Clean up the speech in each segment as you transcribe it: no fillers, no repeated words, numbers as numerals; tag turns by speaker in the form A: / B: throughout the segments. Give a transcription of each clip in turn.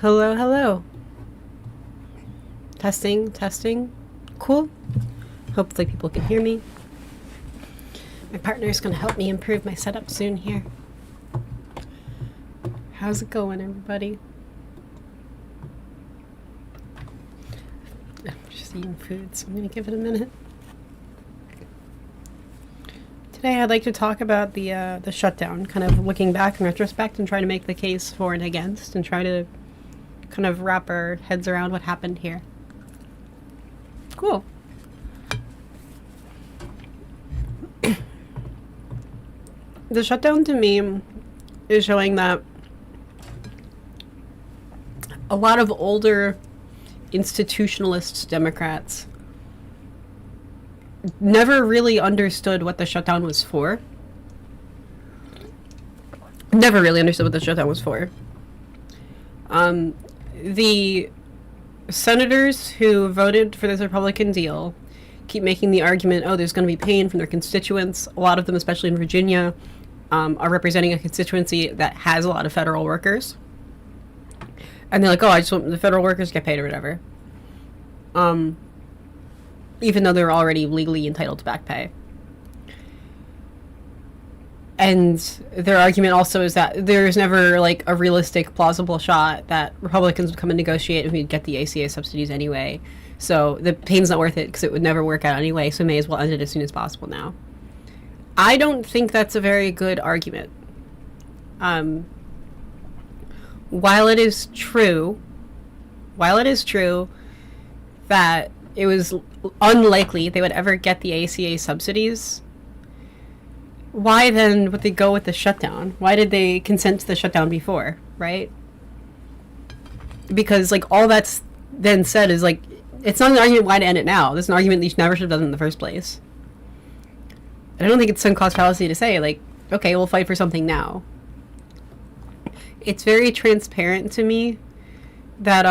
A: Hello, hello. Testing, testing. Cool. Hopefully people can hear me. My partner's gonna help me improve my setup soon here. How's it going, everybody? I'm just eating food, so I'm gonna give it a minute. Today I'd like to talk about the shutdown, kind of looking back in retrospect and try to make the case for and against and try to kind of wrap our heads around what happened here. Cool. The shutdown to me is showing that a lot of older institutionalist Democrats never really understood what the shutdown was for. Never really understood what the shutdown was for. The senators who voted for this Republican deal keep making the argument, oh, there's going to be pain from their constituents. A lot of them, especially in Virginia, are representing a constituency that has a lot of federal workers. And they're like, oh, I just want the federal workers to get paid or whatever. Even though they're already legally entitled to back pay. And their argument also is that there's never, like, a realistic, plausible shot that Republicans would come and negotiate and we'd get the ACA subsidies anyway. So the pain's not worth it because it would never work out anyway, so may as well end it as soon as possible now. I don't think that's a very good argument. While it is true that it was unlikely they would ever get the ACA subsidies, why then would they go with the shutdown? Why did they consent to the shutdown before, right? Because, like, all that's then said is, like, it's not an argument why to end it now. There's an argument that you never should have done it in the first place. I don't think it's sunk cost fallacy to say, like, okay, we'll fight for something now. It's very transparent to me that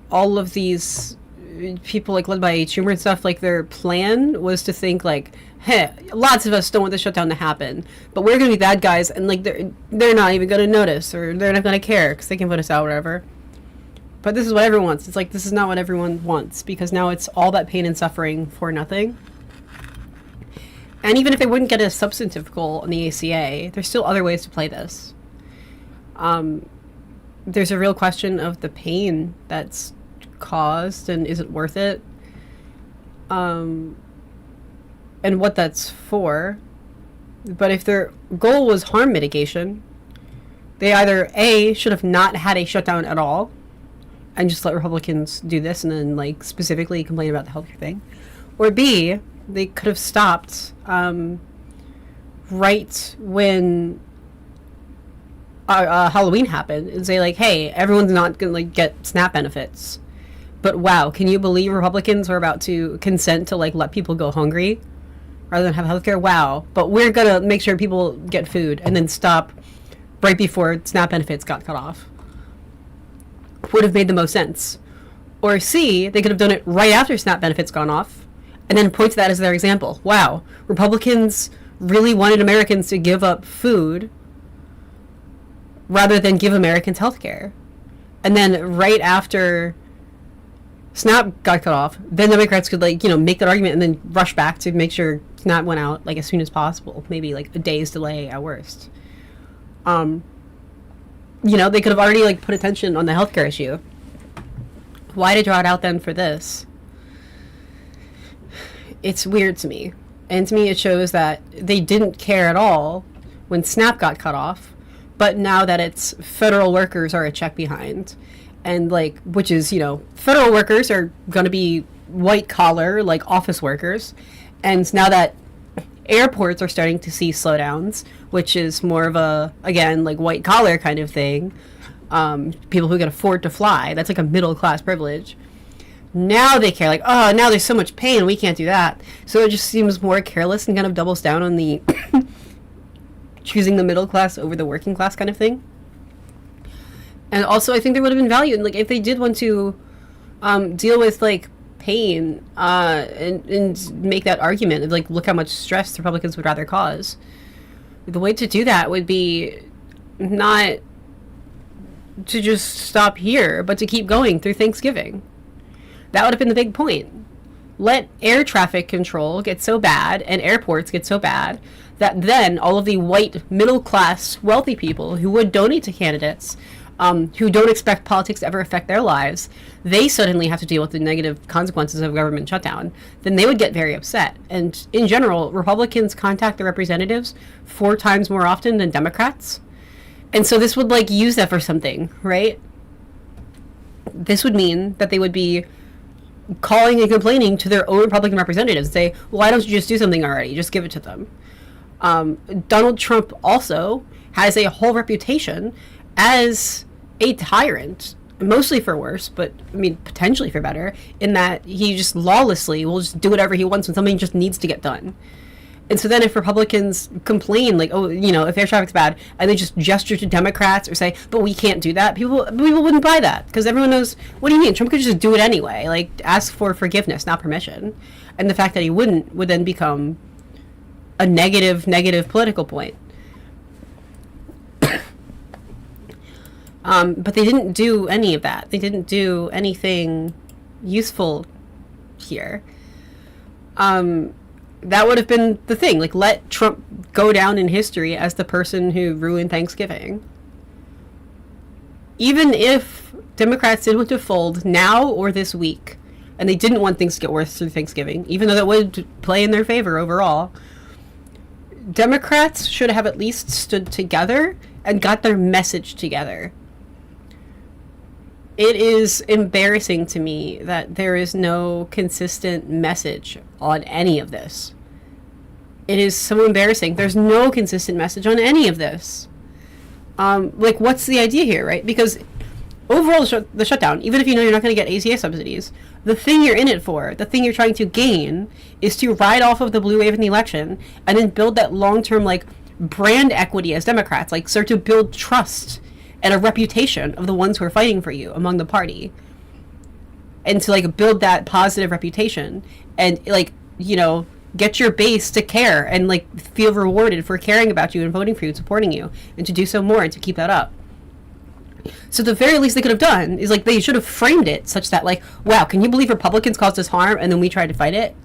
A: all of these people, like, led by Schumer and stuff, like, their plan was to think, like, hey, lots of us don't want the shutdown to happen, but we're gonna be bad guys, and, like, they're not even gonna notice, or they're not gonna care because they can vote us out, whatever. But this is what everyone wants. It's like, this is not what everyone wants, because now it's all that pain and suffering for nothing. And even if they wouldn't get a substantive goal on the ACA, there's still other ways to play this. There's a real question of the pain that's caused, and is it worth it? And what that's for. But if their goal was harm mitigation, they either A, should have not had a shutdown at all and just let Republicans do this and then, like, specifically complain about the healthcare thing, or B, they could have stopped right when Halloween happened and say, like, hey, everyone's not gonna, like, get SNAP benefits, but wow, can you believe Republicans are about to consent to, like, let people go hungry rather than have healthcare? Wow. But we're gonna make sure people get food, and then stop right before SNAP benefits got cut off. Would have made the most sense. Or C, they could have done it right after SNAP benefits gone off, and then point to that as their example. Wow, Republicans really wanted Americans to give up food rather than give Americans healthcare. And then right after SNAP got cut off, then Democrats could, like, you know, make that argument and then rush back to make sure SNAP went out, like, as soon as possible. Maybe, like, a day's delay at worst. You know, they could have already, like, put attention on the healthcare issue. Why to draw it out then for this? It's weird to me. And to me it shows that they didn't care at all when SNAP got cut off, but now that it's federal workers are a check behind. And, like, which is, you know, federal workers are going to be white collar, like, office workers. And now that airports are starting to see slowdowns, which is more of a, again, like, white collar kind of thing, people who can afford to fly, that's like a middle class privilege. Now they care, like, oh, now there's so much pain, we can't do that. So it just seems more careless and kind of doubles down on the choosing the middle class over the working class kind of thing. And also, I think there would have been value in, like, if they did want to deal with, like, pain and make that argument of, like, look how much stress the Republicans would rather cause. The way to do that would be not to just stop here, but to keep going through Thanksgiving. That would have been the big point. Let air traffic control get so bad and airports get so bad that then all of the white, middle-class, wealthy people who would donate to candidates, who don't expect politics to ever affect their lives, they suddenly have to deal with the negative consequences of government shutdown. Then they would get very upset. And in general, Republicans contact their representatives 4 times more often than Democrats. And so this would, like, use that for something, right? This would mean that they would be calling and complaining to their own Republican representatives and say, well, why don't you just do something already? Just give it to them. Donald Trump also has a whole reputation as a tyrant, mostly for worse, but I mean, potentially for better, in that he just lawlessly will just do whatever he wants when something just needs to get done. And so then if Republicans complain, like, oh, you know, if air traffic's bad, and they just gesture to Democrats or say, but we can't do that, people wouldn't buy that, because everyone knows, what do you mean? Trump could just do it anyway, like, ask for forgiveness, not permission. And the fact that he wouldn't would then become a negative political point. But they didn't do any of that. They didn't do anything useful here. That would have been the thing. Like, let Trump go down in history as the person who ruined Thanksgiving. Even if Democrats did want to fold now or this week, and they didn't want things to get worse through Thanksgiving, even though that would play in their favor overall, Democrats should have at least stood together and got their message together. It is embarrassing to me that there is no consistent message on any of this. It is so embarrassing. There's no consistent message on any of this. Like, what's the idea here, right? Because overall, the shutdown, even if you know you're not going to get ACA subsidies, the thing you're in it for, the thing you're trying to gain, is to ride off of the blue wave in the election and then build that long-term, like, brand equity as Democrats, like, start to build trust and a reputation of the ones who are fighting for you among the party, and to, like, build that positive reputation and, like, you know, get your base to care and, like, feel rewarded for caring about you and voting for you and supporting you, and to do so more and to keep that up. So the very least they could have done is, like, they should have framed it such that, like, wow, can you believe Republicans caused us harm and then we tried to fight it?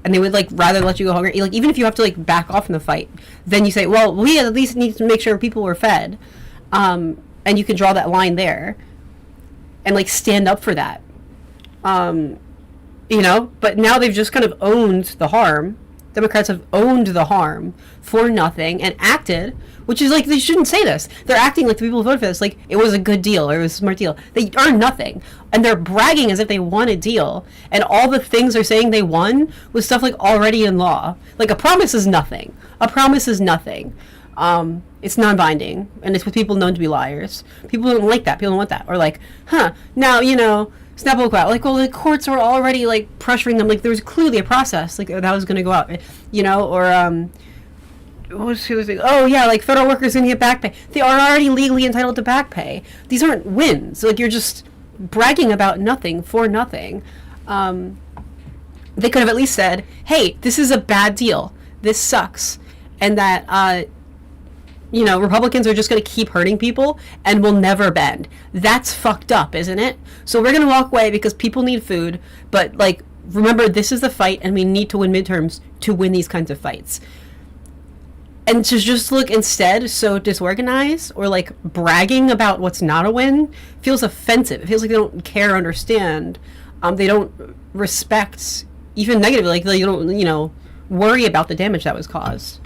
A: And they would, like, rather let you go hungry. Like, even if you have to, like, back off from the fight, then you say, well, we at least need to make sure people were fed. And you can draw that line there and, like, stand up for that. You know, but now they've just kind of owned the harm. Democrats have owned the harm for nothing and acted, which is, like, they shouldn't say this. They're acting like the people who voted for this, like, it was a good deal or it was a smart deal. They earned nothing. And they're bragging as if they won a deal. And all the things they're saying they won was stuff, like, already in law. Like, a promise is nothing. A promise is nothing. It's non-binding, and it's with people known to be liars. People don't like that. People don't want that. Or, like, now, you know, snap will go out. Like, well, the courts were already, like, pressuring them. Like, there was clearly a process, like, that was going to go out, you know, or, what was the other thing? Oh, yeah, like, federal workers going to get back pay. They are already legally entitled to back pay. These aren't wins. Like, you're just bragging about nothing for nothing. They could have at least said, hey, this is a bad deal. This sucks. And that, you know, Republicans are just going to keep hurting people and will never bend. That's fucked up, isn't it? So we're going to walk away because people need food, but, like, remember, this is the fight, and we need to win midterms to win these kinds of fights. And to just look instead so disorganized or, like, bragging about what's not a win feels offensive. It feels like they don't care or understand. They don't respect, even negatively, like, they don't, you know, worry about the damage that was caused.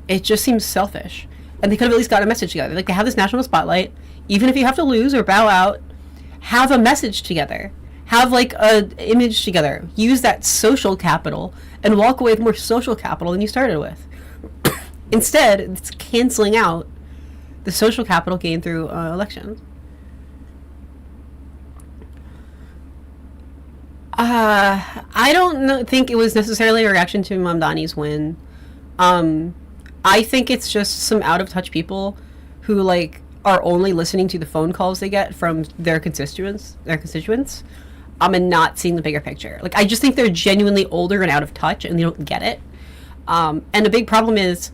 A: It just seems selfish. And they could have at least got a message together. Like, they have this national spotlight. Even if you have to lose or bow out, have a message together. Have, like, a image together. Use that social capital and walk away with more social capital than you started with. Instead, it's canceling out the social capital gained through elections. I don't think it was necessarily a reaction to Mamdani's win. I think it's just some out-of-touch people who, like, are only listening to the phone calls they get from their constituents, and not seeing the bigger picture. Like, I just think they're genuinely older and out of touch, and they don't get it. And a big problem is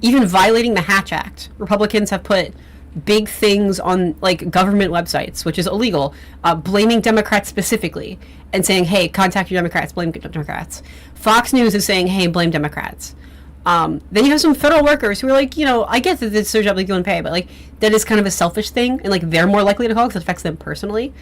A: even violating the Hatch Act. Republicans have put big things on like government websites, which is illegal, blaming Democrats specifically and saying, hey, contact your Democrats, blame Democrats. Fox News is saying, hey, blame Democrats. Then you have some federal workers who are like, I get that it's their job, like, doing pay, but like that is kind of a selfish thing, and like they're more likely to call because it affects them personally.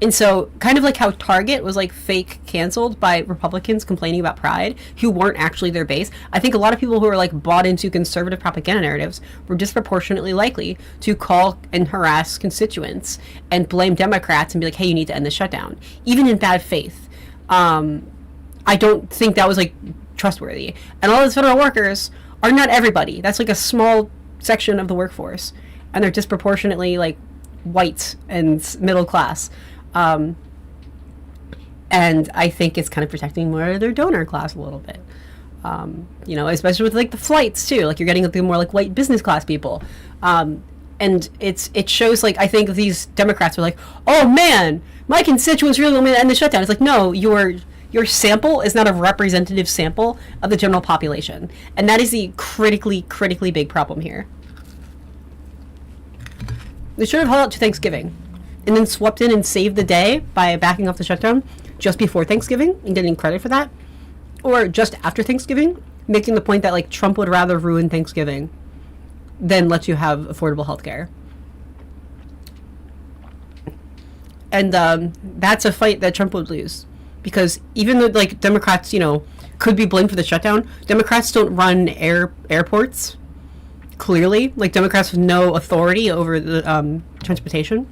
A: And so kind of like how Target was like fake canceled by Republicans complaining about Pride, who weren't actually their base. I think a lot of people who are like bought into conservative propaganda narratives were disproportionately likely to call and harass constituents and blame Democrats and be like, hey, you need to end the shutdown, even in bad faith. I don't think that was like trustworthy. And all those federal workers are not everybody. That's like a small section of the workforce, and they're disproportionately like white and middle class. And I think it's kind of protecting more of their donor class a little bit. Especially with like the flights too. Like you're getting the more like white business class people. And it shows, like, I think these Democrats are like, oh man, my constituents really want me to end the shutdown. It's like, no, your sample is not a representative sample of the general population. And that is the critically big problem here. They should have held out to Thanksgiving and then swept in and saved the day by backing off the shutdown just before Thanksgiving and getting credit for that. Or just after Thanksgiving, making the point that like Trump would rather ruin Thanksgiving than let you have affordable health care. And that's a fight that Trump would lose. Because even though like Democrats, could be blamed for the shutdown, Democrats don't run airports. Clearly, like Democrats have no authority over the transportation.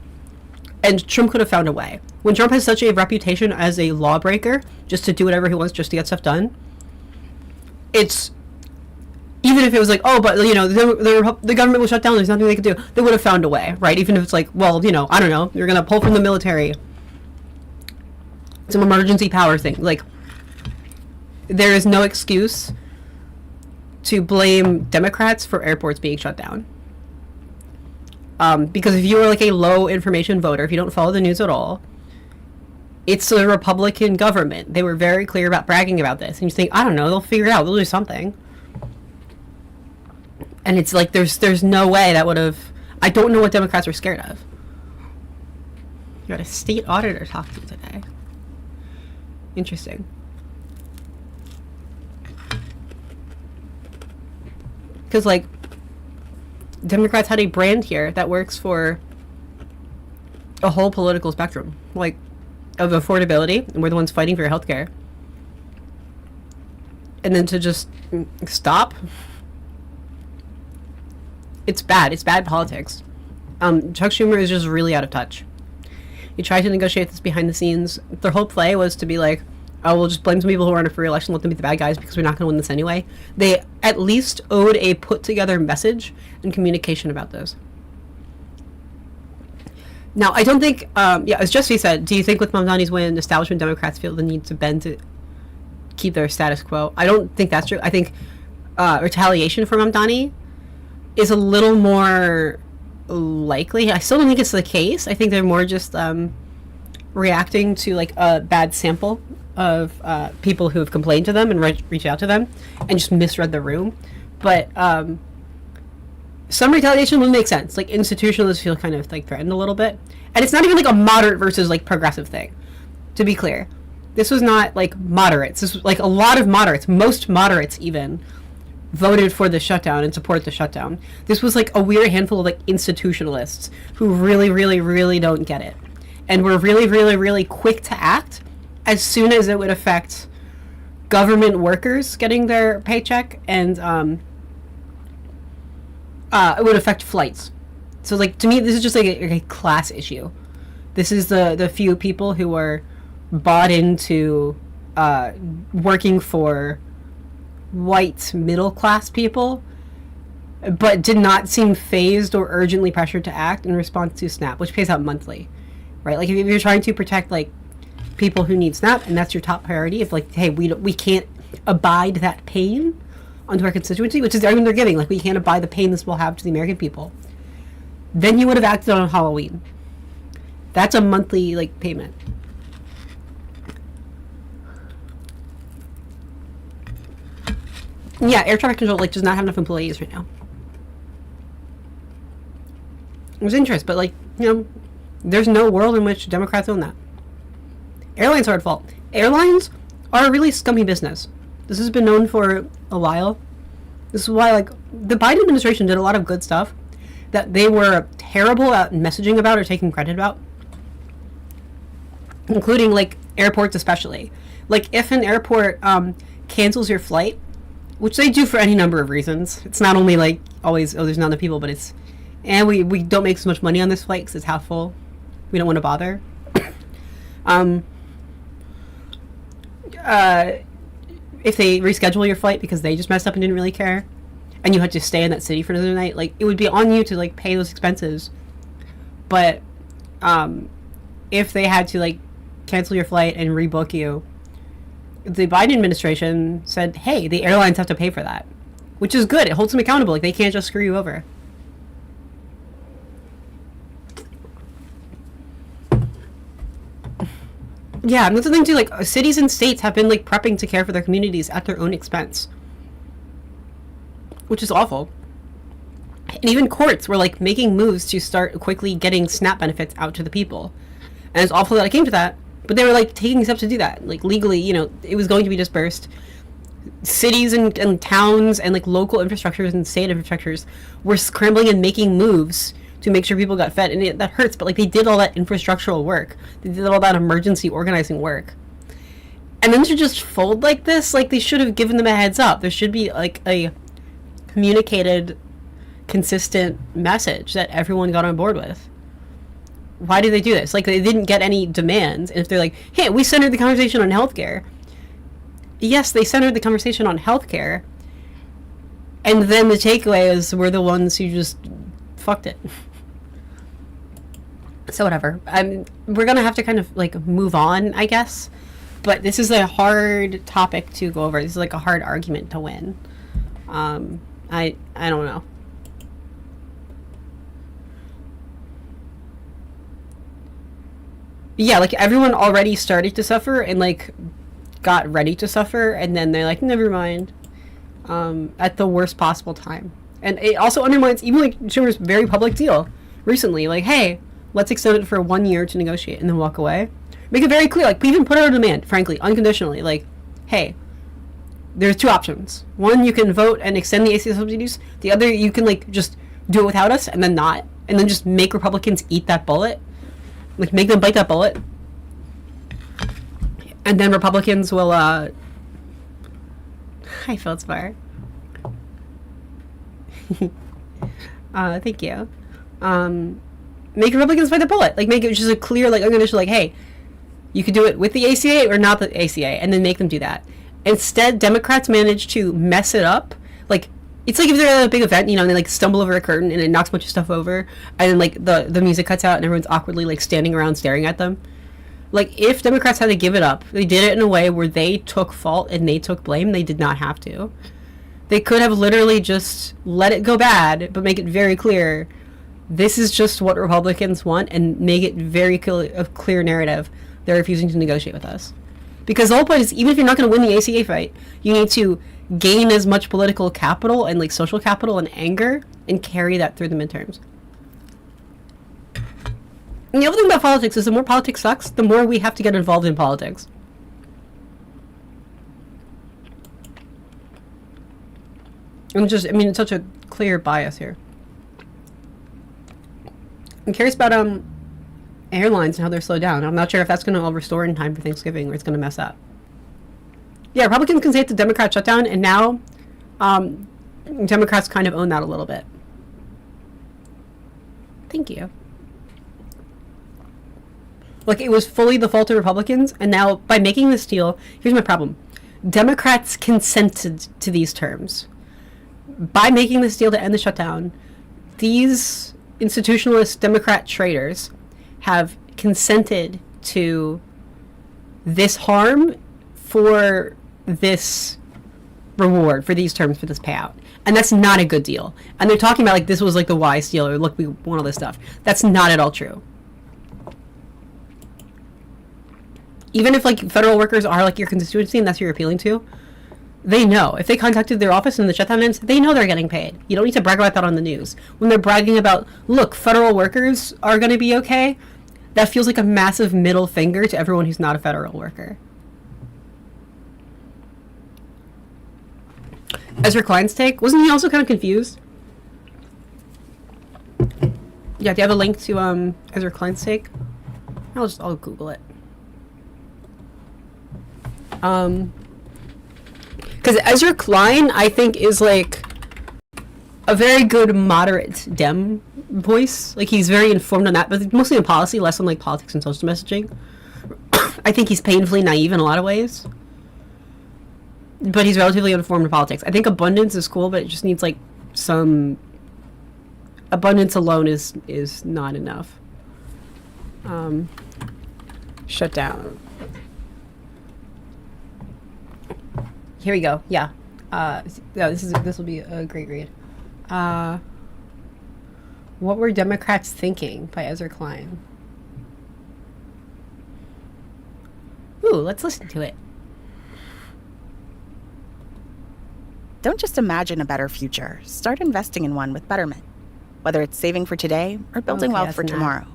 A: And Trump could have found a way. When Trump has such a reputation as a lawbreaker, just to do whatever he wants, just to get stuff done, it's, even if it was like, oh, but, the government will shut down, there's nothing they could do, they would have found a way, right? Even if it's like, well, I don't know, you're going to pull from the military, some emergency power thing. Like, there is no excuse to blame Democrats for airports being shut down. Because if you are like a low information voter, if you don't follow the news at all, it's the Republican government. They were very clear about bragging about this. And you think, I don't know, they'll figure it out. They'll do something. And it's like, there's no way that would have, I don't know what Democrats were scared of. You got a state auditor talking today. Interesting. Because like, Democrats had a brand here that works for a whole political spectrum, like, of affordability, and we're the ones fighting for your health care. And then to just stop, it's bad politics. Chuck Schumer is just really out of touch. He tried to negotiate this behind the scenes. Their whole play was to be like, oh, we'll just blame some people who are in a free election, let them be the bad guys because we're not going to win this anyway. They at least owed a put-together message and communication about this. Now, I don't think, as Jesse said, do you think with Mamdani's win, establishment Democrats feel the need to bend to keep their status quo? I don't think that's true. I think retaliation for Mamdani is a little more likely. I still don't think it's the case. I think they're more just reacting to like a bad sample of people who have complained to them and reached out to them and just misread the room. But some retaliation would make sense. Like institutionalists feel kind of like threatened a little bit. And it's not even like a moderate versus like progressive thing, to be clear. This was not like moderates. This was like a lot of moderates, most moderates even, voted for the shutdown and support the shutdown. This was like a weird handful of like institutionalists who really don't get it. And were really quick to act as soon as it would affect government workers getting their paycheck, and it would affect flights. So like, to me, this is just like a class issue. This is the few people who are bought into working for white middle class people, but did not seem phased or urgently pressured to act in response to SNAP, which pays out monthly, right? Like if you're trying to protect like people who need SNAP and that's your top priority, if like, hey, we can't abide that pain onto our constituency, which is the argument they're giving, like we can't abide the pain this will have to the American people, then you would have acted on Halloween. That's a monthly like payment. Yeah, air traffic control like does not have enough employees right now. was interest, but like, there's no world in which Democrats own that. Airlines are at fault. Airlines are a really scummy business. This has been known for a while. This is why, like, the Biden administration did a lot of good stuff that they were terrible at messaging about or taking credit about, including, like, airports especially. Like, if an airport cancels your flight, which they do for any number of reasons. It's not only, like, always, oh, there's not enough people, but it's, and we don't make so much money on this flight because it's half full. We don't want to bother. If they reschedule your flight because they just messed up and didn't really care, and you had to stay in that city for another night, like, it would be on you to, like, pay those expenses. But if they had to, like, cancel your flight and rebook you, the Biden administration said, hey, the airlines have to pay for that, which is good. It holds them accountable. Like, they can't just screw you over. Yeah, and that's the thing too, like, cities and states have been, like, prepping to care for their communities at their own expense, which is awful. And even courts were, like, making moves to start quickly getting SNAP benefits out to the people. And it's awful that it came to that, but they were, like, taking steps to do that. Like, legally, it was going to be dispersed. Cities and towns and, like, local infrastructures and state infrastructures were scrambling and making moves to make sure people got fed, and that hurts, but, like, they did all that infrastructural work. They did all that emergency organizing work. And then to just fold like this, like, they should have given them a heads up. There should be, like, a communicated, consistent message that everyone got on board with. Why did they do this? Like, they didn't get any demands, and if they're like, hey, we centered the conversation on healthcare. Yes, they centered the conversation on healthcare, and then the takeaways were the ones who just fucked it. So whatever. We're gonna have to kind of, like, move on, I guess. But this is a hard topic to go over. This is, like, a hard argument to win. I don't know. Yeah, like, everyone already started to suffer and, like, got ready to suffer, and then they're like, never mind. At the worst possible time. And it also undermines even, like, Schumer's very public deal recently. Like, hey, let's extend it for 1 year to negotiate and then walk away. Make it very clear. Like, even put out a demand, frankly, unconditionally. Like, hey, there's two options. One, you can vote and extend the ACA subsidies. The other, you can, like, just do it without us and then not. And then just make Republicans eat that bullet. Like, make them bite that bullet. And then Republicans will, Hi, Feldspar. Thank you. Make Republicans bite the bullet. Like, make it just a clear, like, unconditional, like, hey, you could do it with the ACA or not the ACA, and then make them do that. Instead, Democrats manage to mess it up. Like, it's like if they're at a big event, and they, like, stumble over a curtain and it knocks a bunch of stuff over, and then, like, the music cuts out and everyone's awkwardly, like, standing around staring at them. Like, if Democrats had to give it up, they did it in a way where they took fault and they took blame. They did not have to. They could have literally just let it go bad, but make it very clear, this is just what Republicans want, and make it very a clear narrative. They're refusing to negotiate with us. Because the whole point is, even if you're not going to win the ACA fight, you need to gain as much political capital and, like, social capital and anger and carry that through the midterms. And the other thing about politics is the more politics sucks, the more we have to get involved in politics. And just, it's such a clear bias here. I'm curious about airlines and how they're slowed down. I'm not sure if that's going to all restore in time for Thanksgiving or it's going to mess up. Yeah, Republicans can say it's a Democrat shutdown, and now Democrats kind of own that a little bit. Thank you. Like, it was fully the fault of Republicans, and now by making this deal, here's my problem. Democrats consented to these terms. By making this deal to end the shutdown, these institutionalist Democrat traitors have consented to this harm for this reward, for these terms, for this payout. And that's not a good deal. And they're talking about, like, this was, like, the wise deal, or look, we want all this stuff. That's not at all true. Even if, like, federal workers are, like, your constituency and that's who you're appealing to, They know. If they contacted their office and the shutdown ends, they know they're getting paid. You don't need to brag about that on the news. When they're bragging about, look, federal workers are going to be okay, that feels like a massive middle finger to everyone who's not a federal worker. Ezra Klein's take, wasn't he also kind of confused? Yeah, do you have a link to Ezra Klein's take? I'll Google it. Because Ezra Klein, I think, is like a very good moderate Dem voice. Like, he's very informed on that, but mostly on policy, less on like politics and social messaging. I think he's painfully naive in a lot of ways, but he's relatively informed in politics. I think abundance is cool, but it just needs like some abundance alone is not enough. Shutdown. Here we go. Yeah. This will be a great read. What Were Democrats Thinking by Ezra Klein. Ooh, let's listen to it.
B: Don't just imagine a better future. Start investing in one with Betterment. Whether it's saving for today or building wealth for tomorrow,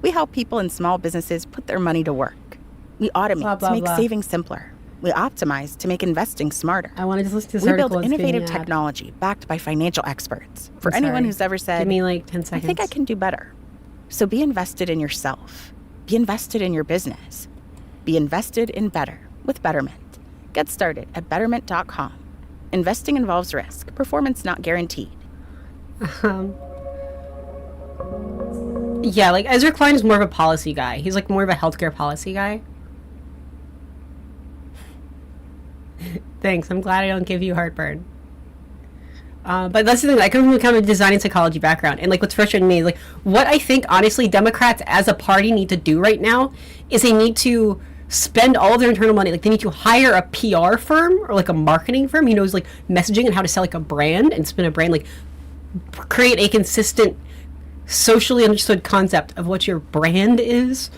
B: we help people and small businesses put their money to work. We automate to make saving simpler. We optimize to make investing smarter.
A: I want to just listen to this
B: We
A: article.
B: build innovative technology backed by financial experts. For anyone who's ever said,
A: give me like 10 seconds.
B: I think I can do better. So be invested in yourself. Be invested in your business. Be invested in better with Betterment. Get started at betterment.com. Investing involves risk. Performance not guaranteed.
A: Yeah, like Ezra Klein is more of a policy guy. He's like more of a healthcare policy guy. Thanks. I'm glad I don't give you heartburn. But that's the thing. I come from kind of a design and psychology background, and like what's frustrating me, like what I think honestly Democrats as a party need to do right now is they need to spend all of their internal money. Like they need to hire a PR firm or like a marketing firm who knows like messaging and how to sell like a brand and spin a brand, like create a consistent, socially understood concept of what your brand is,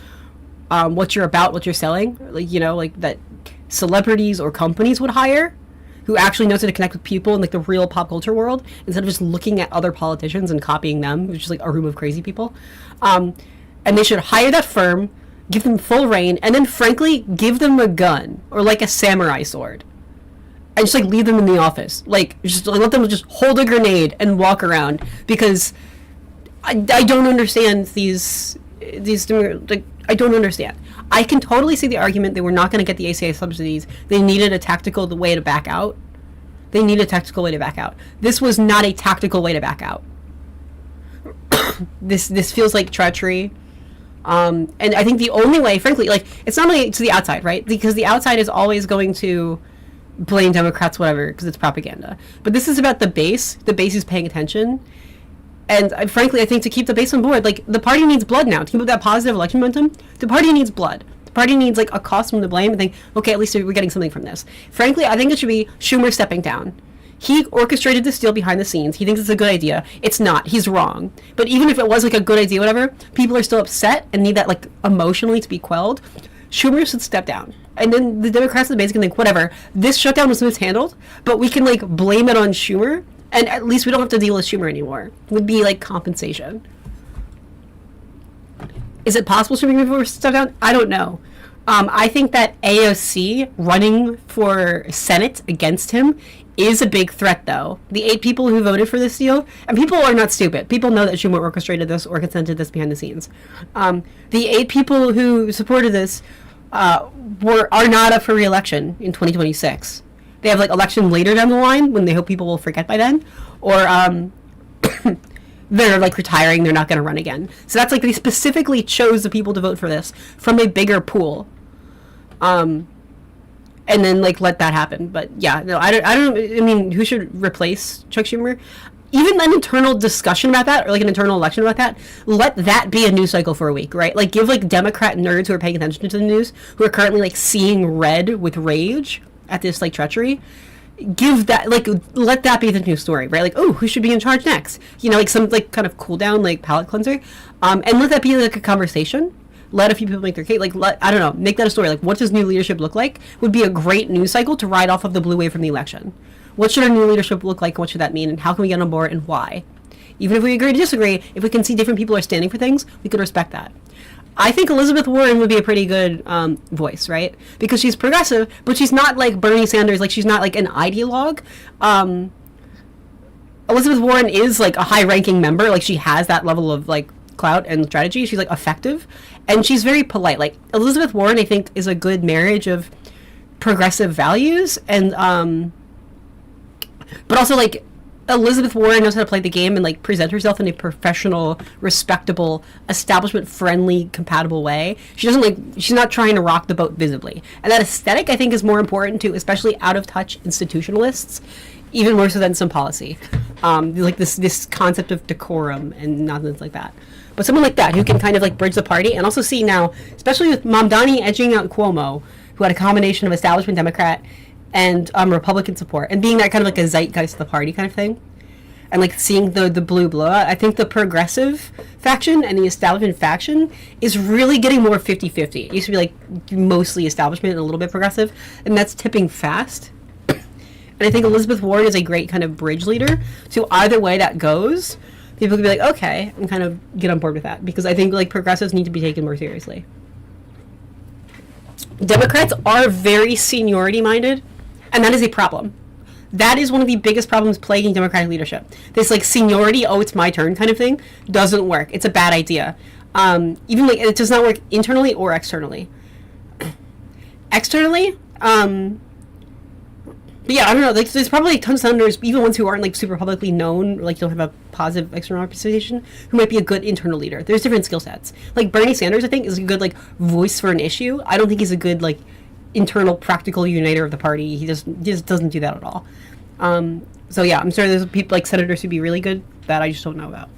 A: what you're about, what you're selling. Like, you know, like that celebrities or companies would hire, who actually knows how to connect with people in like the real pop culture world instead of just looking at other politicians and copying them, which is like a room of crazy people. And they should hire that firm, give them full reign, and then frankly give them a gun or like a samurai sword and just like leave them in the office, like just like, let them just hold a grenade and walk around, because I don't understand these like I don't understand. I can totally see the argument they were not going to get the ACA subsidies. They needed a tactical way to back out. This was not a tactical way to back out. This feels like treachery. And I think the only way, frankly, like it's not only to the outside, right? Because the outside is always going to blame Democrats, whatever, because it's propaganda. But this is about the base. The base is paying attention. And frankly, I think to keep the base on board, like the party needs blood now to keep up that positive election momentum. The party needs blood. The party needs like a cause from the blame and think, okay, at least we're getting something from this. Frankly, I think it should be Schumer stepping down. He orchestrated this deal behind the scenes. He thinks it's a good idea. It's not. He's wrong. But even if it was like a good idea, whatever, people are still upset and need that like emotionally to be quelled. Schumer should step down. And then the Democrats and the base can think, whatever, this shutdown was mishandled, but we can like blame it on Schumer. And at least we don't have to deal with Schumer anymore. It would be like compensation. Is it possible Schumer will step down? I don't know. I think that AOC running for Senate against him is a big threat, though. The 8 people who voted for this deal, and people are not stupid. People know that Schumer orchestrated this or consented this behind the scenes. The 8 people who supported this are not up for re-election in 2026. They have like election later down the line when they hope people will forget by then, or they're like retiring, they're not going to run again. So that's like they specifically chose the people to vote for this from a bigger pool, and then like let that happen. But yeah, no, I mean, who should replace Chuck Schumer? Even an internal discussion about that, or like an internal election about that, let that be a news cycle for a week, right? Like give like Democrat nerds who are paying attention to the news, who are currently like seeing red with rage at this like treachery, give that like let that be the news story, right? Like, oh, who should be in charge next? You know, like some like kind of cool down like palate cleanser, and let that be like a conversation. let a few people make their case. Like, I don't know, make that a story. Like, what does new leadership look like? Would be a great news cycle to ride off of the blue wave from the election. What should our new leadership look like? What should that mean? And how can we get on board and why? Even if we agree to disagree, if we can see different people are standing for things, we could respect that. I think Elizabeth Warren would be a pretty good voice, right? Because she's progressive, but she's not like Bernie Sanders. Like, she's not like an ideologue. Elizabeth Warren is like a high-ranking member. Like, she has that level of like clout and strategy. She's like effective, and she's very polite. Like, Elizabeth Warren, I think, is a good marriage of progressive values and but also like Elizabeth Warren knows how to play the game and like present herself in a professional, respectable, establishment-friendly, compatible way. She doesn't like, she's not trying to rock the boat visibly, and that aesthetic I think is more important to especially out-of-touch institutionalists, even more so than some policy. Like this concept of decorum and nonsense like that. But someone like that who can kind of like bridge the party and also see now, especially with Mamdani edging out Cuomo, who had a combination of establishment Democrat and Republican support, and being that kind of like a zeitgeist of the party kind of thing, and like seeing the blue blowout, I think the progressive faction and the establishment faction is really getting more 50-50. It used to be like mostly establishment and a little bit progressive, and that's tipping fast. And I think Elizabeth Warren is a great kind of bridge leader. So either way that goes, people can be like, okay, and kind of get on board with that, because I think like progressives need to be taken more seriously. Democrats are very seniority minded, and that is a problem. That is one of the biggest problems plaguing Democratic leadership. This like seniority, oh, it's my turn kind of thing doesn't work. It's a bad idea. Even like it does not work internally or externally. Externally, but yeah, I don't know. Like, there's probably tons of senators, even ones who aren't like super publicly known, like don't have a positive external representation, who might be a good internal leader. There's different skill sets. Like Bernie Sanders, I think, is a good like voice for an issue. I don't think he's a good like internal practical uniter of the party. He just doesn't do that at all. So yeah, I'm sure there's people like senators who'd be really good that I just don't know about.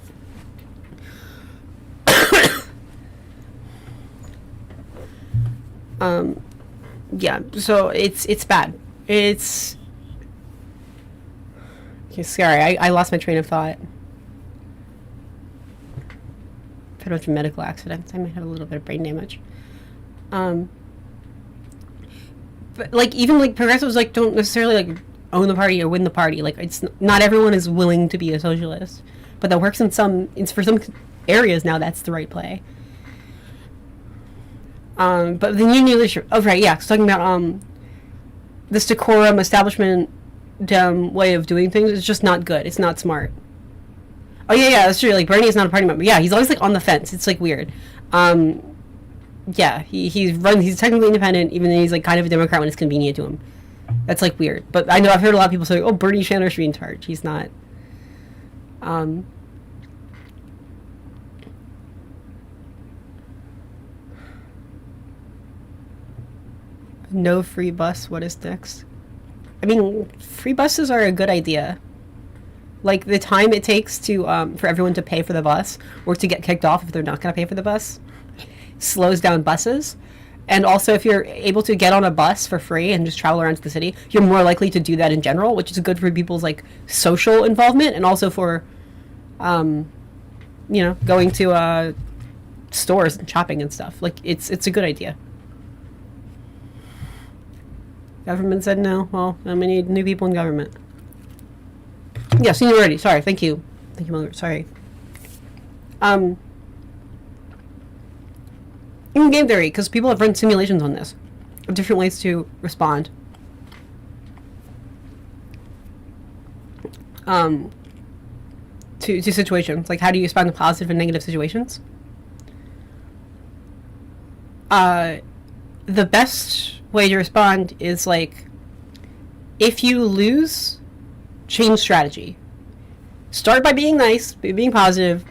A: Yeah, so it's bad. It's okay, sorry, I lost my train of thought. Had a bunch of medical accidents. I might have a little bit of brain damage. But like even like progressives like don't necessarily like own the party or win the party. Like it's not everyone is willing to be a socialist, but that works in some. It's for some areas now. That's the right play. But the new leadership. Oh right, yeah. So talking about this decorum establishment way of doing things is just not good. It's not smart. Oh yeah, that's true. Like Bernie is not a party member. Yeah, he's always like on the fence. It's like weird. Yeah, he's technically independent, even though he's like kind of a Democrat when it's convenient to him. That's like weird. But I know I've heard a lot of people say, "Oh, Bernie Sanders should be in charge." He's not. No free bus. What is next? I mean, free buses are a good idea. Like the time it takes to for everyone to pay for the bus or to get kicked off if they're not going to pay for the bus slows down buses. And also, if you're able to get on a bus for free and just travel around to the city, you're more likely to do that in general, which is good for people's like social involvement and also for, going to stores and shopping and stuff. Like it's a good idea. Government said no. Well, we need new people in government. Yeah, seniority. Sorry. Thank you, Mother. Sorry. In game theory, because people have run simulations on this, of different ways to respond. To situations. Like, how do you respond to positive and negative situations? The best way to respond is, like, if you lose, change strategy. Start by being nice, being positive.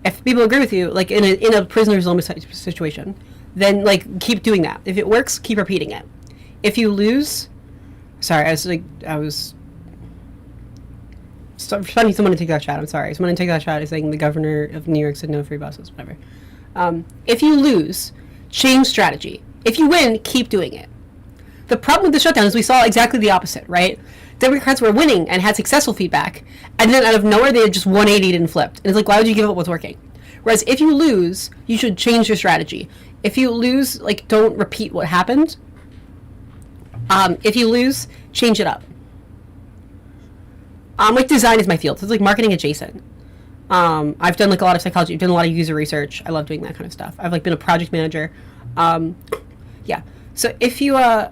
A: If people agree with you, like in a prisoner's dilemma situation, then like keep doing that. If it works, keep repeating it. If you lose, sorry, I was finding someone to take that shot. I'm sorry. Someone to take that shot is saying the governor of New York said no free buses, whatever. If you lose, change strategy. If you win, keep doing it. The problem with the shutdown is we saw exactly the opposite, right? Democrats were winning and had successful feedback, and then out of nowhere they had just 180'd and flipped. And it's like, why would you give up what's working? Whereas if you lose, you should change your strategy. If you lose, like, don't repeat what happened. If you lose, change it up. Like, design is my field. So it's like marketing adjacent. I've done like a lot of psychology. I've done a lot of user research. I love doing that kind of stuff. I've like been a project manager. Yeah. So if you like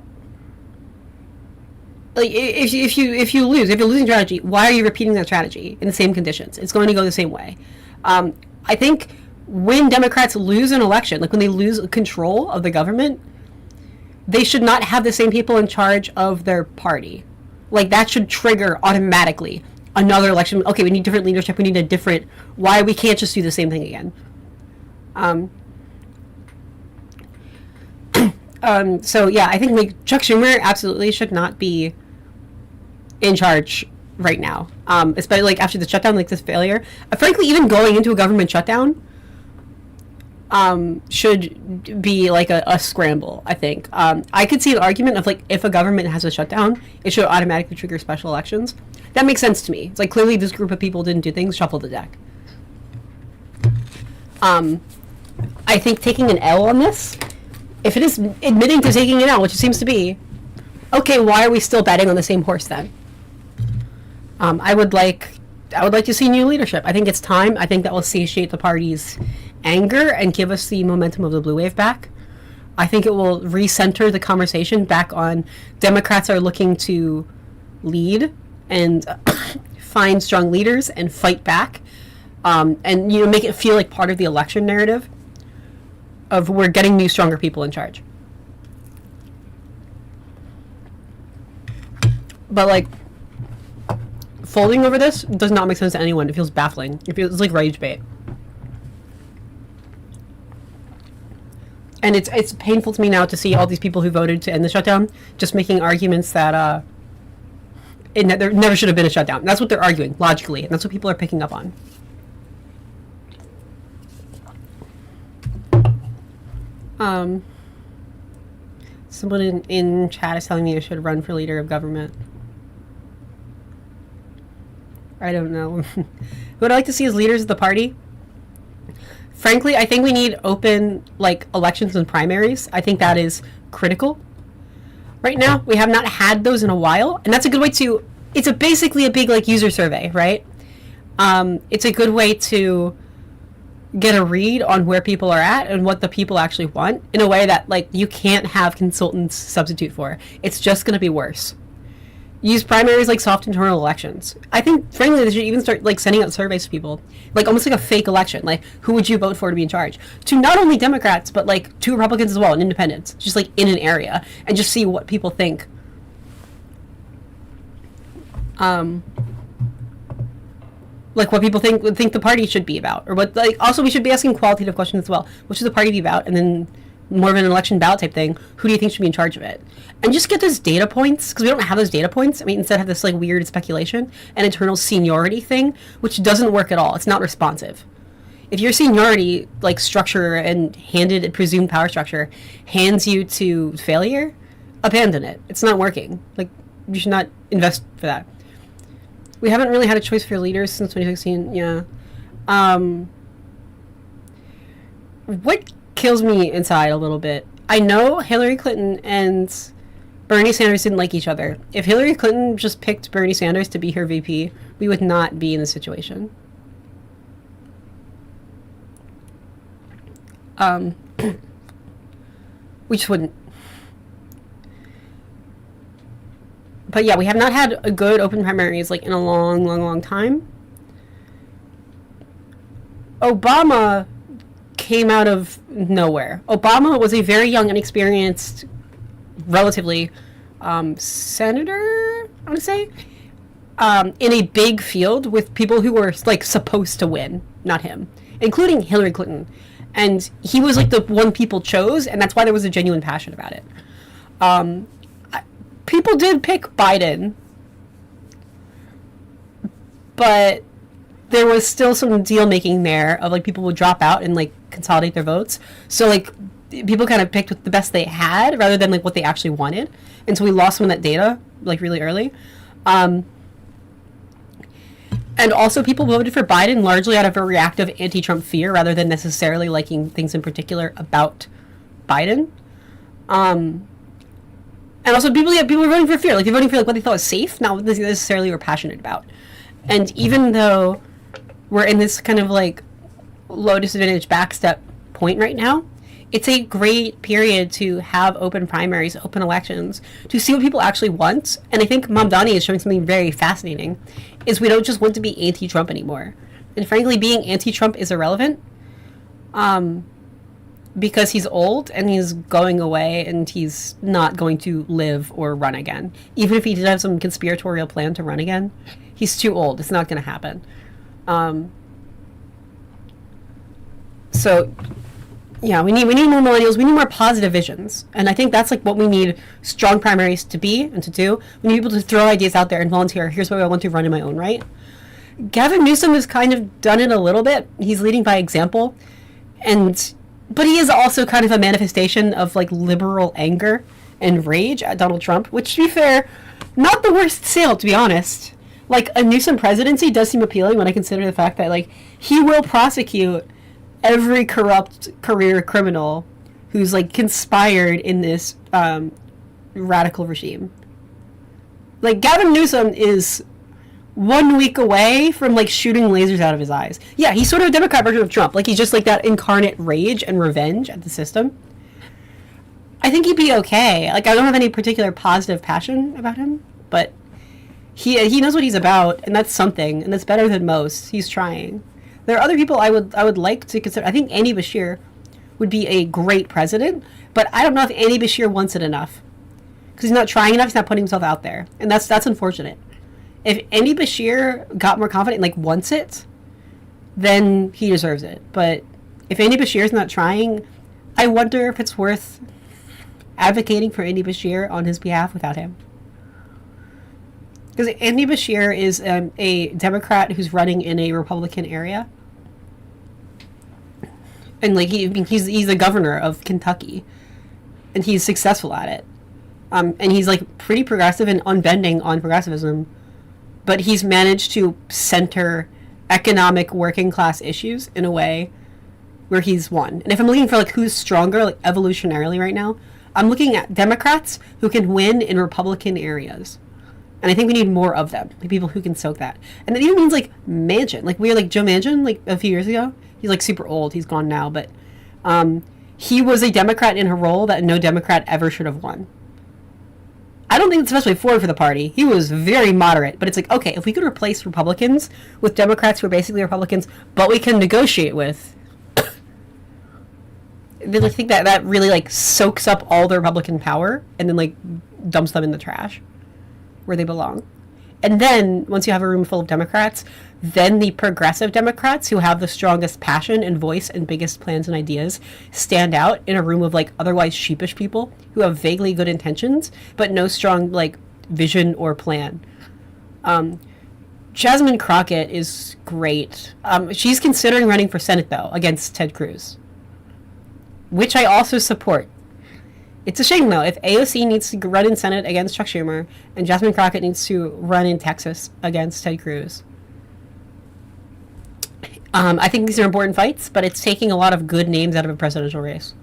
A: if you lose, if you're losing strategy, why are you repeating that strategy in the same conditions? It's going to go the same way. I think when Democrats lose an election, like when they lose control of the government, they should not have the same people in charge of their party. Like, that should trigger automatically another election. Okay, we need different leadership. We need a different... Why we can't just do the same thing again? So, yeah, I think, like, Chuck Schumer absolutely should not be in charge right now. Especially, like, after the shutdown, like, this failure. Frankly, even going into a government shutdown should be like a scramble, I think. I could see an argument of like, if a government has a shutdown, it should automatically trigger special elections. That makes sense to me. It's like, clearly this group of people didn't do things, shuffle the deck. I think taking an L on this, if it is admitting to taking an L, which it seems to be, okay, why are we still betting on the same horse then? I would like to see new leadership. I think it's time. I think that will satiate the party's anger and give us the momentum of the blue wave back. I think it will recenter the conversation back on Democrats are looking to lead and find strong leaders and fight back, and make it feel like part of the election narrative of we're getting new, stronger people in charge. But like, folding over this does not make sense to anyone. It feels baffling. It feels like rage bait. And it's painful to me now to see all these people who voted to end the shutdown just making arguments that there never should have been a shutdown. That's what they're arguing, logically, and that's what people are picking up on. Someone in chat is telling me I should run for leader of government. I don't know. Who would I like to see as leaders of the party? Frankly, I think we need open, like, elections and primaries. I think that is critical. Right now, we have not had those in a while, and that's a good way to... It's basically a big, like, user survey, right? It's a good way to get a read on where people are at and what the people actually want in a way that, like, you can't have consultants substitute for. It's just going to be worse. Use primaries like soft internal elections. I think, frankly, they should even start like sending out surveys to people, like almost like a fake election. Like, who would you vote for to be in charge? To not only Democrats, but like to Republicans as well and independents, just like in an area, and just see what people think. Like what people think the party should be about, or what. Like, also we should be asking qualitative questions as well. What should the party be about? And then more of an election ballot type thing. Who do you think should be in charge of it? And just get those data points, because we don't have those data points. I mean, instead have this like weird speculation and internal seniority thing, which doesn't work at all. It's not responsive. If your seniority like structure and presumed power structure hands you to failure, abandon it. It's not working. Like, you should not invest for that. We haven't really had a choice for leaders since 2016. Yeah. What kills me inside a little bit, I know Hillary Clinton and Bernie Sanders didn't like each other. If Hillary Clinton just picked Bernie Sanders to be her VP, we would not be in this situation. We just wouldn't. But yeah, we have not had a good open primaries like in a long time. Obama came out of nowhere. Obama was a very young, inexperienced, relatively senator, I would say, in a big field with people who were like supposed to win, not him, including Hillary Clinton. And he was like the one people chose, and that's why there was a genuine passion about it. People did pick Biden, but there was still some deal making there of like people would drop out and like consolidate their votes. So like people kind of picked the best they had rather than like what they actually wanted. And so we lost some of that data like really early. And also, people voted for Biden largely out of a reactive anti-Trump fear rather than necessarily liking things in particular about Biden. And also, people were voting for fear. Like, they're voting for like what they thought was safe, not what they necessarily were passionate about. And even though we're in this kind of like low disadvantage backstep point right now, it's a great period to have open primaries, open elections, to see what people actually want. And I think Mamdani is showing something very fascinating, is we don't just want to be anti-Trump anymore. And frankly, being anti-Trump is irrelevant, because he's old and he's going away and he's not going to live or run again. Even if he did have some conspiratorial plan to run again, he's too old. It's not going to happen. So yeah, we need more millennials. We need more positive visions, and I think that's like what we need strong primaries to be and to do. We need people to throw ideas out there and volunteer. Here's what I want to run in my own right. Gavin Newsom has kind of done it a little bit. He's leading by example, but he is also kind of a manifestation of like liberal anger and rage at Donald Trump, which, to be fair, not the worst sale, to be honest. Like, a Newsom presidency does seem appealing when I consider the fact that like he will prosecute every corrupt career criminal who's like conspired in this radical regime. Like, Gavin Newsom is 1 week away from like shooting lasers out of his eyes. Yeah, he's sort of a Democrat version of Trump. Like, he's just like that incarnate rage and revenge at the system. I think he'd be okay. Like, I don't have any particular positive passion about him, but he knows what he's about, and that's something, and that's better than most. He's trying. There are other people I would like to consider. I think Andy Bashir would be a great president, but I don't know if Andy Bashir wants it enough, because he's not trying enough. He's not putting himself out there, and that's unfortunate. If Andy Bashir got more confident and like wants it, then he deserves it. But if Andy Bashir's not trying, I wonder if it's worth advocating for Andy Bashir on his behalf without him. Because Andy Bashir is a Democrat who's running in a Republican area, and like he's the governor of Kentucky, and he's successful at it, and he's like pretty progressive and unbending on progressivism, but he's managed to center economic working class issues in a way where he's won. And if I'm looking for like who's stronger, like evolutionarily right now, I'm looking at Democrats who can win in Republican areas. And I think we need more of them, like people who can soak that. And that even means like Manchin. Like, we were like Joe Manchin like a few years ago. He's like super old. He's gone now, but he was a Democrat in a role that no Democrat ever should have won. I don't think it's the best way forward for the party. He was very moderate, but it's like, okay, if we could replace Republicans with Democrats who are basically Republicans, but we can negotiate with, then I think that really like soaks up all the Republican power and then like dumps them in the trash where they belong. And then once you have a room full of Democrats, then the progressive Democrats who have the strongest passion and voice and biggest plans and ideas stand out in a room of like otherwise sheepish people who have vaguely good intentions but no strong like vision or plan. Jasmine Crockett is great. She's considering running for Senate though against Ted Cruz, which I also support. It's a shame, though, if AOC needs to run in Senate against Chuck Schumer and Jasmine Crockett needs to run in Texas against Ted Cruz. I think these are important fights, but it's taking a lot of good names out of a presidential race.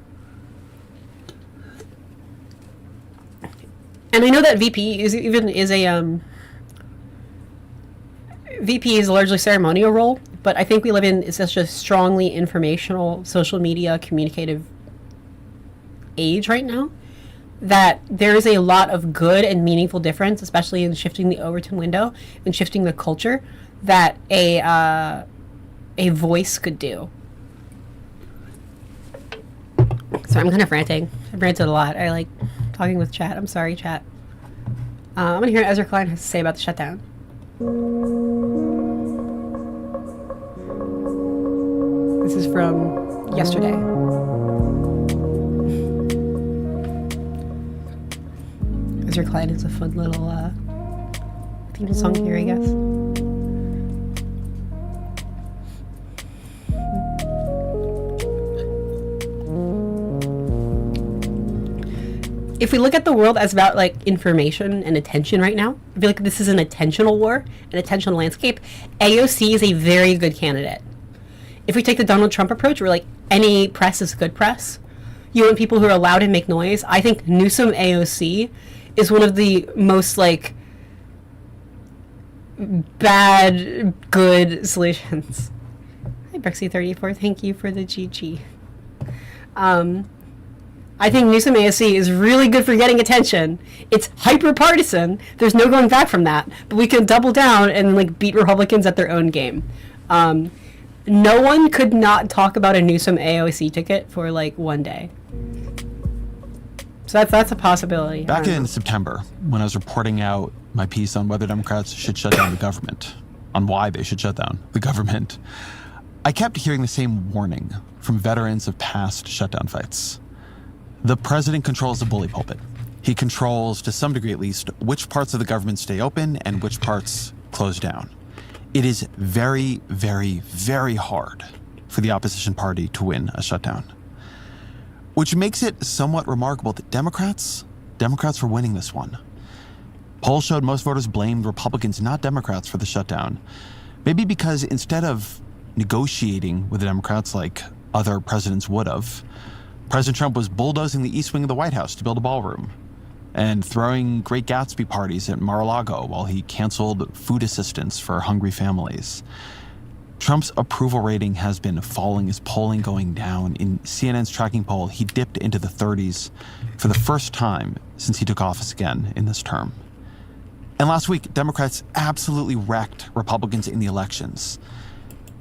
A: And I know that VP is a VP is a largely ceremonial role, but I think we live in such a strongly informational, social media, communicative age right now that there is a lot of good and meaningful difference, especially in shifting the Overton window and shifting the culture, that a voice could do. So I'm kind of ranting. I've ranted a lot. I like talking with chat. I'm sorry, chat. I'm gonna hear what Ezra Klein has to say about the shutdown. This is from yesterday. Ezra Klein is a fun little theme song here, I guess. if we look at the world as about like information and attention right now, I feel like this is an attentional war, an attentional landscape. AOC is a very good candidate. If we take the Donald Trump approach, where like any press is good press, you want people who are allowed to make noise. I think Newsom AOC is one of the most like bad good solutions. Hi Brexy34, thank you for the GG. I think Newsom AOC is really good for getting attention. It's hyper partisan. There's no going back from that. But we can double down and like beat Republicans at their own game. No one could not talk about a Newsom AOC ticket for like one day. So that's a possibility.
C: Back in September, when I was reporting out my piece on whether Democrats should shut down the government, on why they should shut down the government, I kept hearing the same warning from veterans of past shutdown fights. The president controls the bully pulpit. He controls, to some degree at least, which parts of the government stay open and which parts close down. It is very, very, very hard for the opposition party to win a shutdown. Which makes it somewhat remarkable that Democrats were winning this one. Polls showed most voters blamed Republicans, not Democrats, for the shutdown. Maybe because instead of negotiating with the Democrats like other presidents would have, President Trump was bulldozing the east wing of the White House to build a ballroom and throwing Great Gatsby parties at Mar-a-Lago while he canceled food assistance for hungry families. Trump's approval rating has been falling, his polling going down. In CNN's tracking poll, he dipped into the 30s for the first time since he took office again in this term. And last week, Democrats absolutely wrecked Republicans in the elections.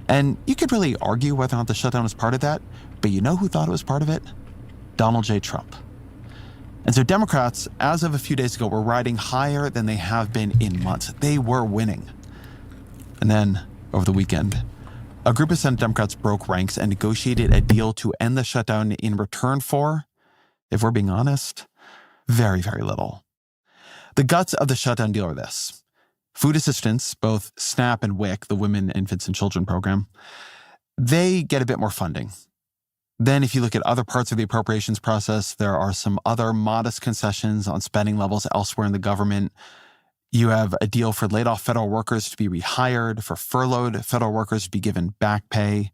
C: And you could really argue whether or not the shutdown was part of that, but you know who thought it was part of it? Donald J. Trump. And so Democrats, as of a few days ago, were riding higher than they have been in months. They were winning. And then, over the weekend, a group of Senate Democrats broke ranks and negotiated a deal to end the shutdown in return for, if we're being honest, very, very little. The guts of the shutdown deal are this. Food assistance, both SNAP and WIC, the Women, Infants, and Children program, they get a bit more funding. Then if you look at other parts of the appropriations process, there are some other modest concessions on spending levels elsewhere in the government. You have a deal for laid-off federal workers to be rehired, for furloughed federal workers to be given back pay.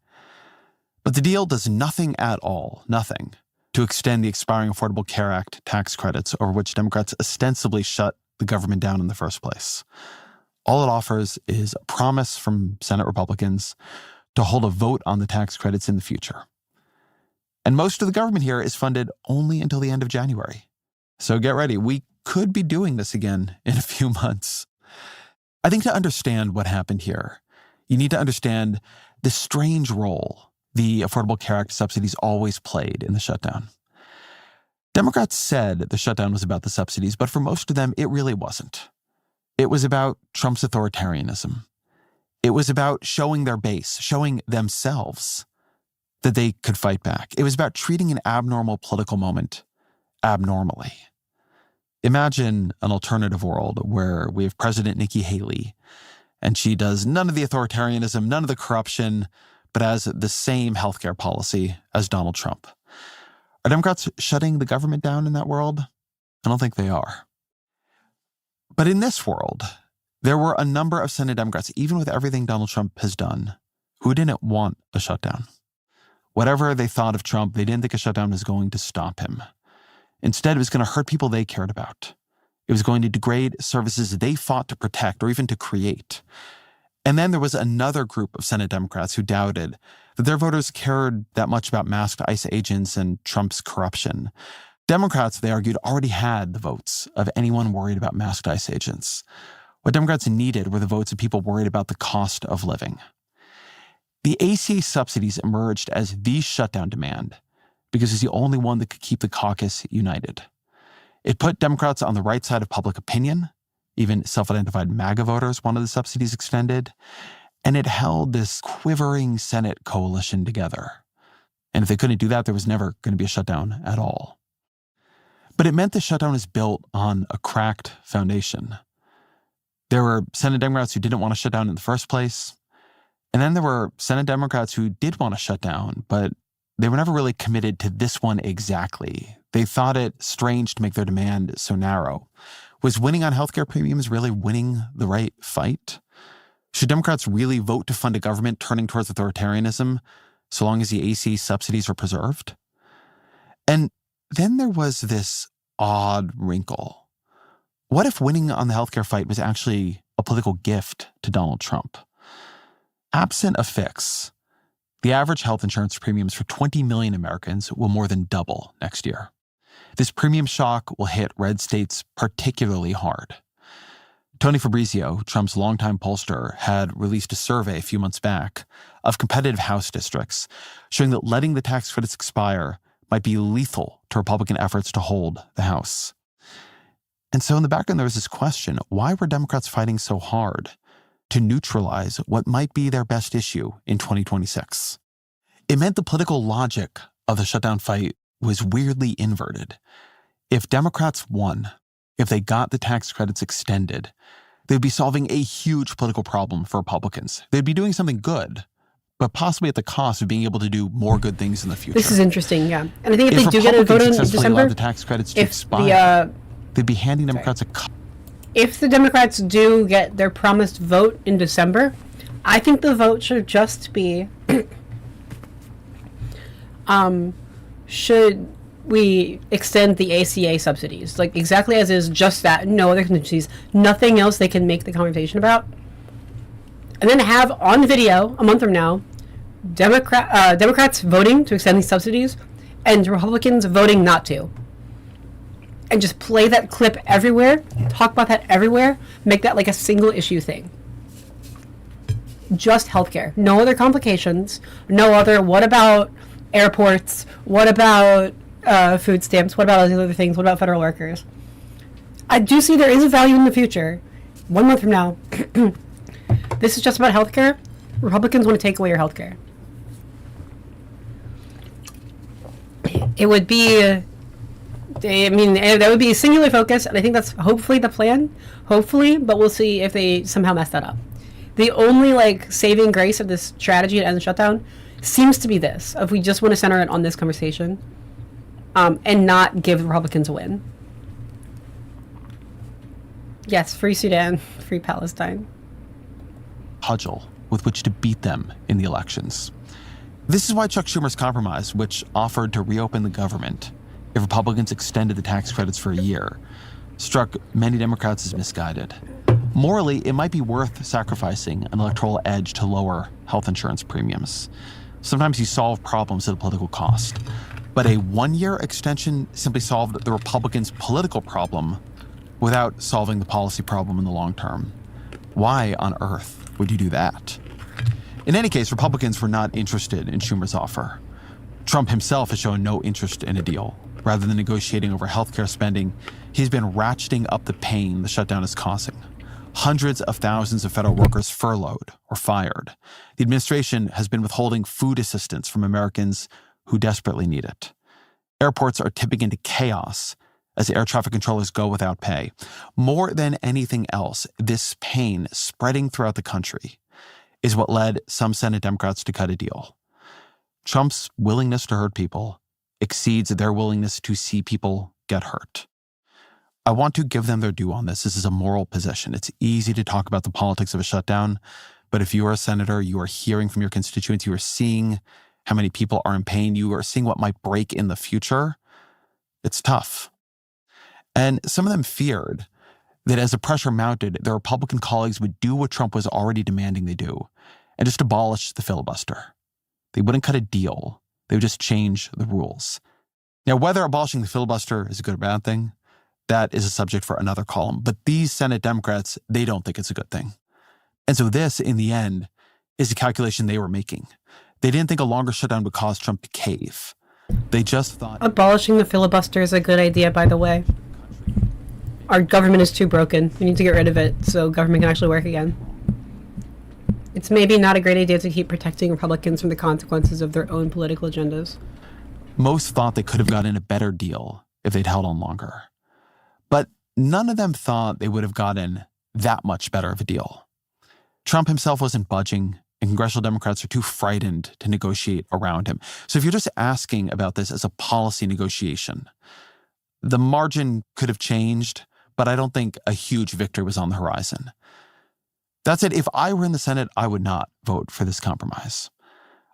C: But the deal does nothing at all, nothing, to extend the expiring Affordable Care Act tax credits over which Democrats ostensibly shut the government down in the first place. All it offers is a promise from Senate Republicans to hold a vote on the tax credits in the future. And most of the government here is funded only until the end of January. So get ready. We could be doing this again in a few months. I think to understand what happened here, you need to understand the strange role the Affordable Care Act subsidies always played in the shutdown. Democrats said the shutdown was about the subsidies, but for most of them, it really wasn't. It was about Trump's authoritarianism. It was about showing their base, showing themselves that they could fight back. It was about treating an abnormal political moment abnormally. Imagine an alternative world where we have President Nikki Haley, and she does none of the authoritarianism, none of the corruption, but has the same healthcare policy as Donald Trump. Are Democrats shutting the government down in that world? I don't think they are. But in this world, there were a number of Senate Democrats, even with everything Donald Trump has done, who didn't want a shutdown. Whatever they thought of Trump, they didn't think a shutdown was going to stop him. Instead, it was going to hurt people they cared about. It was going to degrade services they fought to protect or even to create. And then there was another group of Senate Democrats who doubted that their voters cared that much about masked ICE agents and Trump's corruption. Democrats, they argued, already had the votes of anyone worried about masked ICE agents. What Democrats needed were the votes of people worried about the cost of living. The ACA subsidies emerged as the shutdown demand because it's the only one that could keep the caucus united. It put Democrats on the right side of public opinion. Even self-identified MAGA voters wanted the subsidies extended. And it held this quivering Senate coalition together. And if they couldn't do that, there was never going to be a shutdown at all. But it meant the shutdown is built on a cracked foundation. There were Senate Democrats who didn't want to shut down in the first place. And then there were Senate Democrats who did want to shut down, but they were never really committed to this one exactly. They thought it strange to make their demand so narrow. Was winning on healthcare premiums really winning the right fight? Should Democrats really vote to fund a government turning towards authoritarianism so long as the ACA subsidies are preserved? And then there was this odd wrinkle. What if winning on the healthcare fight was actually a political gift to Donald Trump? Absent a fix, the average health insurance premiums for 20 million Americans will more than double next year. This premium shock will hit red states particularly hard. Tony Fabrizio, Trump's longtime pollster, had released a survey a few months back of competitive House districts showing that letting the tax credits expire might be lethal to Republican efforts to hold the House. And so in the background, there was this question: why were Democrats fighting so hard to neutralize what might be their best issue in 2026? It meant the political logic of the shutdown fight was weirdly inverted. If Democrats won, if they got the tax credits extended, they'd be solving a huge political problem for Republicans. They'd be doing something good, but possibly at the cost of being able to do more good things in the future.
A: This is interesting, yeah. And I think if they do get a vote in December,
C: allow the tax credits to expire, they'd be handing Democrats a cut.
A: If the Democrats do get their promised vote in December, I think the vote should just be, should we extend the ACA subsidies? Like, exactly as is, just that, no other contingencies, nothing else they can make the conversation about. And then have on video, a month from now, Democrats voting to extend these subsidies and Republicans voting not to. And just play that clip everywhere, talk about that everywhere, make that like a single issue thing. Just healthcare. No other complications. No other, what about airports? What about food stamps? What about all these other things? What about federal workers? I do see there is a value in the future. 1 month from now, this is just about healthcare. Republicans want to take away your healthcare. It would be... I mean, that would be a singular focus, and I think that's hopefully the plan. Hopefully, but we'll see if they somehow mess that up. The only, like, saving grace of this strategy to end the shutdown seems to be this, if we just want to center it on this conversation, and not give the Republicans a win. Yes, free Sudan, free Palestine.
C: Cudgel with which to beat them in the elections. This is why Chuck Schumer's compromise, which offered to reopen the government if Republicans extended the tax credits for a year, struck many Democrats as misguided. Morally, it might be worth sacrificing an electoral edge to lower health insurance premiums. Sometimes you solve problems at a political cost. But a one-year extension simply solved the Republicans' political problem without solving the policy problem in the long term. Why on earth would you do that? In any case, Republicans were not interested in Schumer's offer. Trump himself has shown no interest in a deal. Rather than negotiating over healthcare spending, he's been ratcheting up the pain the shutdown is causing. Hundreds of thousands of federal workers furloughed or fired. The administration has been withholding food assistance from Americans who desperately need it. Airports are tipping into chaos as air traffic controllers go without pay. More than anything else, this pain spreading throughout the country is what led some Senate Democrats to cut a deal. Trump's willingness to hurt people exceeds their willingness to see people get hurt. I want to give them their due on this. This is a moral position. It's easy to talk about the politics of a shutdown, but if you are a senator, you are hearing from your constituents, you are seeing how many people are in pain, you are seeing what might break in the future, it's tough. And some of them feared that as the pressure mounted, their Republican colleagues would do what Trump was already demanding they do, and just abolish the filibuster. They wouldn't cut a deal. They would just change the rules. Now, whether abolishing the filibuster is a good or bad thing, that is a subject for another column. But these Senate Democrats, they don't think it's a good thing. And so this, in the end, is the calculation they were making. They didn't think a longer shutdown would cause Trump to cave. They just thought...
A: Abolishing the filibuster is a good idea, by the way. Our government is too broken. We need to get rid of it so government can actually work again. It's maybe not a great idea to keep protecting Republicans from the consequences of their own political agendas.
C: Most thought they could have gotten a better deal if they'd held on longer. But none of them thought they would have gotten that much better of a deal. Trump himself wasn't budging and congressional Democrats are too frightened to negotiate around him. So if you're just asking about this as a policy negotiation, the margin could have changed, but I don't think a huge victory was on the horizon. That said, if I were in the Senate, I would not vote for this compromise.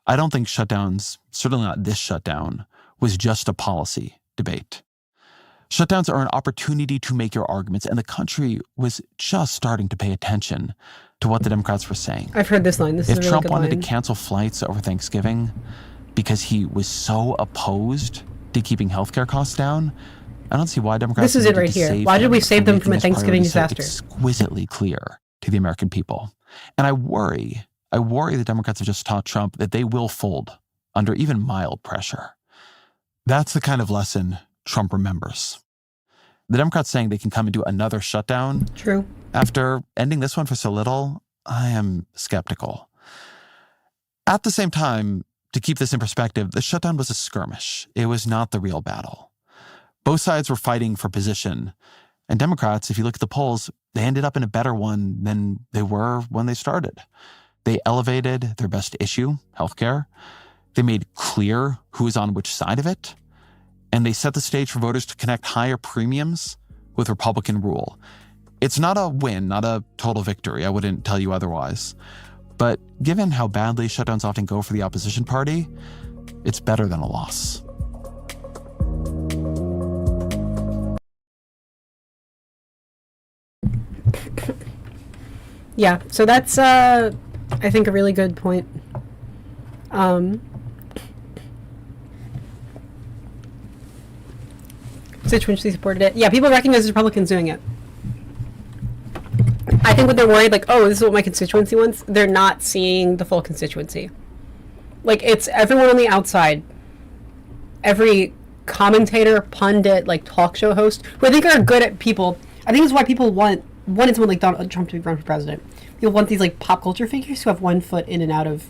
C: I don't think shutdowns, certainly not this shutdown, was just a policy debate. Shutdowns are an opportunity to make your arguments, and the country was just starting to pay attention to what the Democrats were saying.
A: I've heard this line. This is a really
C: If Trump
A: good
C: wanted
A: line.
C: to cancel flights over Thanksgiving because he was so opposed to keeping healthcare costs down, I don't see why Democrats.
A: This is it right here. Why did we save them from a Thanksgiving disaster?
C: So exquisitely clear to the American people. And I worry the Democrats have just taught Trump that they will fold under even mild pressure. That's the kind of lesson Trump remembers. The Democrats saying they can come and do another shutdown.
A: True.
C: After ending this one for so little, I am skeptical. At the same time, to keep this in perspective, the shutdown was a skirmish. It was not the real battle. Both sides were fighting for position. And Democrats, if you look at the polls, they ended up in a better one than they were when they started. They elevated their best issue, healthcare. They made clear who is on which side of it. And they set the stage for voters to connect higher premiums with Republican rule. It's not a win, not a total victory. I wouldn't tell you otherwise. But given how badly shutdowns often go for the opposition party, it's better than a loss.
A: Yeah, so that's, I think, a really good point. Constituency supported it. Yeah, people recognize Republicans doing it. I think when they're worried, like, oh, this is what my constituency wants, they're not seeing the full constituency. Like, it's everyone on the outside. Every commentator, pundit, like, talk show host, who I think are good at people. I think it's why people wanted someone like Donald Trump to run for president. You'll want these, like, pop culture figures who have one foot in and out of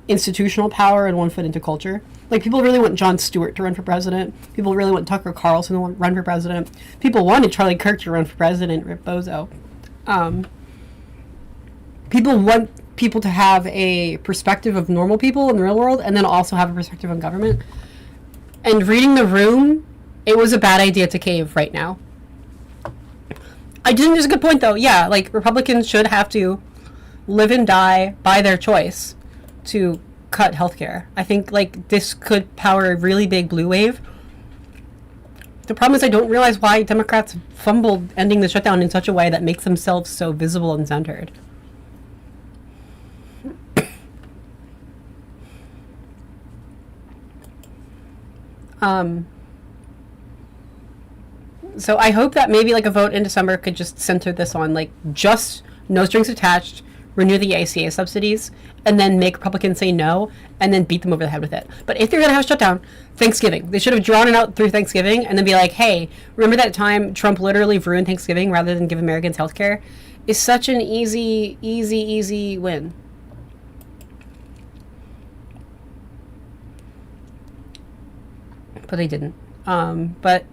A: institutional power and one foot into culture. Like, people really want Jon Stewart to run for president. People really want Tucker Carlson to run for president. People wanted Charlie Kirk to run for president, Rip Bozo. People want people to have a perspective of normal people in the real world and then also have a perspective on government. And reading the room, it was a bad idea to cave right now. I do think there's a good point, though. Yeah, like, Republicans should have to live and die by their choice to cut healthcare. I think, like, this could power a really big blue wave. The problem is I don't realize why Democrats fumbled ending the shutdown in such a way that makes themselves so visible and centered. So I hope that maybe, like, a vote in December could just center this on, like, just no strings attached, renew the ACA subsidies, and then make Republicans say no, and then beat them over the head with it. But if they're going to have a shutdown, Thanksgiving. They should have drawn it out through Thanksgiving, and then be like, hey, remember that time Trump literally ruined Thanksgiving rather than give Americans health care? It's such an easy win. But they didn't. But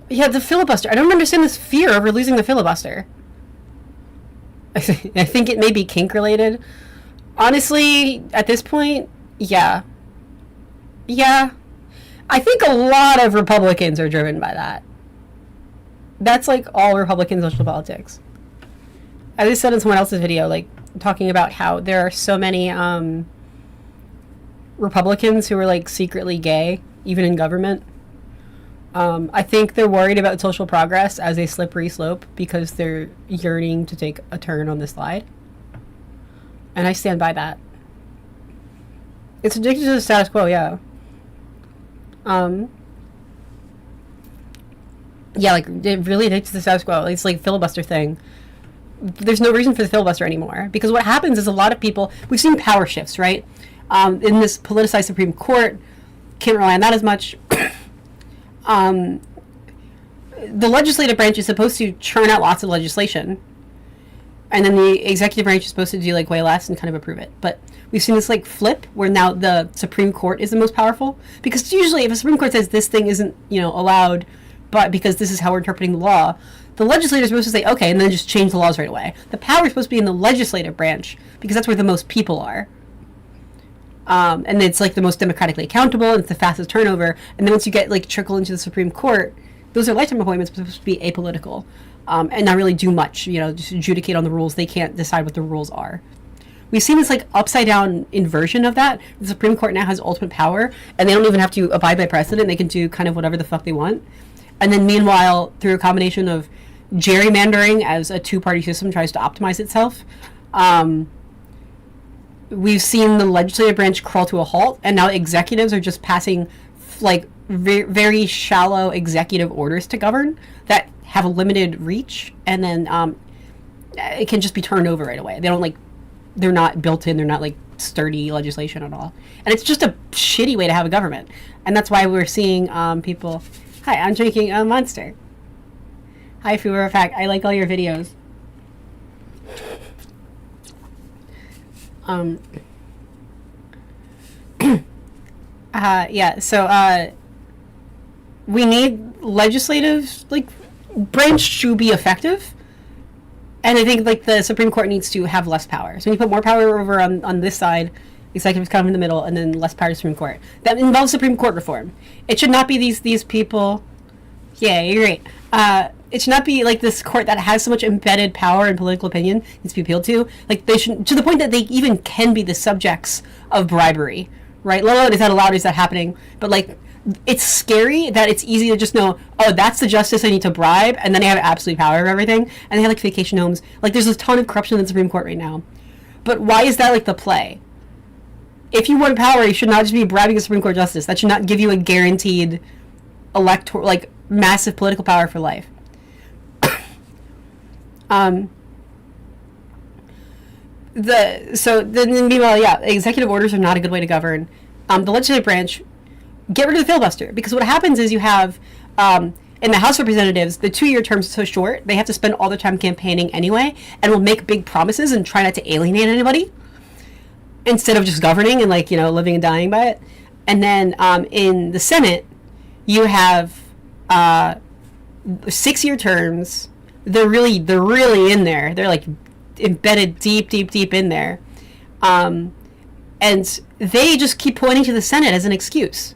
A: yeah, the filibuster. I don't understand this fear over losing the filibuster. I think it may be kink related. Honestly, at this point, yeah. Yeah. I think a lot of Republicans are driven by that. That's like all Republican social politics. As I said in someone else's video, like, talking about how there are so many Republicans who are, like, secretly gay, even in government. I think they're worried about social progress as a slippery slope because they're yearning to take a turn on the slide. And I stand by that. It's addicted to the status quo, yeah. Yeah, like, it really addicted to the status quo. It's like filibuster thing. There's no reason for the filibuster anymore. Because what happens is a lot of people, we've seen power shifts, right? In this politicized Supreme Court, can't rely on that as much. The legislative branch is supposed to churn out lots of legislation, and then the executive branch is supposed to do, like, way less and kind of approve it. But we've seen this, like, flip where now the Supreme Court is the most powerful, because usually if a Supreme Court says this thing isn't, you know, allowed but because this is how we're interpreting the law, the legislator is supposed to say, okay, and then just change the laws right away. The power is supposed to be in the legislative branch because that's where the most people are. And it's like the most democratically accountable, and it's the fastest turnover. And then once you get like trickle into the Supreme Court, those are lifetime appointments, but supposed to be apolitical, and not really do much, just adjudicate on the rules. They can't decide what the rules are. We've seen this like upside down inversion of that. The Supreme Court now has ultimate power, and they don't even have to abide by precedent. They can do kind of whatever the fuck they want. And then meanwhile, through a combination of gerrymandering as a two-party system tries to optimize itself, we've seen the legislative branch crawl to a halt, and now executives are just passing like very shallow executive orders to govern that have a limited reach, and then it can just be turned over right away. They're not built in, they're not like sturdy legislation at all. And it's just a shitty way to have a government. And that's why we're seeing people... Hi, I'm drinking a Monster. Hi, Fu Fact. I like all your videos. We need legislative branch to be effective, and I think the Supreme Court needs to have less power. So when you put more power over on this side, executives come in the middle, and then less power to Supreme Court. That involves Supreme Court reform. It should not be these people. Yeah, you're right. It should not be like this court that has so much embedded power and political opinion needs to be appealed to. They should, to the point that they even can be the subjects of bribery, right? Let alone is that allowed? Is that happening? But it's scary that it's easy to just know, oh, that's the justice I need to bribe, and then they have absolute power over everything, and they have vacation homes. There's a ton of corruption in the Supreme Court right now. But why is that the play? If you want power, you should not just be bribing a Supreme Court justice. That should not give you a guaranteed massive political power for life. Meanwhile, executive orders are not a good way to govern. The legislative branch, get rid of the filibuster, because what happens is you have in the House of Representatives, the 2-year terms are so short, they have to spend all their time campaigning anyway, and will make big promises and try not to alienate anybody instead of just governing and living and dying by it. And then in the Senate, you have 6-year terms. They're really in there. They're embedded deep in there, and they just keep pointing to the Senate as an excuse.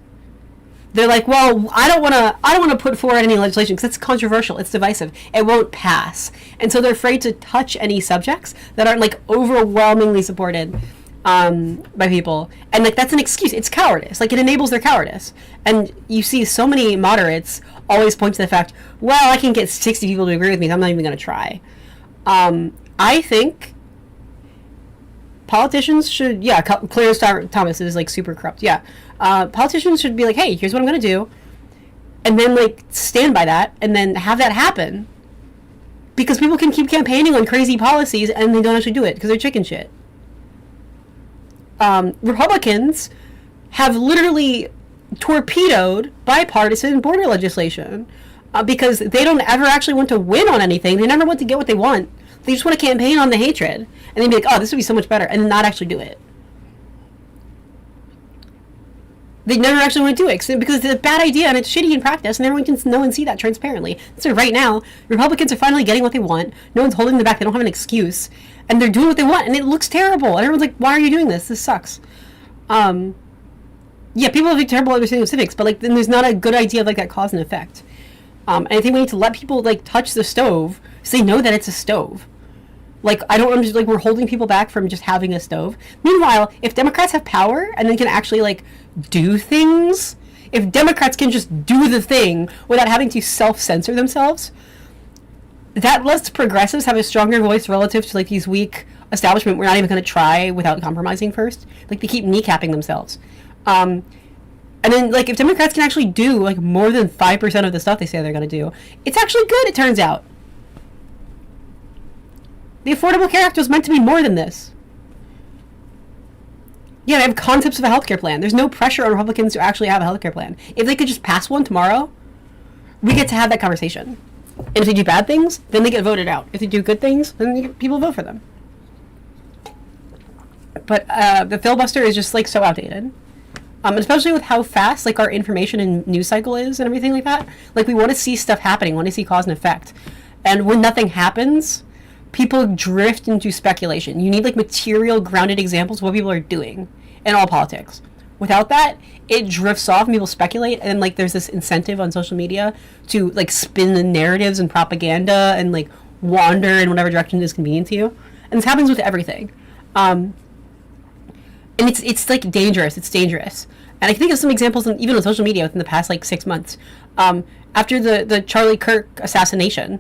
A: They're well, I don't want to put forward any legislation because it's controversial, it's divisive, it won't pass, and so they're afraid to touch any subjects that aren't overwhelmingly supported by people, and that's an excuse. It's cowardice. It enables their cowardice. And you see so many moderates always point to the fact, well, I can get 60 people to agree with me, so I'm not even going to try. I think politicians should, Clarence Thomas is super corrupt. Politicians should be hey, here's what I'm going to do, and then stand by that, and then have that happen, because people can keep campaigning on crazy policies and they don't actually do it because they're chicken shit. Republicans have literally torpedoed bipartisan border legislation because they don't ever actually want to win on anything. They never want to get what they want. They just want to campaign on the hatred, and they'd be oh, this would be so much better, and not actually do it. They never actually want to do it because it's a bad idea and it's shitty in practice, and everyone can know and see that transparently. So right now, Republicans are finally getting what they want. No one's holding them back. They don't have an excuse, and they're doing what they want, and it looks terrible. And everyone's why are you doing this? This sucks. People have a terrible understanding of civics, but then there's not a good idea of that cause and effect. And I think we need to let people touch the stove so they know that it's a stove. I don't understand, we're holding people back from just having a stove. Meanwhile, if Democrats have power and then can actually do things, if Democrats can just do the thing without having to self-censor themselves, that lets progressives have a stronger voice relative to these weak establishment. We're not even going to try without compromising first. They keep kneecapping themselves. And then if Democrats can actually do more than 5% of the stuff they say they're going to do, it's actually good, it turns out. The Affordable Care Act was meant to be more than this. They have concepts of a healthcare plan. There's no pressure on Republicans to actually have a healthcare plan. If they could just pass one tomorrow, we get to have that conversation. And if they do bad things, then they get voted out. If they do good things, then people vote for them. But the filibuster is just so outdated. Especially with how fast like our information and news cycle is and everything like that. Like we want to see stuff happening, want to see cause and effect, and when nothing happens, people drift into speculation. You need like material, grounded examples of what people are doing in all politics. Without that, it drifts off and people speculate, and like there's this incentive on social media to like spin the narratives and propaganda and like wander in whatever direction is convenient to you. And this happens with everything. And it's like dangerous. It's dangerous. And I can think of some examples even on social media within the past like 6 months. After the Charlie Kirk assassination,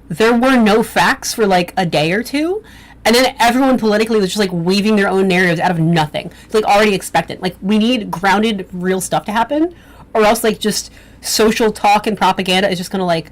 A: there were no facts for like a day or two. And then everyone politically was just like weaving their own narratives out of nothing. It's like already expectant. Like we need grounded, real stuff to happen, or else like just social talk and propaganda is just gonna like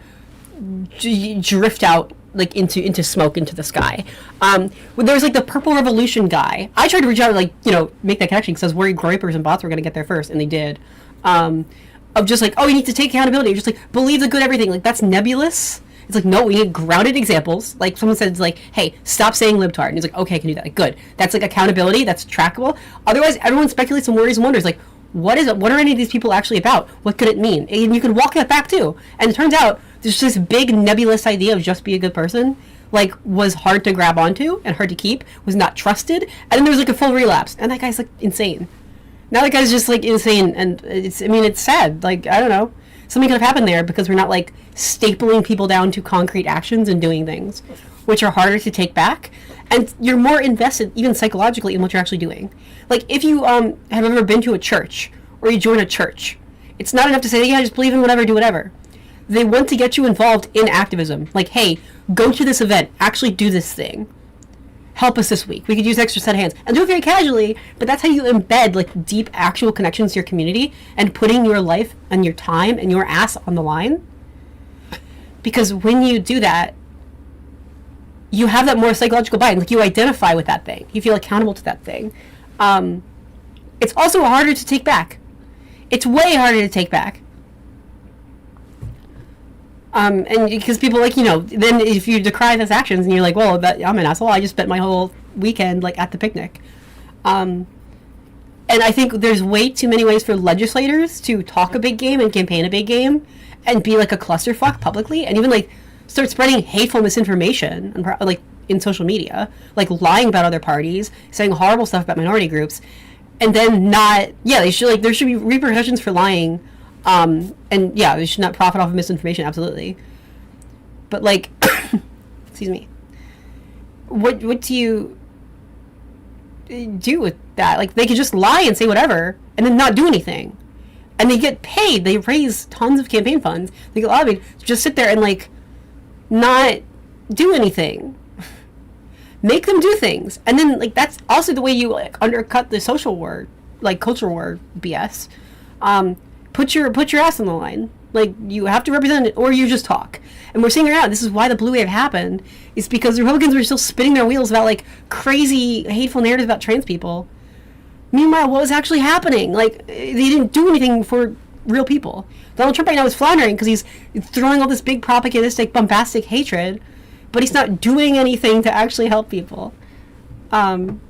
A: drift out like into smoke into the sky. When there was like the Purple Revolution guy, I tried to reach out and like make that connection because I was worried groypers and bots were gonna get there first, and they did. Of just like, oh, you need to take accountability. You're just like believe the good everything. Like that's nebulous. It's like, no, we need grounded examples. Like someone said, like, hey, stop saying libtard. And he's like, okay, I can do that. Like, good. That's like accountability. That's trackable. Otherwise, everyone speculates and worries and wonders. Like, what is it? What are any of these people actually about? What could it mean? And you can walk that back too. And it turns out there's this big nebulous idea of just be a good person, like was hard to grab onto and hard to keep, was not trusted. And then there was like a full relapse. And that guy's like insane. Now that guy's just like insane. And it's sad. Like, I don't know. Something could have happened there because we're not like stapling people down to concrete actions and doing things, which are harder to take back. And you're more invested, even psychologically, in what you're actually doing. Like if you have ever been to a church or you join a church, it's not enough to say, yeah, just believe in whatever, do whatever. They want to get you involved in activism. Like, hey, go to this event, actually do this thing. Help us this week. We could use extra set of hands. And do it very casually, but that's how you embed like deep actual connections to your community and putting your life and your time and your ass on the line. Because when you do that, you have that more psychological buy-in. Like you identify with that thing. You feel accountable to that thing. It's also harder to take back. It's way harder to take back. And because people like, then if you decry those actions and you're like, well, I'm an asshole, I just spent my whole weekend like at the picnic. And I think there's way too many ways for legislators to talk a big game and campaign a big game and be like a clusterfuck publicly and even like start spreading hateful misinformation and like in social media, like lying about other parties, saying horrible stuff about minority groups, and then they should like there should be repercussions for lying. And yeah, they should not profit off of misinformation, absolutely. But like, excuse me, what do you do with that? Like, they could just lie and say whatever, and then not do anything, and they get paid. They raise tons of campaign funds. They get lobbied to just sit there and like not do anything. Make them do things, and then like that's also the way you like undercut the social war, like cultural war BS. Put your ass on the line. Like, you have to represent it, or you just talk. And we're seeing right now, this is why the blue wave happened, is because the Republicans were still spinning their wheels about, like, crazy, hateful narratives about trans people. Meanwhile, what was actually happening? Like, they didn't do anything for real people. Donald Trump right now is floundering because he's throwing all this big propagandistic, bombastic hatred, but he's not doing anything to actually help people. And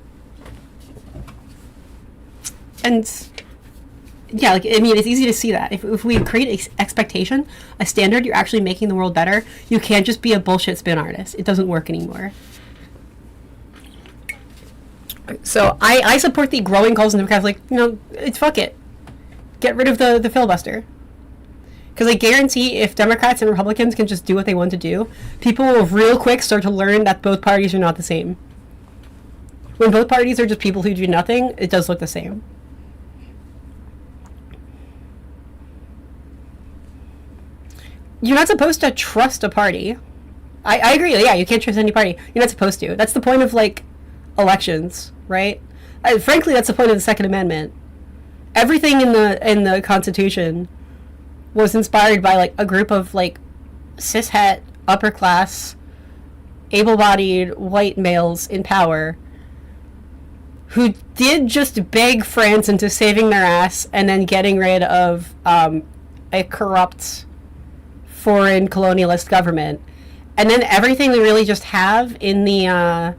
A: yeah, like, I mean, it's easy to see that. If we create expectation, a standard, you're actually making the world better. You can't just be a bullshit spin artist. It doesn't work anymore. So I support the growing calls in Democrats, like, it's fuck it. Get rid of the filibuster. Because I guarantee if Democrats and Republicans can just do what they want to do, people will real quick start to learn that both parties are not the same. When both parties are just people who do nothing, it does look the same. You're not supposed to trust a party. I agree. Yeah, you can't trust any party. You're not supposed to. That's the point of, like, elections, right? Frankly, that's the point of the Second Amendment. Everything in the Constitution was inspired by, like, a group of, like, cishet, upper-class, able-bodied white males in power who did just beg France into saving their ass and then getting rid of a corrupt foreign colonialist government, and then everything we really just have in the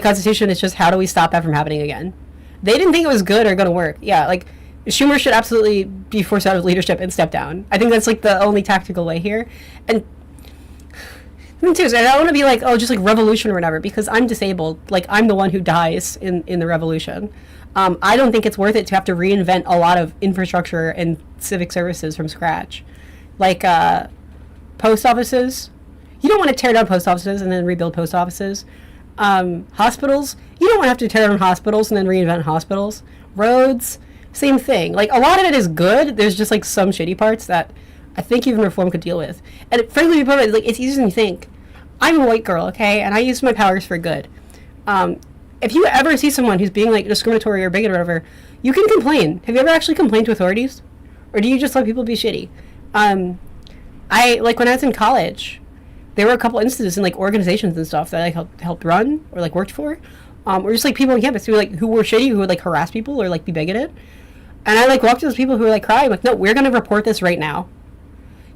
A: Constitution is just how do we stop that from happening again? They didn't think it was good or going to work. Yeah, like, Schumer should absolutely be forced out of leadership and step down. I think that's, like, the only tactical way here. And me too. So I don't want to be like, oh, just like revolution or whatever, because I'm disabled. Like, I'm the one who dies in the revolution. I don't think it's worth it to have to reinvent a lot of infrastructure and civic services from scratch. Like, post offices. You don't want to tear down post offices and then rebuild post offices. Hospitals. You don't want to have to tear down hospitals and then reinvent hospitals. Roads. Same thing. Like, a lot of it is good. There's just, like, some shitty parts that I think even reform could deal with. And frankly, like, it's easier than you think. I'm a white girl, okay? And I use my powers for good. If you ever see someone who's being, like, discriminatory or bigoted or whatever, you can complain. Have you ever actually complained to authorities? Or do you just let people be shitty? When I was in college, there were a couple instances in, like, organizations and stuff that I helped run or, like, worked for. Or just, like, people on campus who were shitty, who would, like, harass people or, like, be bigoted. And I, like, walked to those people who were, like, crying, like, no, we're going to report this right now.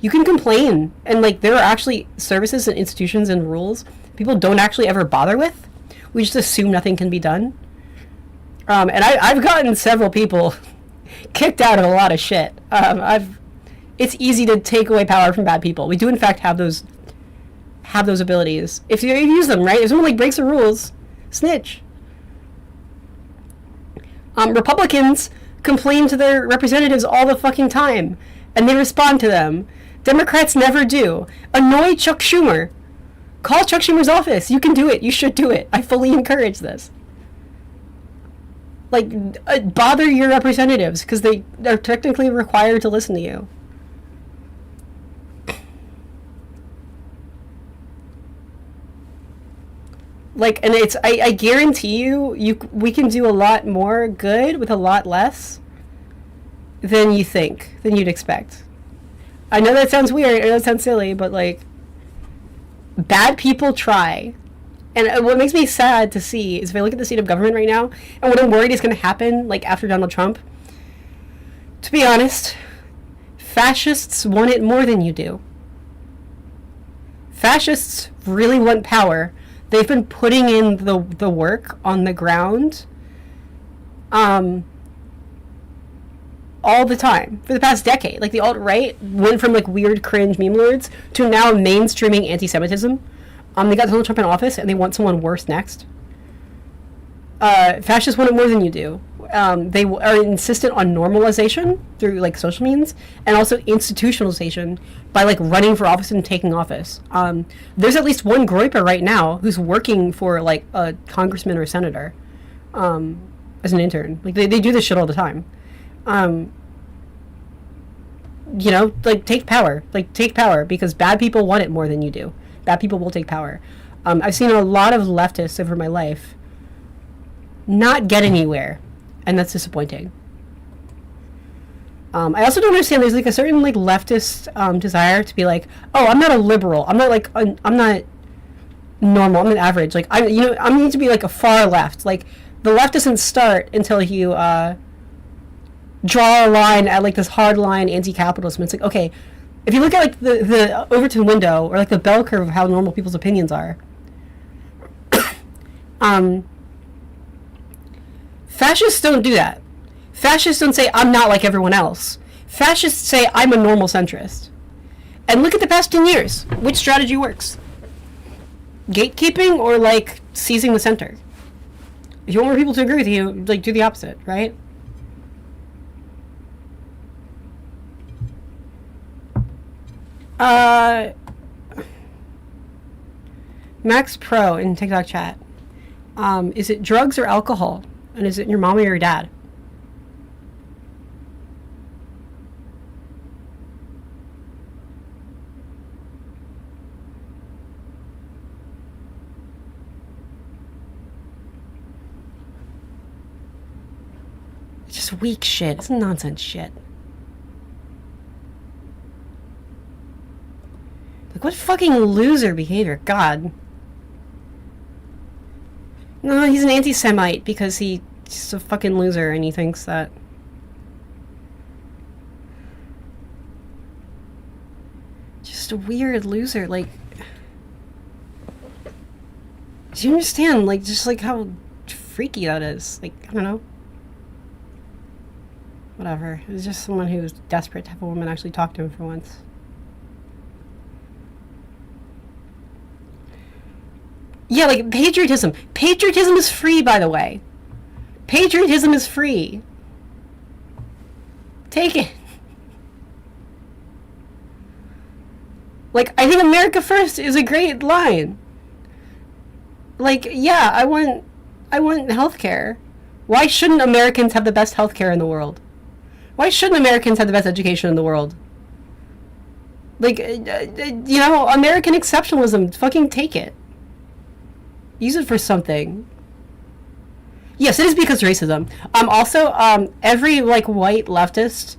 A: You can complain, and, like, there are actually services and institutions and rules people don't actually ever bother with. We just assume nothing can be done. And I've gotten several people kicked out of a lot of shit. It's easy to take away power from bad people. We do, in fact, have those abilities if you use them right. If someone, like, breaks the rules, snitch. Republicans complain to their representatives all the fucking time, and they respond to them. Democrats never do. Annoy Chuck Schumer. Call Chuck Schumer's office. You can do it. You should do it. I fully encourage this. Like, bother your representatives, because they are technically required to listen to you. Like, and I guarantee you, we can do a lot more good with a lot less than you think, than you'd expect. I know that sounds weird, I know that sounds silly, but, like, bad people try. And what makes me sad to see is if I look at the state of government right now, and what I'm worried is going to happen, like, after Donald Trump, to be honest, fascists want it more than you do. Fascists really want power. They've been putting in the work on the ground all the time for the past decade. Like, the alt-right went from, like, weird cringe meme lords to now mainstreaming anti-Semitism. They got Donald Trump in office and they want someone worse next. Fascists want it more than you do. They are insistent on normalization through, like, social means, and also institutionalization by, like, running for office and taking office. There's at least one groyper right now who's working for, like, a congressman or a senator as an intern. Like, they do this shit all the time. Like, take power. Like, take power, because bad people want it more than you do. Bad people will take power. I've seen a lot of leftists over my life not get anywhere, and that's disappointing. I also don't understand, there's, like, a certain, like, leftist desire to be like, oh, I'm not a liberal, I'm not, like, I'm not normal, I'm an average, like, I need to be, like, a far left. Like, the left doesn't start until you draw a line at, like, this hard line anti-capitalism. It's like, okay, if you look at, like, the Overton window, or, like, the bell curve of how normal people's opinions are, fascists don't do that. Fascists don't say, I'm not like everyone else. Fascists say, I'm a normal centrist. And look at the past 10 years. Which strategy works? Gatekeeping or, like, seizing the center? If you want more people to agree with you, like, do the opposite, right? Max Pro in TikTok chat. Is it drugs or alcohol? And is it your mom or your dad? It's just weak shit. It's nonsense shit. Like, what fucking loser behavior? God. No, he's an anti-Semite because he's just a fucking loser and he thinks that... Just a weird loser, like... Do you understand, like, just, like, how freaky that is? Like, I don't know. Whatever. It was just someone who was desperate to have a woman actually talk to him for once. Yeah, like, patriotism. Patriotism is free, by the way. Patriotism is free. Take it. Like, I think America first is a great line. Like, yeah, I want healthcare. Why shouldn't Americans have the best healthcare in the world? Why shouldn't Americans have the best education in the world? Like, you know, American exceptionalism, fucking take it. Use it for something. Yes, it is because of racism. Also, every, like, white leftist,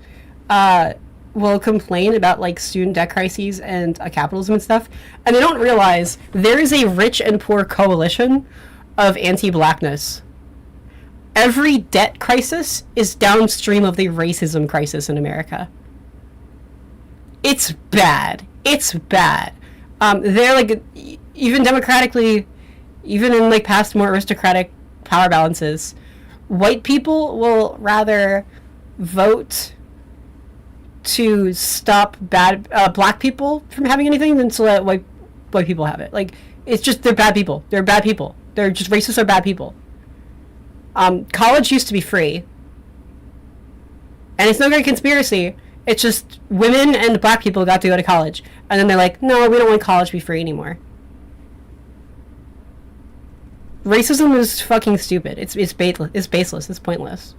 A: will complain about, like, student debt crises and capitalism and stuff, and they don't realize there is a rich and poor coalition of anti-blackness. Every debt crisis is downstream of the racism crisis in America. It's bad. It's bad. They're, like, even democratically, even in, like, past more aristocratic power balances, white people will rather vote to stop black people from having anything than to let white people have it. Like, it's just, they're bad people. They're bad people. They're just, racists are bad people. College used to be free. And it's no great conspiracy. It's just women and black people got to go to college. And then they're like, no, we don't want college to be free anymore. Racism is fucking stupid. It's baseless. It's pointless.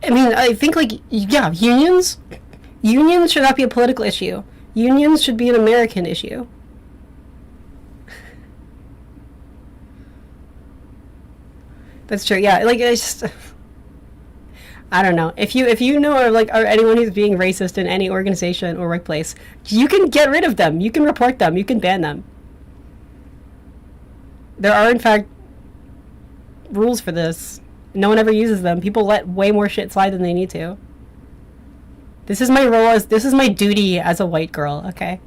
A: I mean, I think, like, yeah, unions should not be a political issue. Unions should be an American issue. That's true. Yeah, like, it's just, I don't know. If you know of, like, or anyone who's being racist in any organization or workplace, you can get rid of them. You can report them. You can ban them. There are, in fact, rules for this. No one ever uses them. People let way more shit slide than they need to. This is my role this is my duty as a white girl, okay?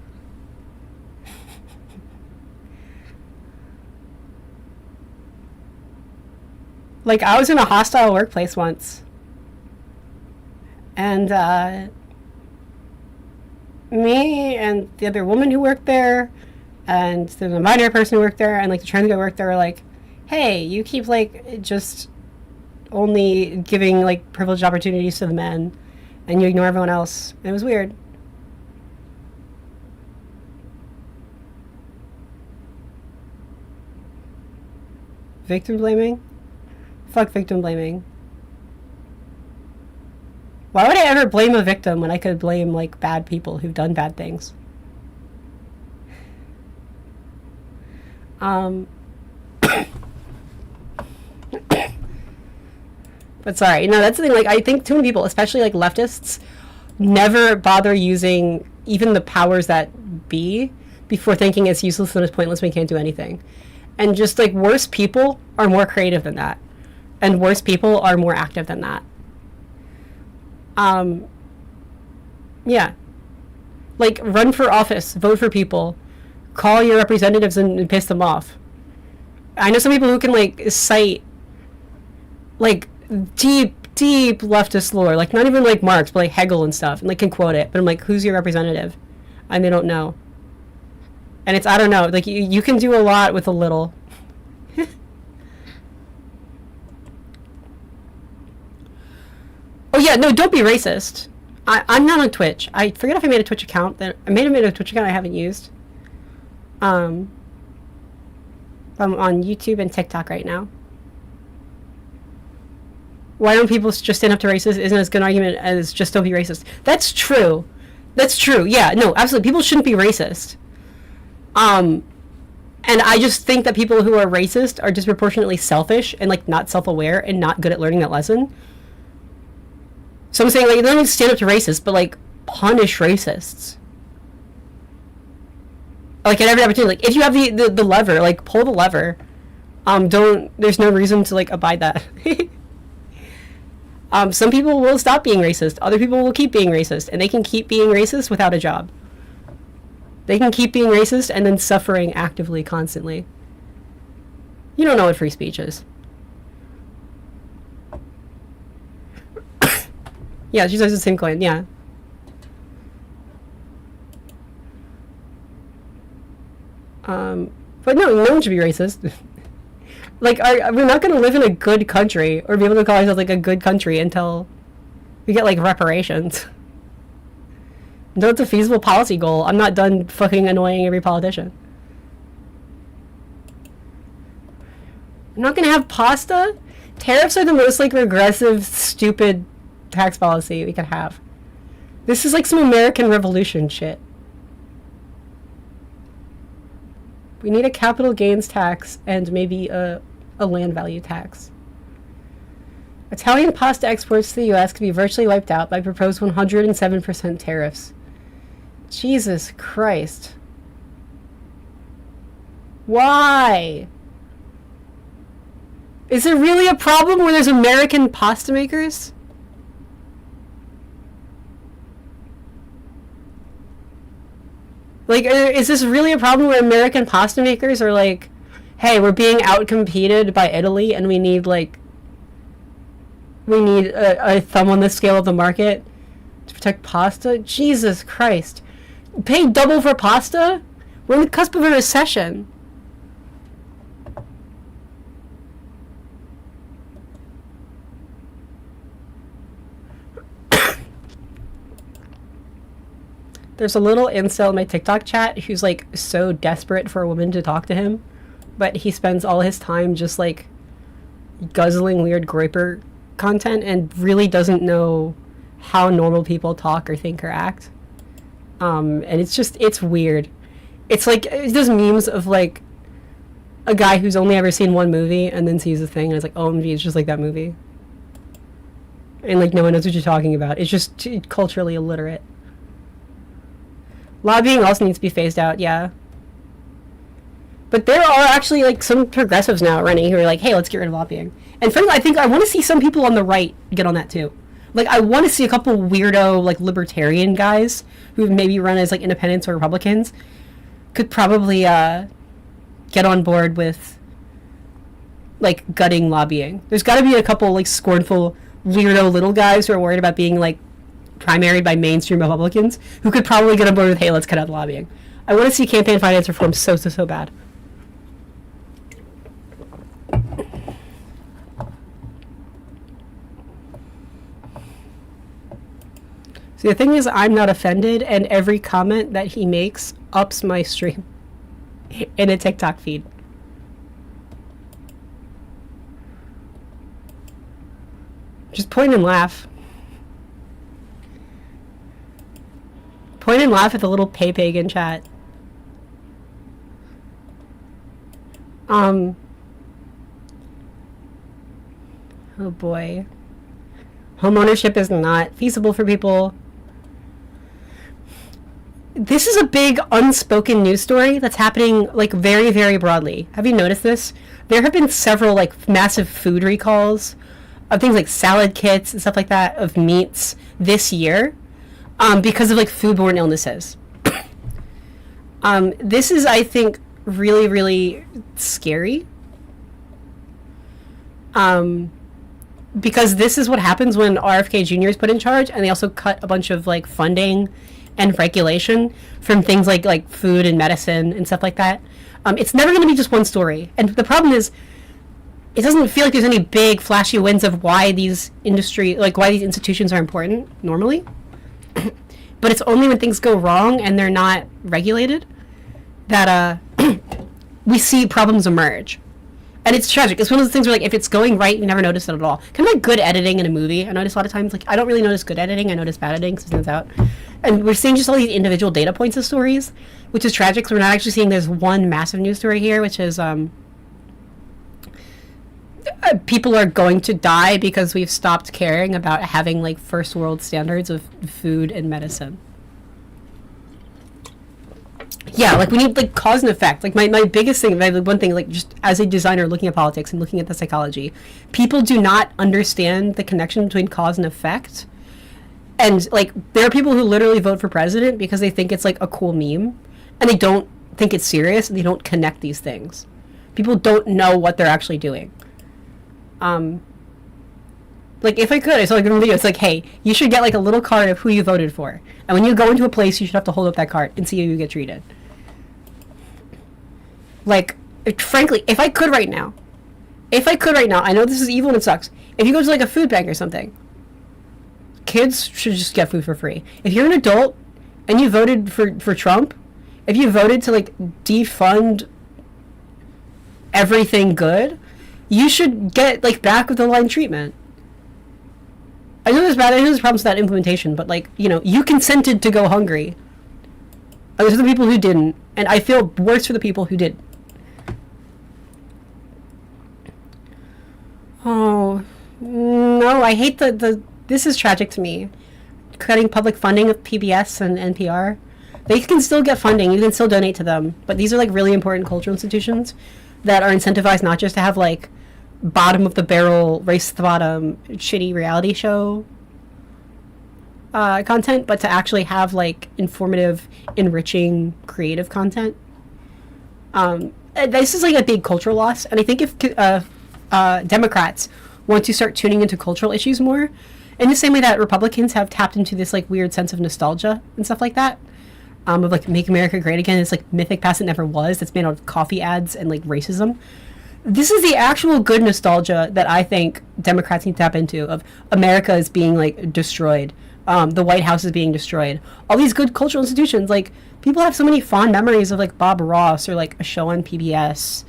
A: Like, I was in a hostile workplace once. And, me and the other woman who worked there, and the non-binary person who worked there, and, like, the trans guy who worked there were like, hey, you keep, like, just only giving, like, privileged opportunities to the men, and you ignore everyone else. And it was weird. Victim blaming? Fuck victim blaming. Why would I ever blame a victim when I could blame, like, bad people who've done bad things? But sorry, you know, that's the thing, like, I think too many people, especially, like, leftists, never bother using even the powers that be before thinking it's useless and it's pointless, we can't do anything. And just, like, worse people are more creative than that. And worse people are more active than that. Yeah. Like, run for office, vote for people, call your representatives and piss them off. I know some people who can, like, cite, like, deep leftist lore, like, not even, like, Marx, but, like, Hegel and stuff, and, like, can quote it, but I'm like, who's your representative? And they don't know. And it's, I don't know, like, you can do a lot with a little. Oh, yeah, no, don't be racist. I'm not on Twitch. I forget if I made a Twitch account. I made a Twitch account I haven't used. I'm on YouTube and TikTok right now. Why don't people just stand up to racists isn't as good an argument as just don't be racist. That's true. That's true. Yeah, no, absolutely. People shouldn't be racist. And I just think that people who are racist are disproportionately selfish and, like, not self-aware and not good at learning that lesson. So I'm saying, like, don't even stand up to racists, but, like, punish racists. Like, at every opportunity. Like, if you have the lever, like, pull the lever. There's no reason to, like, abide that. Some people will stop being racist. Other people will keep being racist. And they can keep being racist without a job. They can keep being racist and then suffering actively, constantly. You don't know what free speech is. Yeah, she says the same coin, yeah. But no one should be racist. Like, we're not going to live in a good country or be able to call ourselves, like, a good country until we get, like, reparations. Until it's a feasible policy goal. I'm not done fucking annoying every politician. I'm not going to have pasta? Tariffs are the most, like, regressive, stupid tax policy we could have. This is, like, some American Revolution shit. We need a capital gains tax and maybe a land value tax. Italian pasta exports to the U.S. could be virtually wiped out by proposed 107% tariffs. Jesus Christ. Why? Is there really a problem where there's American pasta makers? Like, is this really a problem where American pasta makers are like, hey, we're being outcompeted by Italy and we need, like, we need a thumb on the scale of the market to protect pasta? Jesus Christ. Pay double for pasta? We're on the cusp of a recession. There's a little incel in my TikTok chat who's, like, so desperate for a woman to talk to him, but he spends all his time just, like, guzzling weird groiper content and really doesn't know how normal people talk or think or act. And it's weird. It's like, there's memes of, like, a guy who's only ever seen one movie and then sees a thing and it's like, OMG, it's just like that movie. And, like, no one knows what you're talking about. It's just culturally illiterate. Lobbying also needs to be phased out, yeah. But there are actually, like, some progressives now running who are like, hey, let's get rid of lobbying. And frankly, I think I want to see some people on the right get on that too. Like, I want to see a couple weirdo, like, libertarian guys who maybe run as, like, independents or Republicans could probably get on board with, like, gutting lobbying. There's got to be a couple, like, scornful, weirdo little guys who are worried about being, like, primaried by mainstream Republicans who could probably get on board with, hey, let's cut out the lobbying. I want to see campaign finance reform so bad. See, the thing is, I'm not offended, and every comment that he makes ups my stream in a TikTok feed. Just point and laugh. Point and laugh at the little pagan chat. Oh boy. Homeownership is not feasible for people. This is a big unspoken news story that's happening, like, very, very broadly. Have you noticed this? There have been several, like, massive food recalls of things like salad kits and stuff like that, of meats this year, because of, like, foodborne illnesses. This is, I think, really, really scary. Because this is what happens when RFK Jr. is put in charge, and they also cut a bunch of, like, funding and regulation from things like food and medicine and stuff like that. It's never going to be just one story. And the problem is, it doesn't feel like there's any big flashy wins of why these why these institutions are important normally. But it's only when things go wrong and they're not regulated that we see problems emerge. And it's tragic. It's one of those things where, like, if it's going right, you never notice it at all. Kind of like good editing in a movie. I notice a lot of times, like, I don't really notice good editing. I notice bad editing, because it stands out. And we're seeing just all these individual data points of stories, which is tragic, because we're not actually seeing there's one massive news story here, which is people are going to die because we've stopped caring about having, like, first world standards of food and medicine. Yeah, like, we need, like, cause and effect. Like, my biggest thing, one thing, like, just as a designer looking at politics and looking at the psychology, people do not understand the connection between cause and effect. And, like, there are people who literally vote for president because they think it's, like, a cool meme. and they don't think it's serious, and they don't connect these things. People don't know what they're actually doing. Like, if I could, I saw like a video, it's like, hey, you should get like a little card of who you voted for. And when you go into a place, you should have to hold up that card and see how you get treated. Like, frankly, if I could right now, I know this is evil and it sucks. If you go to like a food bank or something, kids should just get food for free. If you're an adult and you voted for Trump, if you voted to like defund everything good, you should get like back of the line treatment. I know there's problems with that implementation, but like, you know, you consented to go hungry. Those are the people who didn't, and I feel worse for the people who did. Oh no, I hate this is tragic to me. Cutting public funding of PBS and NPR. They can still get funding, you can still donate to them, but these are like really important cultural institutions that are incentivized not just to have like bottom of the barrel, race to the bottom, shitty reality show content, but to actually have like informative, enriching, creative content. This is like a big cultural loss, and I think if Democrats want to start tuning into cultural issues more, in the same way that Republicans have tapped into this like weird sense of nostalgia and stuff like that, of like Make America Great Again, this like mythic past that never was, that's made out of coffee ads and like racism. This is the actual good nostalgia that I think Democrats need to tap into, of America is being like destroyed. The White House is being destroyed. All these good cultural institutions, like people have so many fond memories of like Bob Ross or like a show on PBS.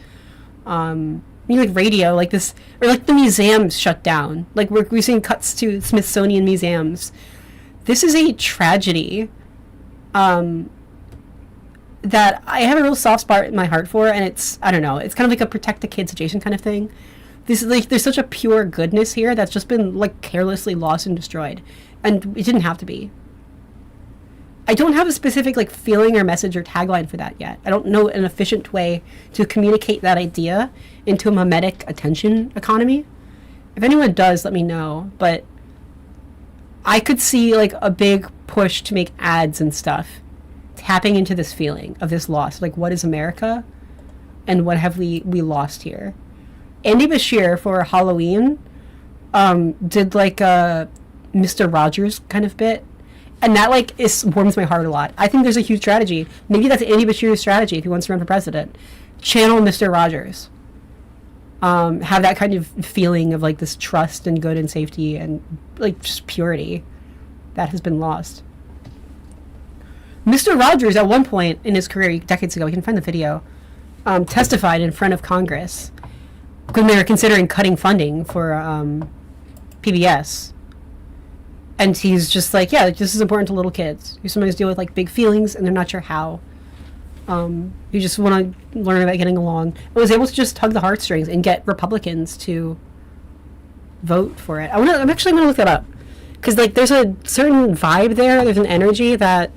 A: Like radio, like this, or like the museums shut down. Like we're seeing cuts to Smithsonian museums. This is a tragedy that I have a real soft spot in my heart for, and it's, I don't know, it's kind of like a protect the kids adjacent kind of thing. This is like, there's such a pure goodness here that's just been like carelessly lost and destroyed, and it didn't have to be. I don't have a specific like feeling or message or tagline for that yet. I don't know an efficient way to communicate that idea into a mimetic attention economy. If anyone does, let me know. But I could see like a big push to make ads and stuff tapping into this feeling of this loss. Like, what is America? And what have we lost here? Andy Bashir for Halloween did like a Mr. Rogers kind of bit. And that like warms my heart a lot. I think there's a huge strategy. Maybe that's Andy Bashir's strategy if he wants to run for president. Channel Mr. Rogers. Have that kind of feeling of like this trust and good and safety and like just purity that has been lost. Mr. Rogers, at one point in his career, decades ago, we can find the video, testified in front of Congress when they were considering cutting funding for PBS. And he's just like, yeah, this is important to little kids who sometimes deal with like big feelings and they're not sure how. You just want to learn about getting along. And was able to just tug the heartstrings and get Republicans to vote for it. I'm actually going to look that up. Because like there's a certain vibe there, there's an energy that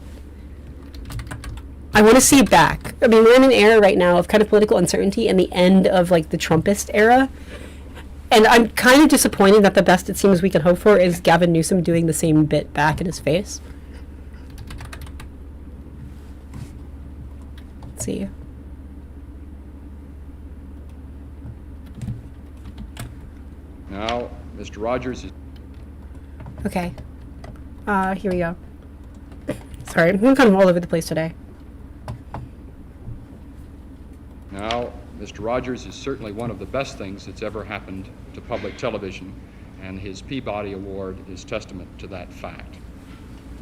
A: I want to see back. I mean, we're in an era right now of kind of political uncertainty and the end of like the Trumpist era. And I'm kind of disappointed that the best it seems we can hope for is Gavin Newsom doing the same bit back in his face. Let's see.
D: Now, Mr. Rogers is...
A: Okay. Here we go. Sorry, I'm kind of all over the place today.
D: Now, Mr. Rogers is certainly one of the best things that's ever happened to public television, and his Peabody Award is testament to that fact.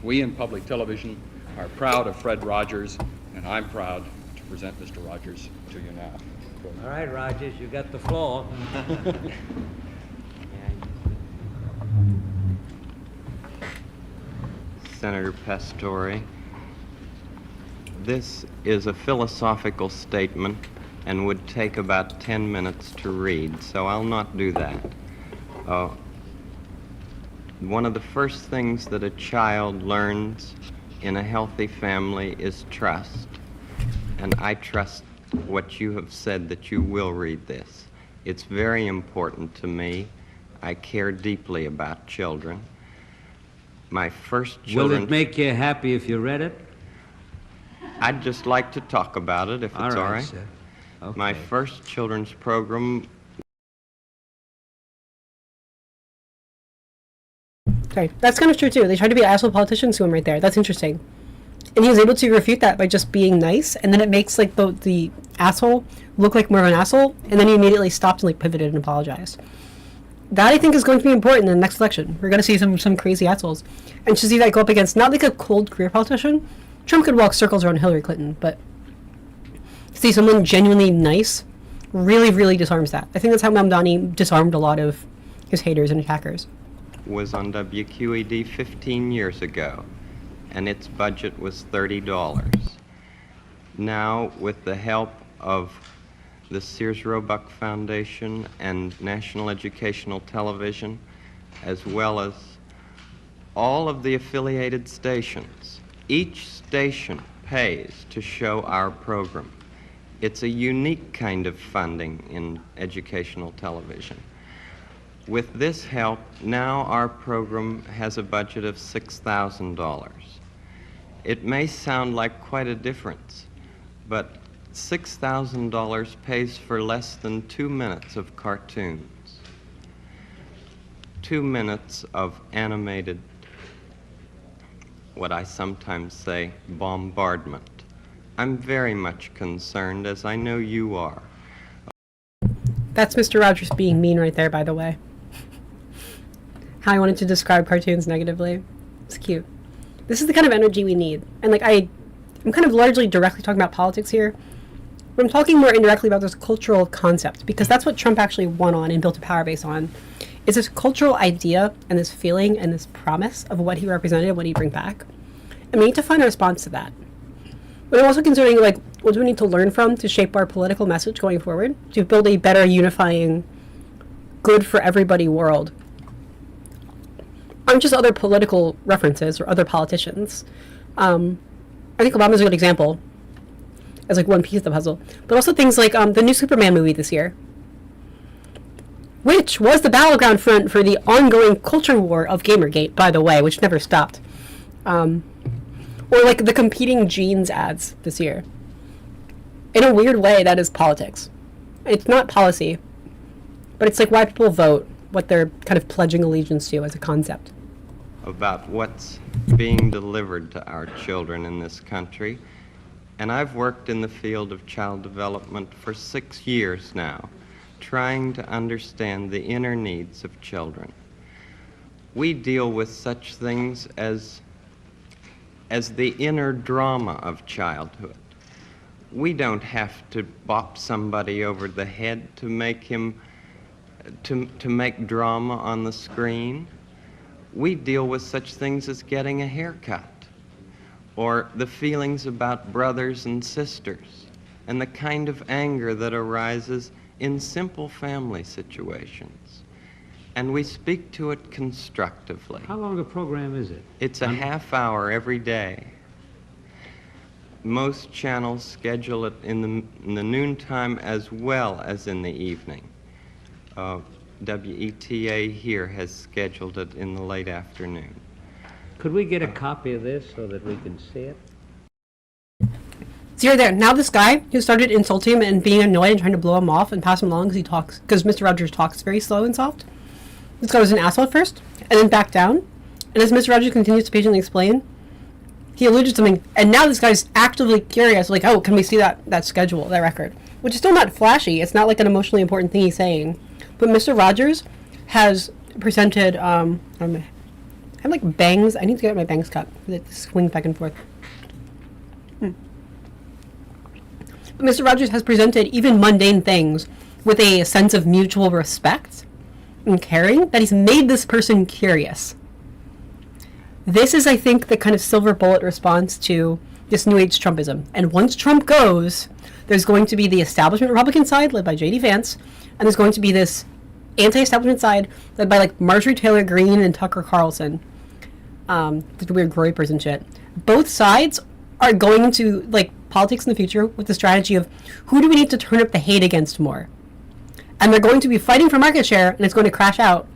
D: We in public television are proud of Fred Rogers, and I'm proud to present Mr. Rogers to you now.
E: All right, Rogers, you got the floor.
F: Senator Pastore, this is a philosophical statement and would take about 10 minutes to read, so I'll not do that. One of the first things that a child learns in a healthy family is trust, and I trust what you have said that you will read this. It's very important to me. I care deeply about children. My first children...
E: Will it make you happy if you read it?
F: I'd just like to talk about it, if it's all right.
E: Sir. Okay.
F: My first children's program.
A: Sorry, that's kind of true too. They tried to be asshole politicians to him right there. That's interesting. And he was able to refute that by just being nice, and then it makes like the asshole look like more of an asshole, and then he immediately stopped and like pivoted and apologized. That I think is going to be important in the next election. We're going to see some crazy assholes, and to see that go up against not like a cold career politician. Trump could walk circles around Hillary Clinton, but to see someone genuinely nice really, really disarms that. I think that's how Mamdani disarmed a lot of his haters and attackers.
F: Was on WQED 15 years ago, and its budget was $30. Now, with the help of the Sears Roebuck Foundation and National Educational Television, as well as all of the affiliated stations, each station pays to show our program. It's a unique kind of funding in educational television. With this help, now our program has a budget of $6,000. It may sound like quite a difference, but $6,000 pays for less than 2 minutes of cartoons, 2 minutes of animated, what I sometimes say, bombardment. I'm very much concerned, as I know you are.
A: That's Mr. Rogers being mean right there, by the way. How I wanted to describe cartoons negatively. It's cute. This is the kind of energy we need. And like I'm kind of largely directly talking about politics here, but I'm talking more indirectly about this cultural concept, because that's what Trump actually won on and built a power base on. Is this cultural idea and this feeling and this promise of what he represented, what he'd bring back. And we need to find a response to that. But I'm also considering, like, what do we need to learn from to shape our political message going forward, to build a better, unifying, good for everybody world. Aren't just other political references or other politicians. I think Obama's a good example as like one piece of the puzzle. But also things like the new Superman movie this year, which was the battleground front for the ongoing culture war of Gamergate, by the way, which never stopped. Or like the competing jeans ads this year. In a weird way, that is politics. It's not policy, but it's like why people vote, what they're kind of pledging allegiance to as a concept.
F: About what's being delivered to our children in this country. And I've worked in the field of child development for 6 years now, trying to understand the inner needs of children. We deal with such things as the inner drama of childhood. We don't have to bop somebody over the head to make him, to make drama on the screen. We deal with such things as getting a haircut, or the feelings about brothers and sisters, and the kind of anger that arises in simple family situations. And we speak to it constructively.
E: How long a program is it?
F: It's a half hour every day. Most channels schedule it in the noontime as well as in the evening. WETA here has scheduled it in the late afternoon.
E: Could we get a copy of this so that we can see it?
A: So you're there. Now this guy who started insulting him and being annoyed and trying to blow him off and pass him along because Mr. Rogers talks very slow and soft. This guy was an asshole at first, and then backed down. And as Mr. Rogers continues to patiently explain, he alluded to something, and now this guy's actively curious, like, oh, can we see that schedule, that record? Which is still not flashy. It's not like an emotionally important thing he's saying. But Mr. Rogers has presented, I have like bangs. I need to get my bangs cut. They swing back and forth. But Mr. Rogers has presented even mundane things with a sense of mutual respect and caring that he's made this person curious. This is, I think, the kind of silver bullet response to this New Age Trumpism. And once Trump goes, there's going to be the establishment Republican side led by J.D. Vance, and there's going to be this anti-establishment side led by like Marjorie Taylor Greene and Tucker Carlson, the weird groypers and shit. Both sides are going into like politics in the future with the strategy of who do we need to turn up the hate against more, and they're going to be fighting for market share, and it's going to crash out.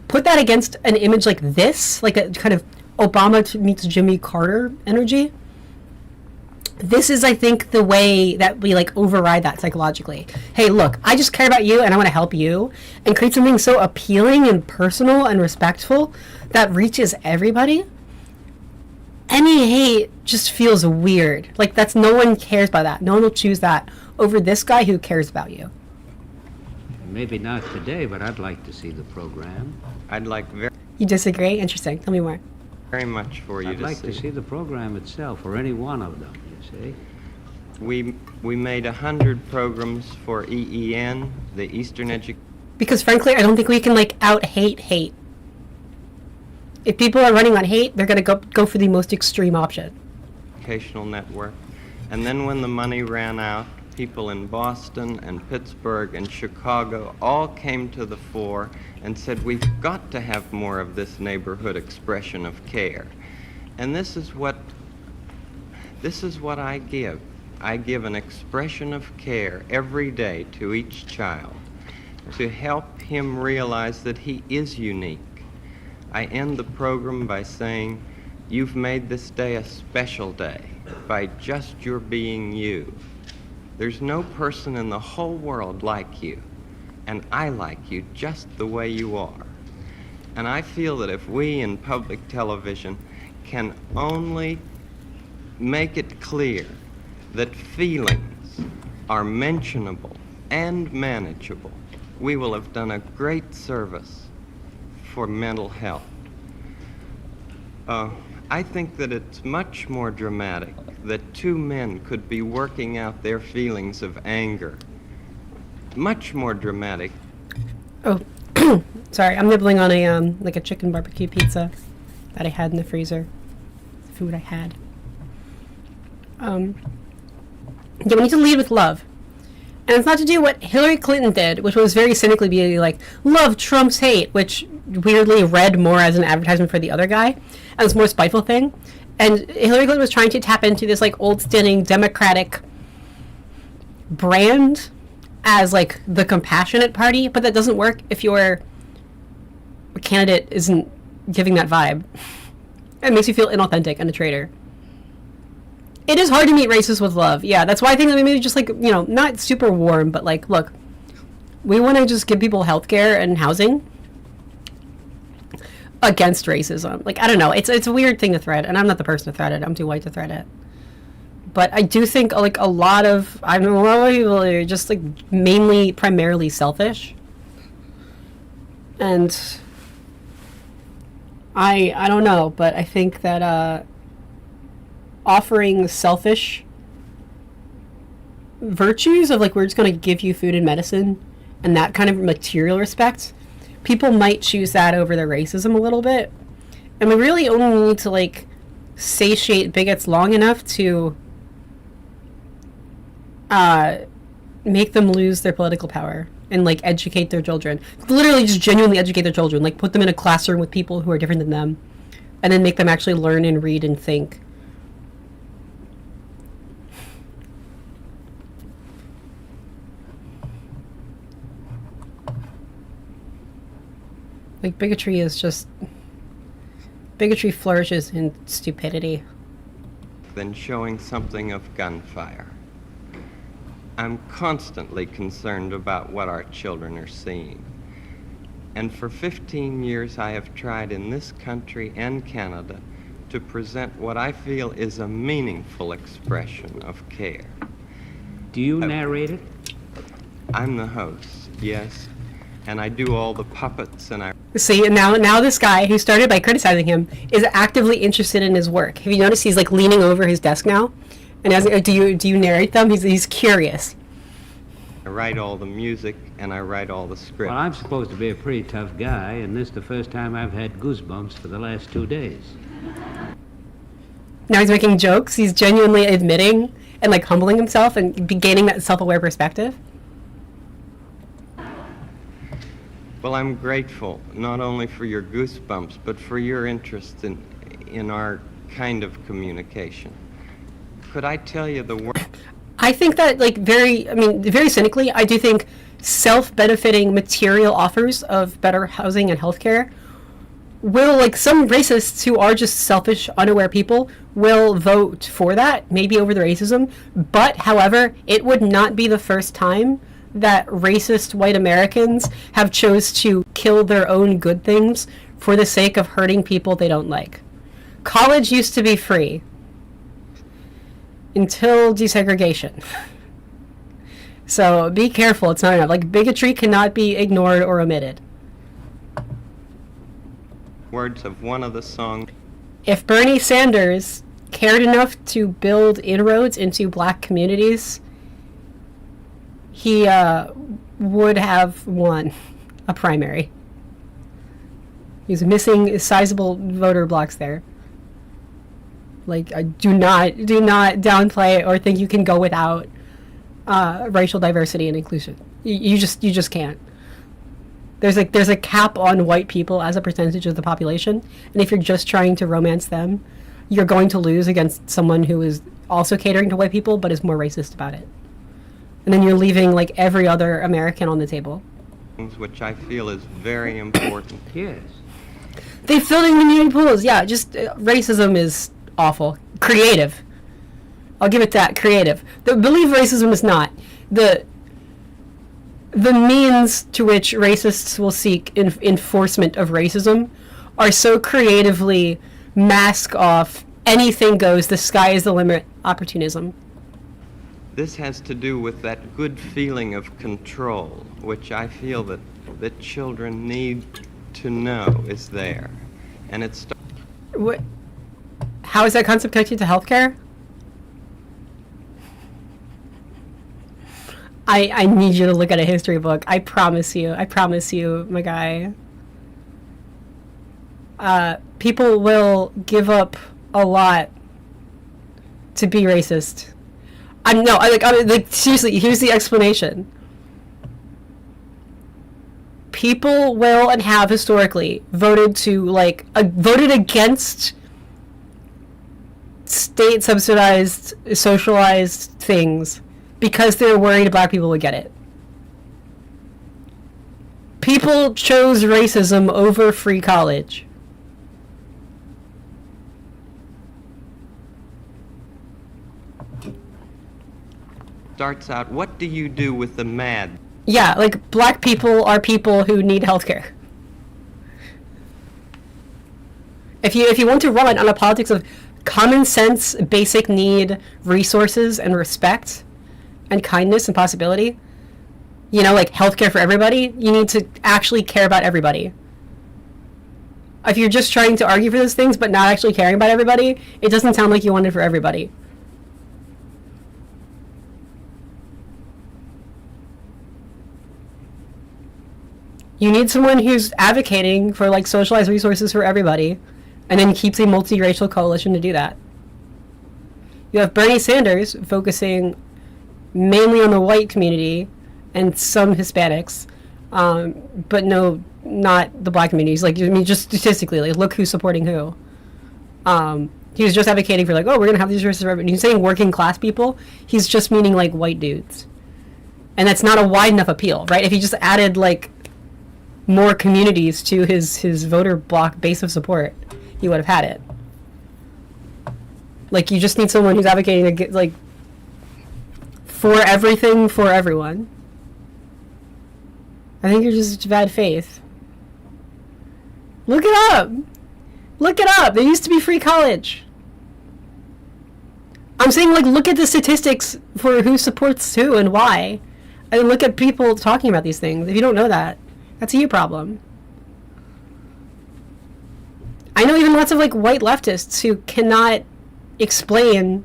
A: Put that against an image like this, like a kind of Obama meets Jimmy Carter energy. this is, I think, the way that we like override that psychologically. Hey, look, I just care about you and I want to help you, and create something so appealing and personal and respectful that reaches everybody. Any hate just feels weird. Like, that's, no one cares about that. No one will choose that over this guy who cares about you.
E: Maybe not today, but I'd like to see the program.
F: I'd like
A: You disagree? Interesting. Tell me more.
F: very much for you
E: I'd like to see the program itself, or any one of them, you see.
F: We made 100 programs for EEN, the Eastern
A: Because frankly, I don't think we can like out-hate hate. If people are running on hate, they're going to go for the most extreme option.
F: Educational Network. And then when the money ran out, people in Boston and Pittsburgh and Chicago all came to the fore and said, we've got to have more of this neighborhood expression of care. And this is what I give. I give an expression of care every day to each child to help him realize that he is unique. I end the program by saying, you've made this day a special day by just your being you. There's no person in the whole world like you, and I like you just the way you are. And I feel that if we in public television can only make it clear that feelings are mentionable and manageable, we will have done a great service for mental health. I think that it's much more dramatic that two men could be working out their feelings of anger. Much more dramatic.
A: Oh, sorry, I'm nibbling on a like a chicken barbecue pizza that I had in the freezer. The food I had. Yeah, we need to lead with love. And it's not to do what Hillary Clinton did, which was very cynically be like, love trumps hate, which weirdly read more as an advertisement for the other guy, and it's more spiteful thing. And Hillary Clinton was trying to tap into this like old standing Democratic brand as like the compassionate party, but that doesn't work if your candidate isn't giving that vibe. It makes you feel inauthentic and a traitor. It is hard to meet racists with love. Yeah, that's why I think that we maybe just like, you know, not super warm, but like, look, we want to just give people healthcare and housing against racism. Like, I don't know. It's a weird thing to thread, and I'm not the person to thread it. I'm too white to thread it. But I do think like a lot of people are just like primarily selfish. And I don't know, but I think that offering selfish virtues of like, we're just going to give you food and medicine and that kind of material respect, people might choose that over the racism a little bit. And we really only need to like satiate bigots long enough to make them lose their political power and like educate their children. Literally just genuinely educate their children. Like put them in a classroom with people who are different than them and then make them actually learn and read and think. Like, bigotry flourishes in stupidity.
F: Than showing something of gunfire. I'm constantly concerned about what our children are seeing. And for 15 years I have tried in this country and Canada to present what I feel is a meaningful expression of care.
E: Do you narrate it?
F: I'm the host, yes. And I do all the puppets and I...
A: See, and now this guy who started by criticizing him is actively interested in his work. Have you noticed he's like leaning over his desk now? And asking, do you narrate them? He's curious.
F: I write all the music and I write all the script.
E: Well, I'm supposed to be a pretty tough guy, and this is the first time I've had goosebumps for the last 2 days.
A: Now he's making jokes. He's genuinely admitting and like humbling himself and gaining that self-aware perspective.
F: Well, I'm grateful not only for your goosebumps, but for your interest in our kind of communication. Could I tell you the word?
A: I think that very cynically, I do think self-benefiting material offers of better housing and healthcare will, like, some racists who are just selfish, unaware people will vote for that, maybe over the racism. But, however, it would not be the first time that racist white Americans have chose to kill their own good things for the sake of hurting people they don't like. College used to be free until desegregation. So be careful, it's not enough. Like, bigotry cannot be ignored or omitted.
F: Words of one of the songs.
A: If Bernie Sanders cared enough to build inroads into black communities, he would have won a primary. He's missing sizable voter blocks there. Like, do not downplay or think you can go without racial diversity and inclusion. You just can't. There's a cap on white people as a percentage of the population, and if you're just trying to romance them, you're going to lose against someone who is also catering to white people but is more racist about it. And then you're leaving, like, every other American on the table.
F: Which I feel is very important.
E: Yes.
A: They filled in community pools. Yeah, just racism is awful. Creative. I'll give it that. Creative. Believe racism is not. The means to which racists will seek enforcement of racism are so creatively mask off anything goes, the sky is the limit opportunism.
F: This has to do with that good feeling of control, which I feel that children need to know is there. And it's...
A: What? How is that concept connected to healthcare? I need you to look at a history book. I promise you, my guy. People will give up a lot to be racist. Seriously, here's the explanation. People will and have historically voted against state subsidized, socialized things because they're worried black people would get it. People chose racism over free college.
F: Starts out, what do you do with the mad?
A: Yeah, like, black people are people who need healthcare. If you want to run on a politics of common sense, basic need, resources, and respect, and kindness and possibility, like healthcare for everybody, you need to actually care about everybody. If you're just trying to argue for those things but not actually caring about everybody, it doesn't sound like you want it for everybody. You need someone who's advocating for, like, socialized resources for everybody, and then keeps a multiracial coalition to do that. You have Bernie Sanders focusing mainly on the white community and some Hispanics, but no, not the black communities. Like, I mean, just statistically, like, look who's supporting who. He was just advocating for, like, oh, we're going to have these resources for everybody. He's saying working class people, he's just meaning, like, white dudes. And that's not a wide enough appeal, right? If he just added, like, more communities to his voter block base of support, he would have had it. Like, you just need someone who's advocating to get, like, for everything for everyone. I think you're just bad faith. Look it up. Look it up. There used to be free college. I'm saying, like, look at the statistics for who supports who and why. And look at people talking about these things. If you don't know that, that's a you problem. I know even lots of, like, white leftists who cannot explain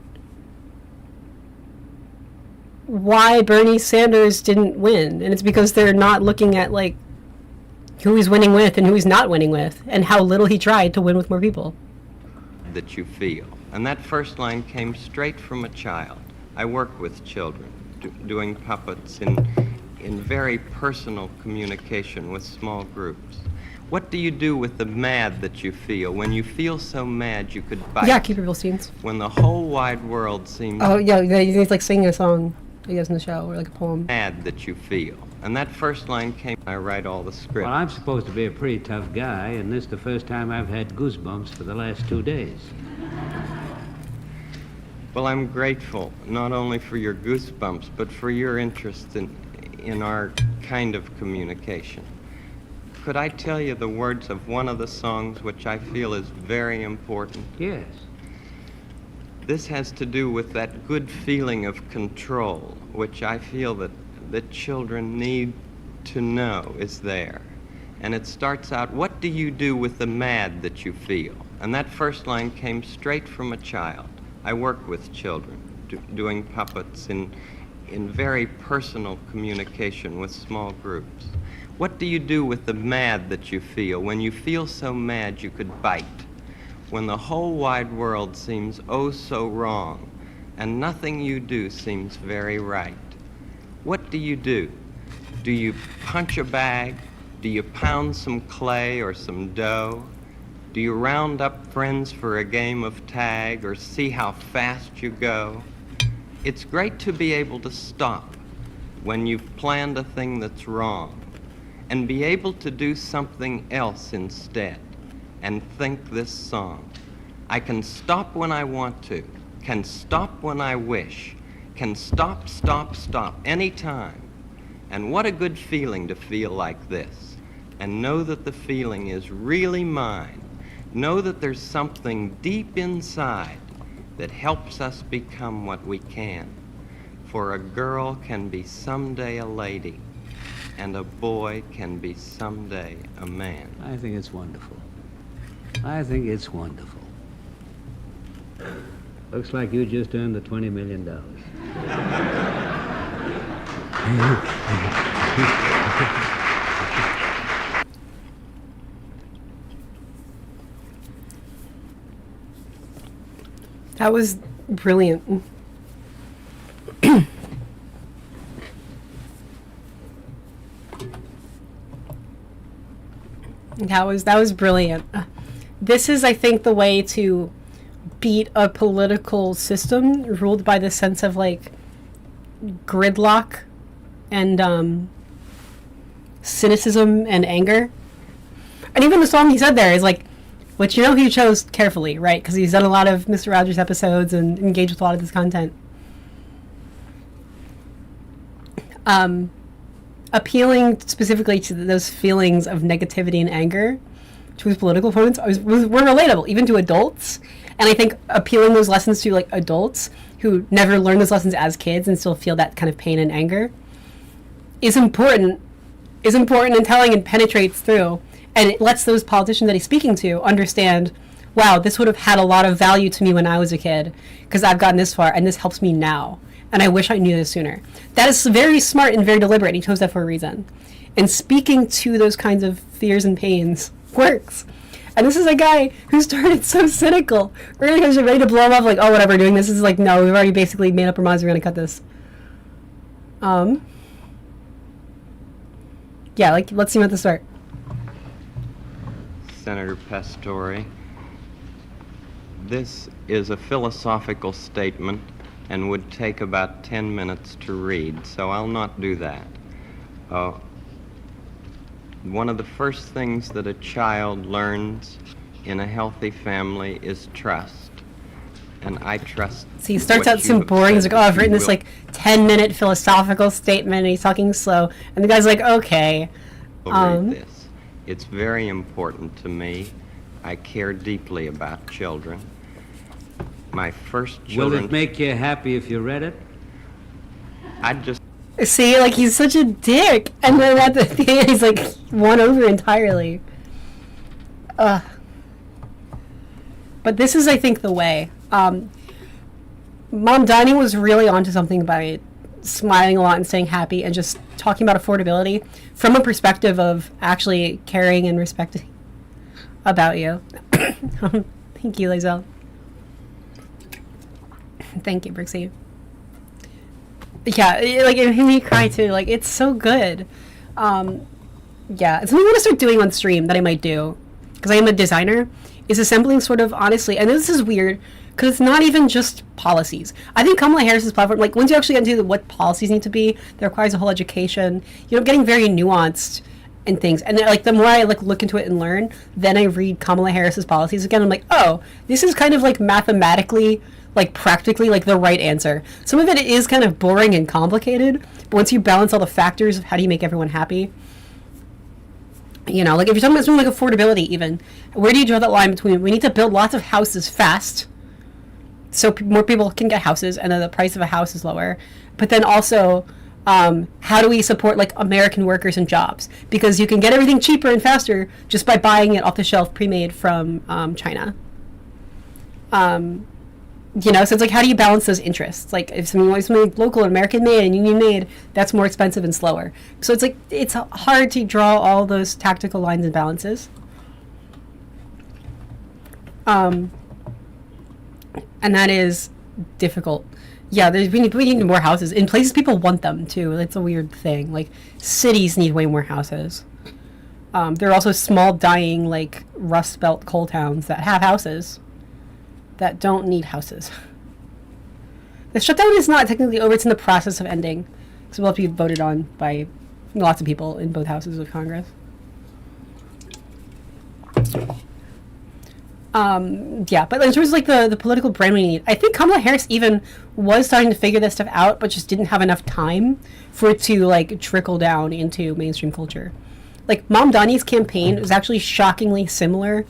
A: why Bernie Sanders didn't win. And it's because they're not looking at, like, who he's winning with and who he's not winning with, and how little he tried to win with more people.
F: That you feel. And that first line came straight from a child. I work with children, doing puppets in very personal communication with small groups. What do you do with the mad that you feel? When you feel so mad you could bite.
A: Yeah, keep your real scenes.
F: When the whole wide world seems...
A: Oh, yeah, he's like singing a song. I guess, in the show, or like a poem.
F: Mad that you feel. And that first line came, I write all the script.
E: Well, I'm supposed to be a pretty tough guy, and this is the first time I've had goosebumps for the last 2 days.
F: Well, I'm grateful not only for your goosebumps, but for your interest in our kind of communication. Could I tell you the words of one of the songs which I feel is very important?
E: Yes.
F: This has to do with that good feeling of control, which I feel that children need to know is there. And it starts out, what do you do with the mad that you feel? And that first line came straight from a child. I work with children, doing puppets in very personal communication with small groups. What do you do with the mad that you feel? When you feel so mad you could bite. When the whole wide world seems oh so wrong, and nothing you do seems very right. What do you do? Do you punch a bag? Do you pound some clay or some dough? Do you round up friends for a game of tag or see how fast you go? It's great to be able to stop when you've planned a thing that's wrong and be able to do something else instead and think this song. I can stop when I want to, can stop when I wish, can stop, stop, stop anytime. And what a good feeling to feel like this and know that the feeling is really mine. Know that there's something deep inside that helps us become what we can. For a girl can be someday a lady, and a boy can be someday a man.
E: I think it's wonderful. I think it's wonderful. Looks like you just earned the $20 million.
A: That was brilliant. That was brilliant. This is, I think, the way to beat a political system ruled by the sense of like gridlock and cynicism and anger. And even the song he said there is like, which you know he chose carefully, right? Because he's done a lot of Mr. Rogers episodes and engaged with a lot of this content. Appealing specifically to those feelings of negativity and anger to his political opponents were relatable, even to adults. And I think appealing those lessons to like adults who never learned those lessons as kids and still feel that kind of pain and anger is important and telling and penetrates through. And it lets those politicians that he's speaking to understand, wow, this would have had a lot of value to me when I was a kid because I've gotten this far and this helps me now. And I wish I knew this sooner. That is very smart and very deliberate. He chose that for a reason. And speaking to those kinds of fears and pains works. And this is a guy who started so cynical. Really, I was ready to blow him up, like, oh, whatever, doing this is like, no, we've already basically made up our minds, we're going to cut this. Yeah, like, let's see him at the start.
F: Senator Pastore, this is a philosophical statement and would take about 10 minutes to read, so I'll not do that. One of the first things that a child learns in a healthy family is trust. And I trust.
A: So he starts out so boring. He's like, oh, I've written this like 10-minute philosophical statement, and he's talking slow. And the guy's like, okay.
F: Read this. It's very important to me. I care deeply about children. My first children.
E: Will it make you happy if you read it?
F: I'd just.
A: See, like, he's such a dick. And then at the end, he's like won over entirely. But this is, I think, the way. Mom Diney was really onto something by smiling a lot and staying happy and just talking about affordability from a perspective of actually caring and respecting about you. Thank you, Lizelle. Thank you, Brixie. Yeah, like, it made me cry too. Like, it's so good. Yeah, it's something I want to start doing on stream that I might do, because I am a designer, is assembling sort of, honestly, and this is weird, because it's not even just policies. I think Kamala Harris's platform, like once you actually get into what policies need to be, that requires a whole education. Getting very nuanced and things. And like the more I like look into it and learn, then I read Kamala Harris's policies again. I'm like, oh, this is kind of like mathematically, like practically like the right answer. Some of it is kind of boring and complicated, but once you balance all the factors of how do you make everyone happy, like if you're talking about something like affordability, even where do you draw that line between we need to build lots of houses fast so more people can get houses and then the price of a house is lower, but then also how do we support like American workers and jobs, because you can get everything cheaper and faster just by buying it off the shelf pre-made from China. So it's like, how do you balance those interests? Like if something wants something local and American made and union made, that's more expensive and slower. So it's like it's hard to draw all those tactical lines and balances. And that is difficult. Yeah, we need more houses in places people want them too. That's a weird thing. Like cities need way more houses. There are also small, dying, like Rust Belt coal towns that have houses that don't need houses. The shutdown is not technically over; it's in the process of ending, so will have to be voted on by lots of people in both houses of Congress. But in terms of like the political brand we need, I think Kamala Harris even was starting to figure this stuff out, but just didn't have enough time for it to like trickle down into mainstream culture. Like Mamdani's campaign was actually shockingly similar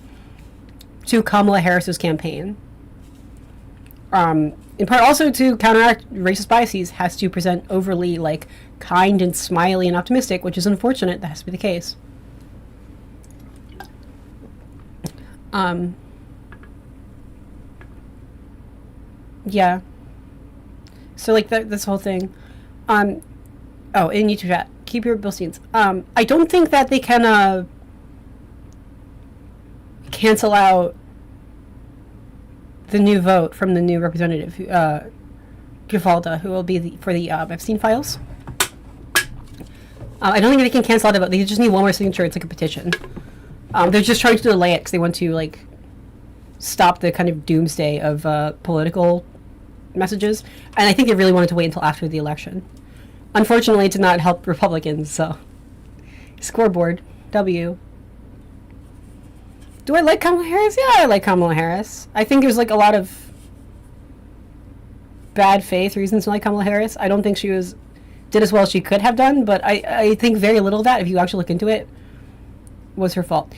A: to Kamala Harris's campaign. In part also to counteract racist biases, has to present overly like kind and smiley and optimistic, which is unfortunate. That has to be the case. Yeah. So like this whole thing. In YouTube chat, keep your Bilsteins. I don't think that they can cancel out the new vote from the new representative, Gifalda, who will be for the Epstein files. I don't think they can cancel out the vote. They just need one more signature. It's like a petition. They're just trying to delay it because they want to like stop the kind of doomsday of political messages, and I think they really wanted to wait until after the election. Unfortunately, it did not help Republicans, so scoreboard W. Do I like Kamala Harris? Yeah, I like Kamala Harris. I think there's like a lot of bad faith reasons to like Kamala Harris. I don't think she did as well as she could have done, but I think very little of that, if you actually look into it, was her fault.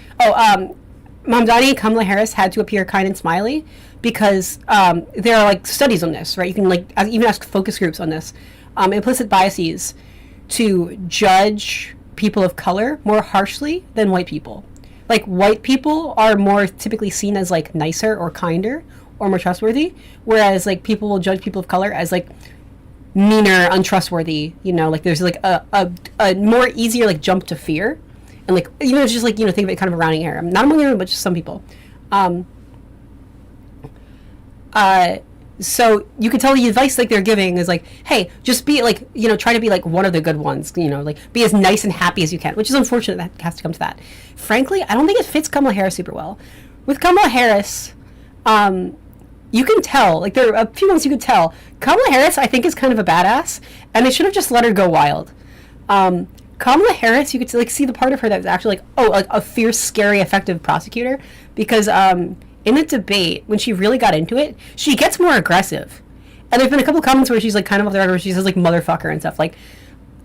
A: Mamdani, Kamala Harris had to appear kind and smiley because there are like studies on this, right? You can like even ask focus groups on this. Implicit biases to judge people of color more harshly than white people. Like white people are more typically seen as like nicer or kinder or more trustworthy, whereas like people will judge people of color as like meaner, untrustworthy. Like there's like a more easier like jump to fear. And like, it's just like, think of it kind of a rounding error. Not among everyone, but just some people. So you can tell the advice like they're giving is like, hey, just be like, try to be like one of the good ones, like be as nice and happy as you can, which is unfortunate that has to come to that. Frankly, I don't think it fits Kamala Harris super well. With Kamala Harris, you can tell, like there are a few ones you could tell. Kamala Harris, I think, is kind of a badass, and they should have just let her go wild. Kamala Harris, you could like see the part of her that was actually like a fierce, scary, effective prosecutor, because in a debate, when she really got into it, she gets more aggressive. And there's been a couple comments where she's like kind of off the record, where she says like motherfucker and stuff. Like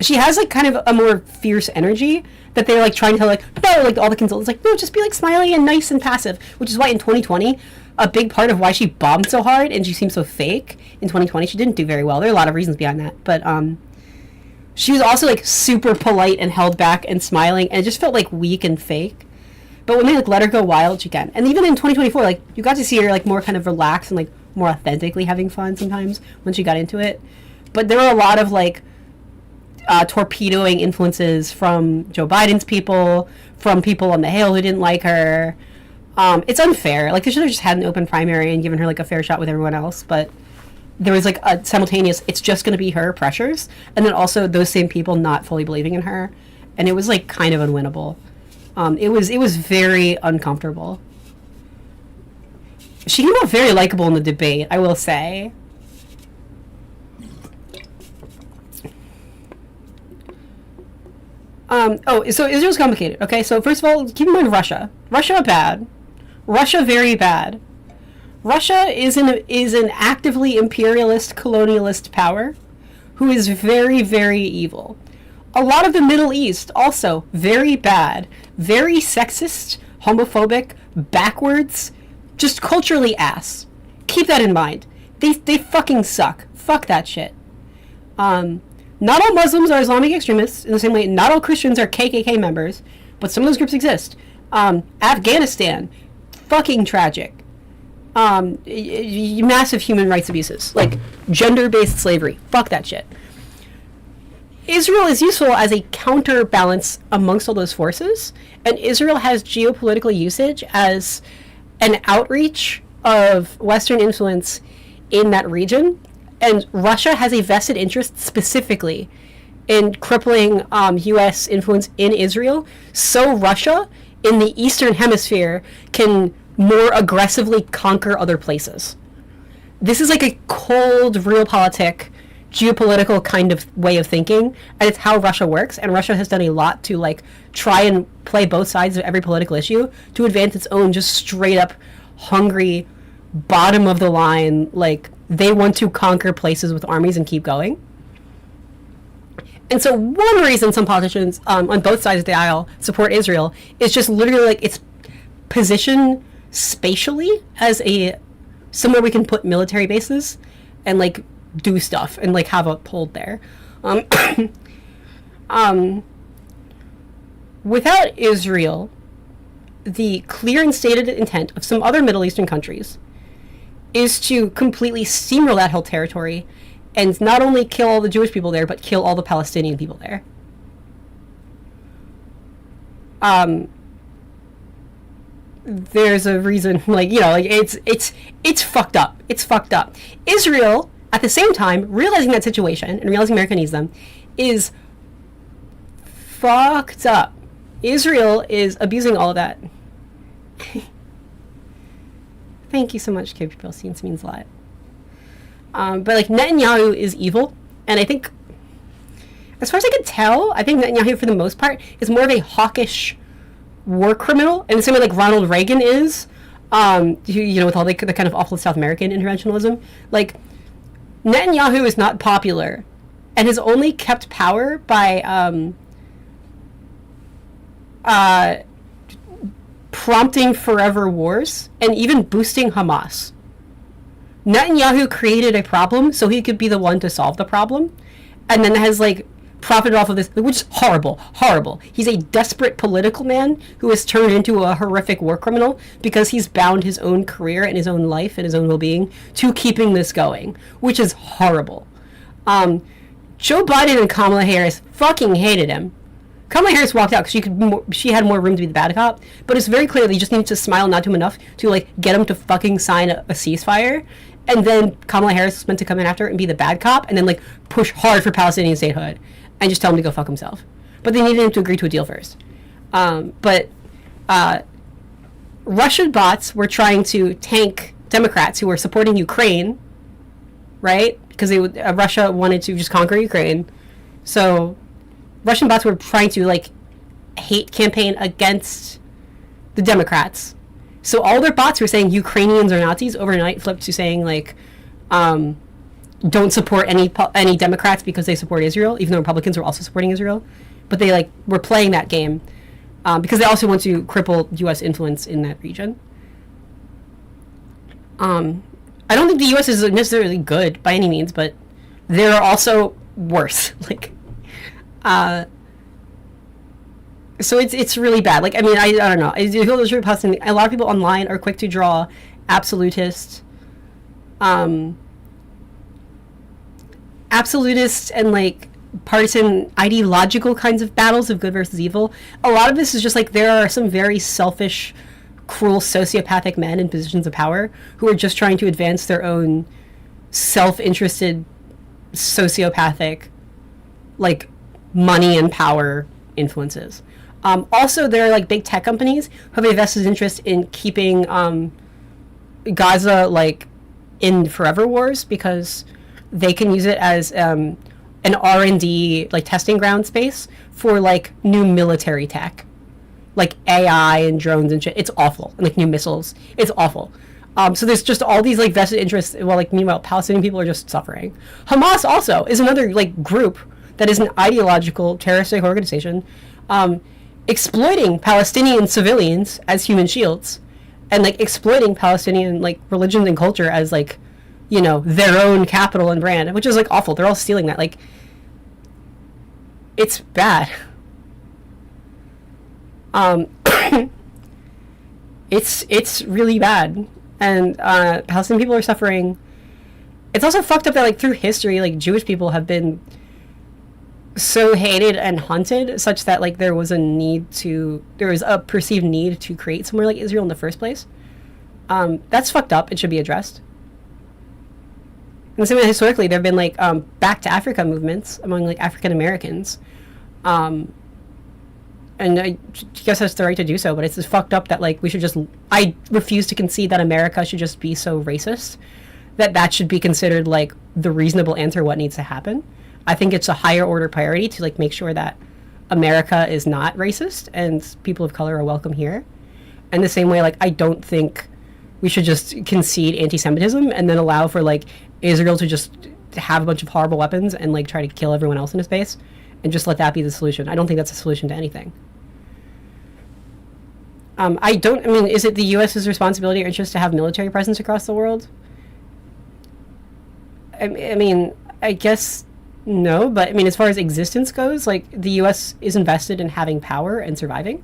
A: she has like kind of a more fierce energy that they're like trying to tell like, no, like all the consultants like, no, just be like smiley and nice and passive, which is why in 2020, a big part of why she bombed so hard and she seemed so fake in 2020, she didn't do very well. There are a lot of reasons behind that, but she was also like super polite and held back and smiling, and it just felt like weak and fake. But when they like let her go wild, she can. And even in 2024, like you got to see her like more kind of relaxed and like more authentically having fun sometimes when she got into it. But there were a lot of like torpedoing influences from Joe Biden's people, from people on the Hill who didn't like her. It's unfair. Like they should have just had an open primary and given her like a fair shot with everyone else. But there was like a simultaneous, it's just going to be her pressures, and then also those same people not fully believing in her, and it was like kind of unwinnable. It was very uncomfortable. She came out very likable in the debate, I will say. So Israel's complicated. Okay, so first of all, keep in mind Russia. Russia bad. Russia very bad. Russia is an actively imperialist, colonialist power who is very, very evil. A lot of the Middle East also very bad, very sexist, homophobic, backwards, just culturally ass. Keep that in mind. They fucking suck. Fuck that shit. Not all Muslims are Islamic extremists in the same way. Not all Christians are KKK members, but some of those groups exist. Afghanistan, fucking tragic. Massive human rights abuses, like gender-based slavery. Fuck that shit. Israel is useful as a counterbalance amongst all those forces, and Israel has geopolitical usage as an outreach of Western influence in that region, and Russia has a vested interest specifically in crippling U.S. influence in Israel, so Russia in the Eastern Hemisphere can more aggressively conquer other places. This is like a cold, realpolitik, geopolitical kind of way of thinking, and it's how Russia works, and Russia has done a lot to like try and play both sides of every political issue to advance its own just straight up hungry, bottom of the line, like they want to conquer places with armies and keep going. And so one reason some politicians on both sides of the aisle support Israel is just literally like its position spatially as a somewhere we can put military bases and like do stuff and like have a hold there. Without Israel, the clear and stated intent of some other Middle Eastern countries is to completely steamroll that whole territory and not only kill all the Jewish people there, but kill all the Palestinian people there. There's a reason, like, you know, like it's fucked up. It's fucked up. Israel, at the same time, realizing that situation and realizing America needs them, is fucked up. Israel is abusing all of that. Thank you so much, Kip Pilseen. Means a lot. But like Netanyahu is evil, and I think, as far as I can tell, I think Netanyahu, for the most part, is more of a hawkish war criminal, in the same way like Ronald Reagan is, you know, with all the kind of awful South American interventionism. Like, Netanyahu is not popular, and has only kept power by prompting forever wars and even boosting Hamas. Netanyahu created a problem so he could be the one to solve the problem, and then has like profited off of this, which is horrible, horrible. He's a desperate political man who has turned into a horrific war criminal because he's bound his own career and his own life and his own well-being to keeping this going, which is horrible. Joe Biden and Kamala Harris fucking hated him. Kamala Harris walked out because she had more room to be the bad cop, but it's very clear that you just need to smile and nod to him enough to like get him to fucking sign a ceasefire, and then Kamala Harris was meant to come in after and be the bad cop and then like push hard for Palestinian statehood and just tell him to go fuck himself. But they needed him to agree to a deal first. But Russian bots were trying to tank Democrats who were supporting Ukraine, right? Because Russia wanted to just conquer Ukraine. So Russian bots were trying to like hate campaign against the Democrats. So all their bots were saying Ukrainians are Nazis overnight flipped to saying like don't support any Democrats because they support Israel, even though Republicans were also supporting Israel. But they like were playing that game because they also want to cripple U.S. influence in that region. I don't think the U.S. is necessarily good by any means, but there are also worse. Like, so it's really bad. Like, I mean, I don't know. I feel there's a lot of people online are quick to draw absolutist and like partisan ideological kinds of battles of good versus evil. A lot of this is just like there are some very selfish, cruel, sociopathic men in positions of power who are just trying to advance their own self-interested, sociopathic, like money and power influences. Also, there are like big tech companies who have a vested interest in keeping Gaza, like, in forever wars because they can use it as an R&D, like, testing ground space for, like, new military tech. Like, AI and drones and shit. It's awful. And, like, new missiles. It's awful. So there's just all these, like, vested interests, while, like, meanwhile, Palestinian people are just suffering. Hamas also is another, like, group that is an ideological terroristic organization, exploiting Palestinian civilians as human shields, and, like, exploiting Palestinian, like, religion and culture as, like, you know, their own capital and brand, which is, like, awful. They're all stealing that. Like, it's bad. It's really bad. And Palestinian people are suffering. It's also fucked up that, like, through history, like, Jewish people have been so hated and hunted such that, like, there was a perceived need to create somewhere like Israel in the first place. That's fucked up. It should be addressed. And the same way, historically, there have been, like, back to Africa movements among, like, African Americans. And I guess that's the right to do so, but it's just fucked up that, like, I refuse to concede that America should just be so racist that should be considered, like, the reasonable answer what needs to happen. I think it's a higher order priority to, like, make sure that America is not racist and people of color are welcome here. And the same way, like, I don't think we should just concede anti-Semitism and then allow for, like, Israel to just have a bunch of horrible weapons and, like, try to kill everyone else in a space and just let that be the solution. I don't think that's a solution to anything. Is it the U.S.'s responsibility or interest to have military presence across the world? I mean, I guess no, but I mean, as far as existence goes, like, the U.S. is invested in having power and surviving.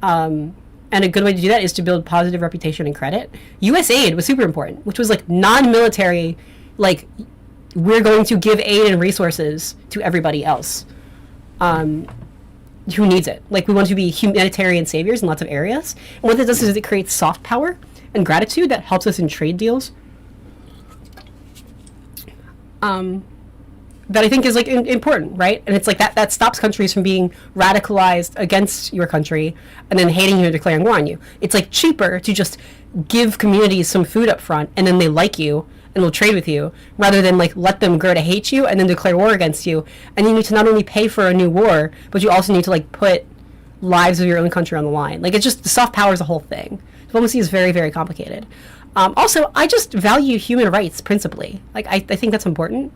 A: And a good way to do that is to build positive reputation and credit. U.S. aid was super important, which was, like, non-military, like, we're going to give aid and resources to everybody else who needs it. Like, we want to be humanitarian saviors in lots of areas. And what that does is it creates soft power and gratitude that helps us in trade deals. That I think is, like, important, right? And it's like that stops countries from being radicalized against your country and then hating you and declaring war on you. It's, like, cheaper to just give communities some food up front and then they like you and will trade with you, rather than, like, let them grow to hate you and then declare war against you. And you need to not only pay for a new war, but you also need to, like, put lives of your own country on the line. Like, it's just, the soft power is a whole thing. Diplomacy is very, very complicated. Also, I just value human rights principally. Like, I think that's important.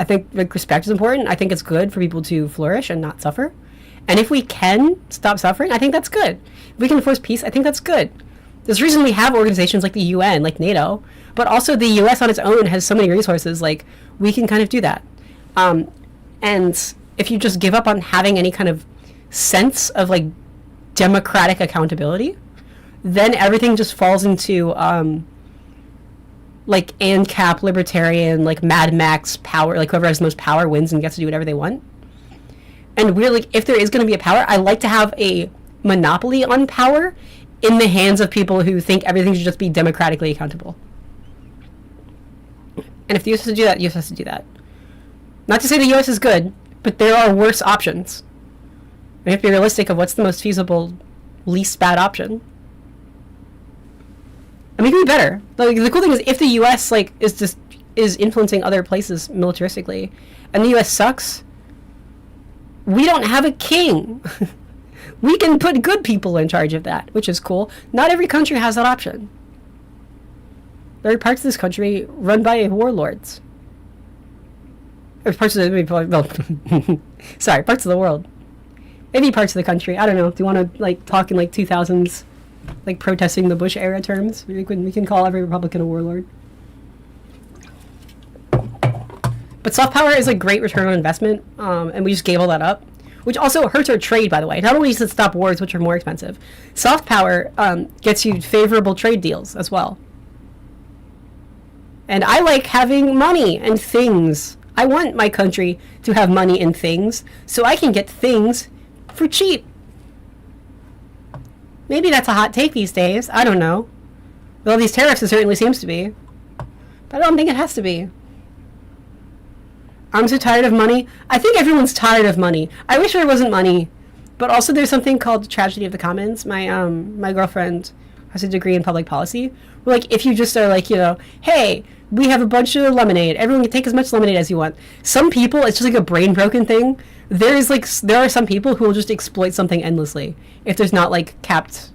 A: I think, like, respect is important. I think it's good for people to flourish and not suffer. And if we can stop suffering, I think that's good. If we can enforce peace, I think that's good. There's a reason we have organizations like the UN, like NATO, but also the US on its own has so many resources, like, we can kind of do that. And if you just give up on having any kind of sense of, like, democratic accountability, then everything just falls into, like, ANCAP, libertarian, like, Mad Max power, like, whoever has the most power wins and gets to do whatever they want. And we're, like, if there is going to be a power, I like to have a monopoly on power in the hands of people who think everything should just be democratically accountable. And if the U.S. has to do that, the U.S. has to do that. Not to say the U.S. is good, but there are worse options. We have to be realistic of what's the most feasible, least bad option. I mean, it can be better. Like, the cool thing is, if the U.S. like is influencing other places militaristically, and the U.S. sucks, we don't have a king. We can put good people in charge of that, which is cool. Not every country has that option. There are parts of this country run by warlords. Or parts of the parts of the world. Maybe parts of the country. I don't know. Do you want to, like, talk in, like, 2000s, like, protesting the Bush era terms? We can call every Republican a warlord. But soft power is a great return on investment, and we just gave all that up, which also hurts our trade, by the way. Not only does it stop wars, which are more expensive, soft power gets you favorable trade deals as well. And I like having money and things. I want my country to have money and things, so I can get things for cheap. Maybe that's a hot take these days. I don't know. With all these tariffs, it certainly seems to be. But I don't think it has to be. I'm so tired of money. I think everyone's tired of money. I wish there wasn't money. But also there's something called the tragedy of the commons. My girlfriend, has a degree in public policy. Where, like, if you just are like, hey, we have a bunch of lemonade. Everyone can take as much lemonade as you want. Some people, it's just like a brain broken thing. There are some people who will just exploit something endlessly if there's not like capped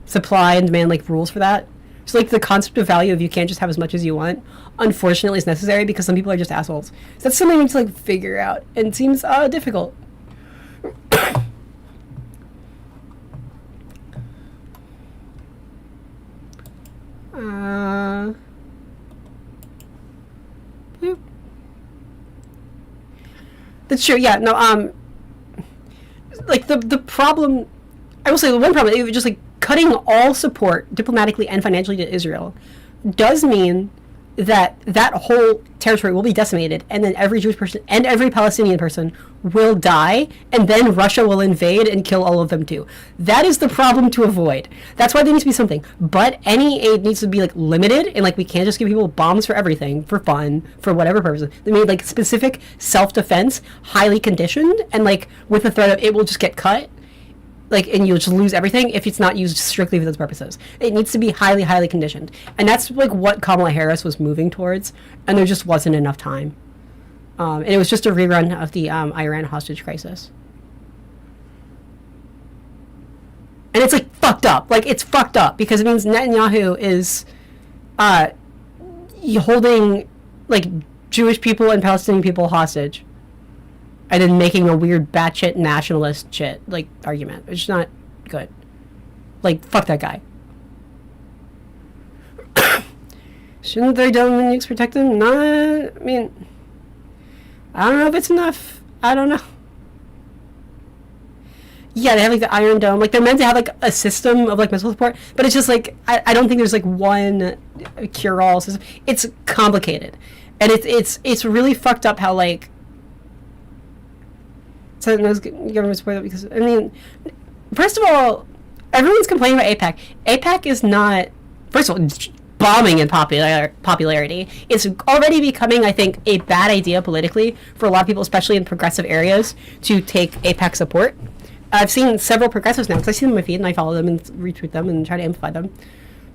A: supply and demand like rules for that. So like the concept of value of you can't just have as much as you want, unfortunately, is necessary because some people are just assholes. So that's something we need to like figure out, and it seems difficult. That's true. Yeah. No. Like the problem, I will say the one problem, it was just like cutting all support diplomatically and financially to Israel does mean that that whole territory will be decimated, and then every Jewish person and every Palestinian person will die, and then Russia will invade and kill all of them too. That is the problem to avoid. That's why there needs to be something. But any aid needs to be like limited, and like we can't just give people bombs for everything, for fun, for whatever purposes. They made like specific self-defense, highly conditioned, and like with the threat of it will just get cut. Like, and you'll just lose everything if it's not used strictly for those purposes. It needs to be highly, highly conditioned. And that's, like, what Kamala Harris was moving towards, and there just wasn't enough time. And it was just a rerun of the Iran hostage crisis. And it's, like, fucked up. Like, it's fucked up, because it means Netanyahu is holding, like, Jewish people and Palestinian people hostage. And then making a weird batshit nationalist shit, like, argument. It's just not good. Like, fuck that guy. Shouldn't their nukes protect them? Nah, I mean, I don't know if it's enough. I don't know. Yeah, they have, like, the Iron Dome. Like, they're meant to have, like, a system of, like, missile support. But it's just, like, I don't think there's, like, one cure-all system. It's complicated. And it's really fucked up how, like, so those government support that, because I mean, first of all, everyone's complaining about AIPAC. AIPAC is not, first of all, bombing in popularity. It's already becoming, I think, a bad idea politically for a lot of people, especially in progressive areas, to take AIPAC support. I've seen several progressives now, because I see them on my feed and I follow them and retweet them and try to amplify them.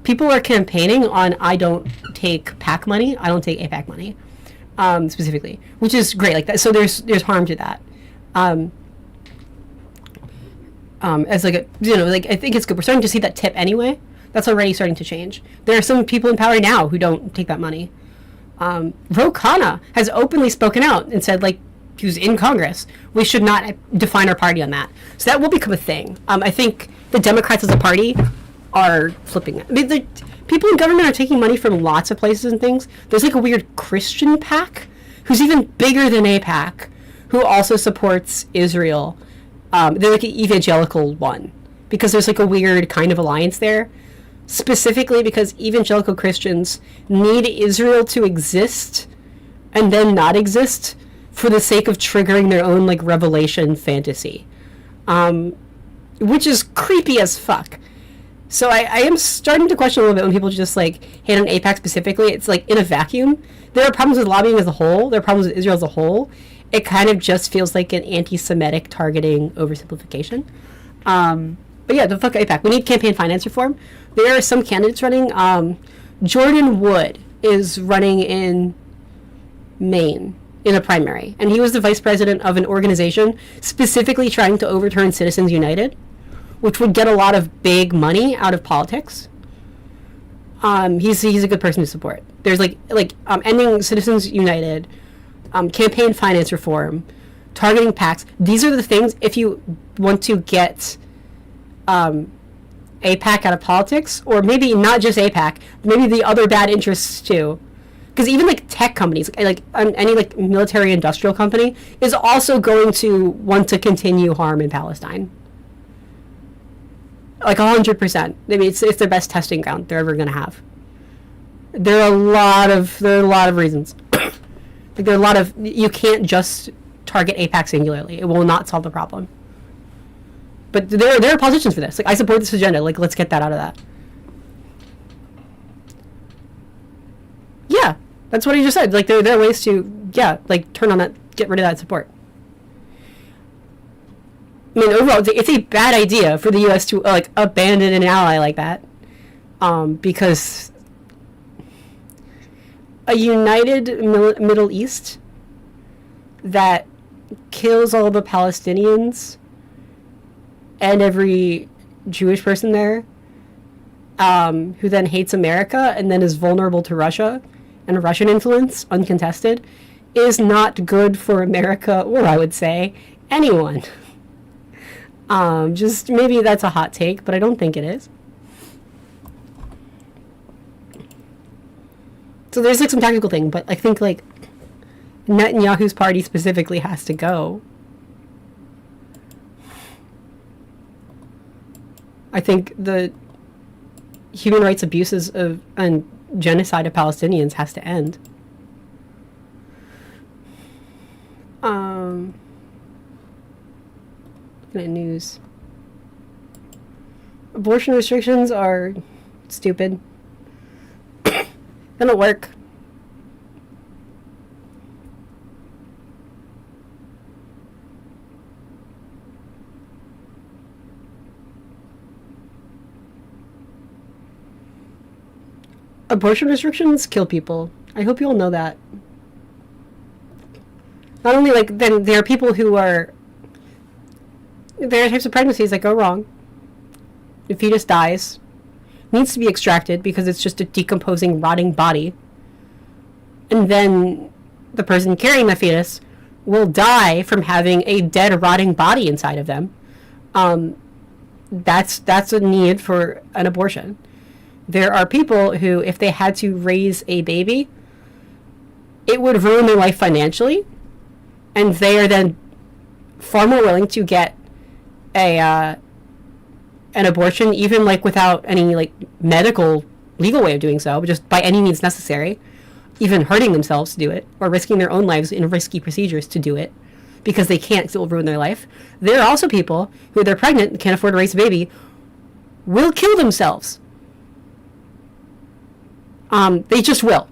A: People are campaigning on, I don't take PAC money, I don't take AIPAC money, specifically, which is great. Like that, so there's harm to that. As like a, like I think it's good. We're starting to see that tip anyway. That's already starting to change. There are some people in power now who don't take that money. Ro Khanna has openly spoken out and said, like, who's in Congress, we should not define our party on that. So that will become a thing. I think the Democrats as a party are flipping it. I mean, the people in government are taking money from lots of places and things. There's like a weird Christian PAC who's even bigger than AIPAC, who also supports Israel. They're like an evangelical one, because there's like a weird kind of alliance there, specifically because evangelical Christians need Israel to exist and then not exist for the sake of triggering their own like revelation fantasy, which is creepy as fuck. So I am starting to question a little bit when people just like hate on AIPAC specifically. It's like in a vacuum. There are problems with lobbying as a whole. There are problems with Israel as a whole. It kind of just feels like an anti-Semitic targeting oversimplification. But yeah, the fuck AIPAC. We need campaign finance reform. There are some candidates running. Jordan Wood is running in Maine in a primary. And he was the vice president of an organization specifically trying to overturn Citizens United, which would get a lot of big money out of politics. He's a good person to support. There's ending Citizens United, campaign finance reform, targeting PACs. These are the things, if you want to get AIPAC out of politics, or maybe not just AIPAC, maybe the other bad interests too. Because even like tech companies, like any like military industrial company, is also going to want to continue harm in Palestine. Like 100%. I mean, it's their best testing ground they're ever going to have. There are a lot of reasons. Like there are a lot of, you can't just target AIPAC singularly. It will not solve the problem. But there are politicians for this. Like I support this agenda. Like let's get that out of that. Yeah, that's what he just said. Like there are ways to turn on that, get rid of that support. I mean, overall, it's a bad idea for the U.S. to abandon an ally like that. because a united Middle East that kills all the Palestinians and every Jewish person there, who then hates America and then is vulnerable to Russia and Russian influence, uncontested, is not good for America, or I would say, anyone. Just maybe that's a hot take, but I don't think it is. So there's like some tactical thing, but I think like Netanyahu's party specifically has to go. I think the human rights abuses of and genocide of Palestinians has to end. Looking at news. Abortion restrictions are stupid. Gonna work. Abortion restrictions kill people. I hope you all know that. Not only like then there are people who are there are types of pregnancies that go wrong. The fetus dies, needs to be extracted because it's just a decomposing, rotting body. And then the person carrying the fetus will die from having a dead, rotting body inside of them. That's a need for an abortion. There are people who, if they had to raise a baby, it would ruin their life financially, and they are then far more willing to get an abortion, even like without any like medical legal way of doing so, but just by any means necessary, even hurting themselves to do it or risking their own lives in risky procedures to do it because they can't, 'cause it will ruin their life. There are also people who, they're pregnant and can't afford to raise a baby, will kill themselves. They just will.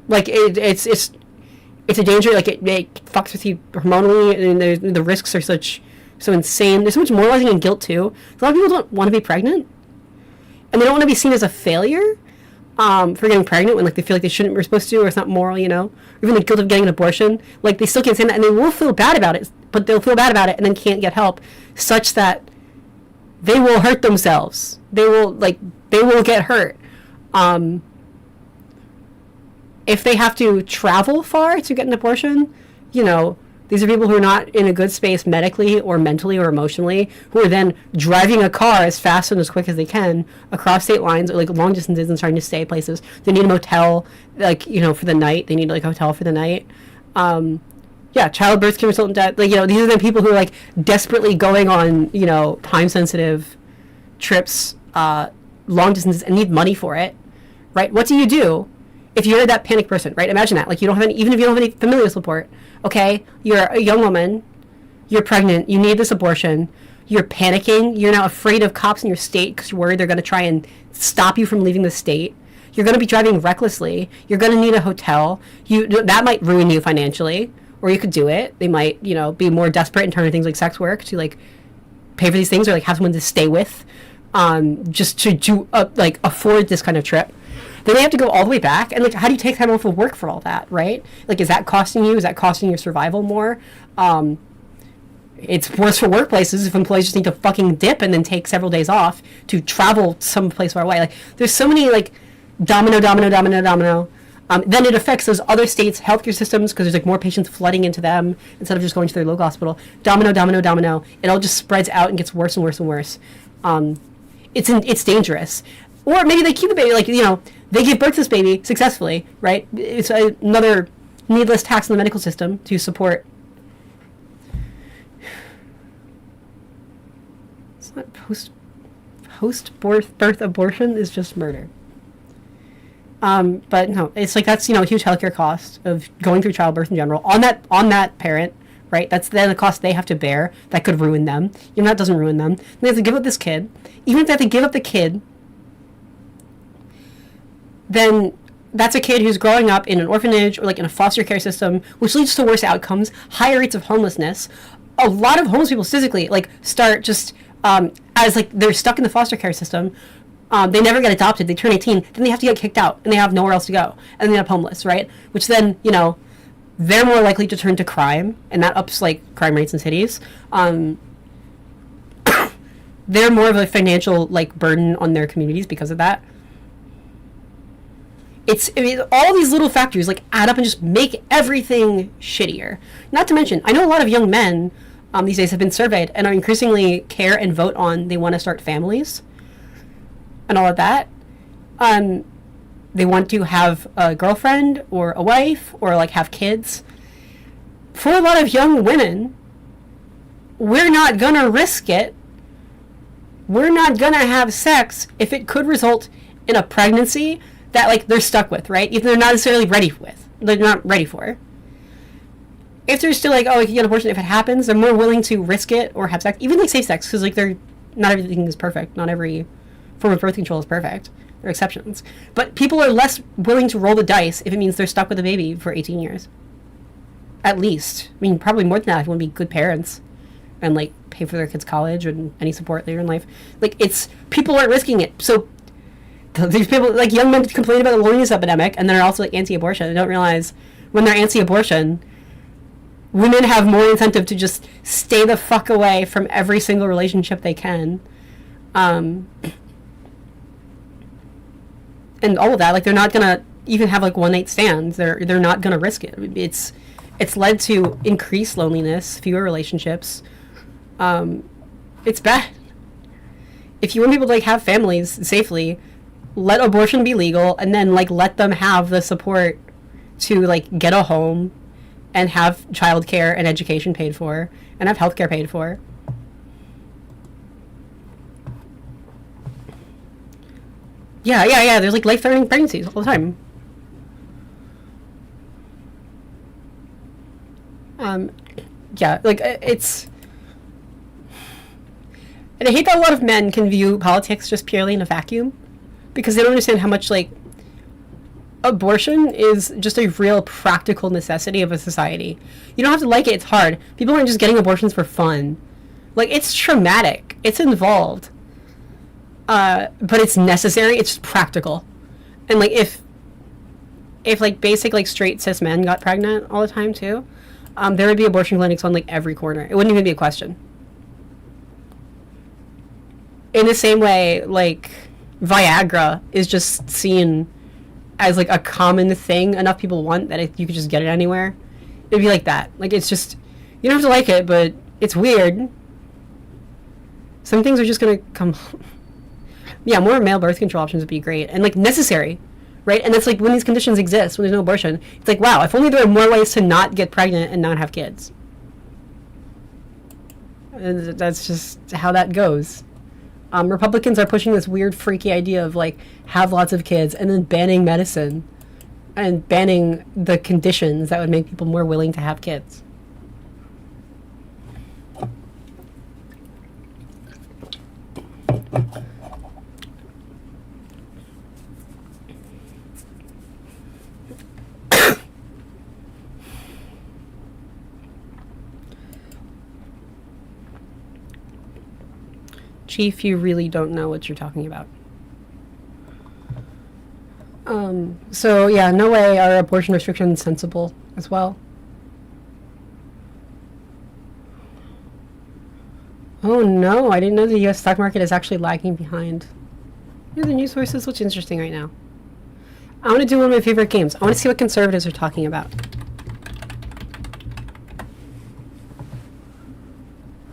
A: Like it's a danger. Like it fucks with you hormonally, and the risks are so insane. There's so much moralizing and guilt too. A lot of people don't want to be pregnant, and they don't want to be seen as a failure for getting pregnant when like they feel like they shouldn't be supposed to, or it's not moral, you know. Or even the guilt of getting an abortion. Like they still can't say that, and they will feel bad about it. But they'll feel bad about it and then can't get help, such that they will hurt themselves. They will get hurt. If they have to travel far to get an abortion, you know, these are people who are not in a good space medically or mentally or emotionally, who are then driving a car as fast and as quick as they can across state lines or like long distances and starting to stay places. They need a motel, like, you know, for the night. They need like a hotel for the night. Yeah, childbirth can result in death. Like, you know, these are the people who are like desperately going on, you know, time sensitive trips, long distances, and need money for it, right? What do you do if you're that panic person, right? Imagine that. Like, you don't have any, even if you don't have any familial support, okay? You're a young woman, you're pregnant, you need this abortion, you're panicking, you're now afraid of cops in your state because you're worried they're going to try and stop you from leaving the state. You're going to be driving recklessly. You're going to need a hotel. That might ruin you financially, or you could do it. They might, you know, be more desperate and turn to things like sex work to, like, pay for these things or, like, have someone to stay with just to do, like, afford this kind of trip. Then they have to go all the way back, and like, how do you take time off of work for all that, right? Like, is that costing you? Is that costing your survival more? It's worse for workplaces if employees just need to fucking dip and then take several days off to travel someplace far away. Like, there's so many like domino. Then it affects those other states' healthcare systems because there's like more patients flooding into them instead of just going to their local hospital. Domino. It all just spreads out and gets worse and worse and worse. It's dangerous. Or maybe they keep the baby, like, you know, they give birth to this baby successfully, right? It's another needless tax on the medical system to support. It's not post-birth abortion is just murder. But no, it's like, that's, you know, a huge healthcare cost of going through childbirth in general on that parent, right? That's then the cost they have to bear that could ruin them. You know, that doesn't ruin them. They have to give up this kid. Even if they have to give up the kid, then that's a kid who's growing up in an orphanage or like in a foster care system, which leads to worse outcomes, higher rates of homelessness. A lot of homeless people statistically like start just as like they're stuck in the foster care system They never get adopted. They turn 18, then they have to get kicked out, and they have nowhere else to go, and they end up homeless, right? Which then, they're more likely to turn to crime, and that ups like crime rates in cities. They're more of a financial like burden on their communities because of that. All these little factors like add up and just make everything shittier. Not to mention, I know a lot of young men these days have been surveyed and are increasingly care and vote on they want to start families and all of that. They want to have a girlfriend or a wife or like have kids. For a lot of young women, we're not gonna risk it. We're not gonna have sex if it could result in a pregnancy that like they're stuck with, right? If they're not necessarily ready with, they're not ready for. If they're still like, oh, I can get an abortion if it happens, they're more willing to risk it or have sex, even like safe sex, because like not everything is perfect. Not every form of birth control is perfect. There are exceptions, but people are less willing to roll the dice if it means they're stuck with a baby for 18 years. At least, I mean, probably more than that if you want to be good parents and like pay for their kids' college and any support later in life. Like people aren't risking it, so. These people, like young men, complain about the loneliness epidemic, and they're also like anti-abortion. They don't realize when they're anti-abortion, women have more incentive to just stay the fuck away from every single relationship they can, and all of that. Like they're not gonna even have like one-night stands. They're not gonna risk it. It's led to increased loneliness, fewer relationships. It's bad. If you want people to like have families safely, let abortion be legal, and then like let them have the support to like get a home and have childcare and education paid for and have healthcare paid for. Yeah. There's like life-threatening pregnancies all the time. It's. And I hate that a lot of men can view politics just purely in a vacuum, because they don't understand how much like abortion is just a real practical necessity of a society. You don't have to like it. It's hard. People aren't just getting abortions for fun. Like it's traumatic. It's involved. But it's necessary. It's just practical. And like if like basic like straight cis men got pregnant all the time too, there would be abortion clinics on like every corner. It wouldn't even be a question. In the same way, like Viagra is just seen as like a common thing enough people want that you could just get it anywhere. It'd be like that. Like it's just, you don't have to like it, but it's weird. Some things are just gonna come. Yeah, more male birth control options would be great and like necessary, right? And that's like when these conditions exist, when there's no abortion, it's like, wow, if only there were more ways to not get pregnant and not have kids. And that's just how that goes. Republicans are pushing this weird, freaky idea of like have lots of kids and then banning medicine and banning the conditions that would make people more willing to have kids. Chief, you really don't know what you're talking about. So yeah, no way are abortion restrictions sensible as well. Oh no, I didn't know the US stock market is actually lagging behind. Here are the news sources. What's interesting right now? I want to do one of my favorite games. I want to see what conservatives are talking about.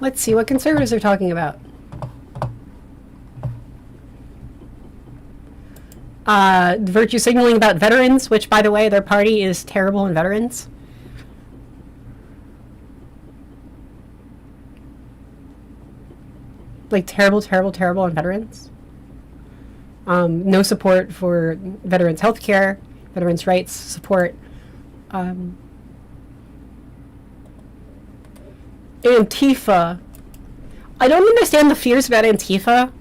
A: Let's see what conservatives are talking about. Virtue signaling about veterans, which, by the way, their party is terrible on veterans. Like, terrible on veterans. No support for veterans' health care, veterans' rights, support. Antifa. I don't understand the fears about Antifa.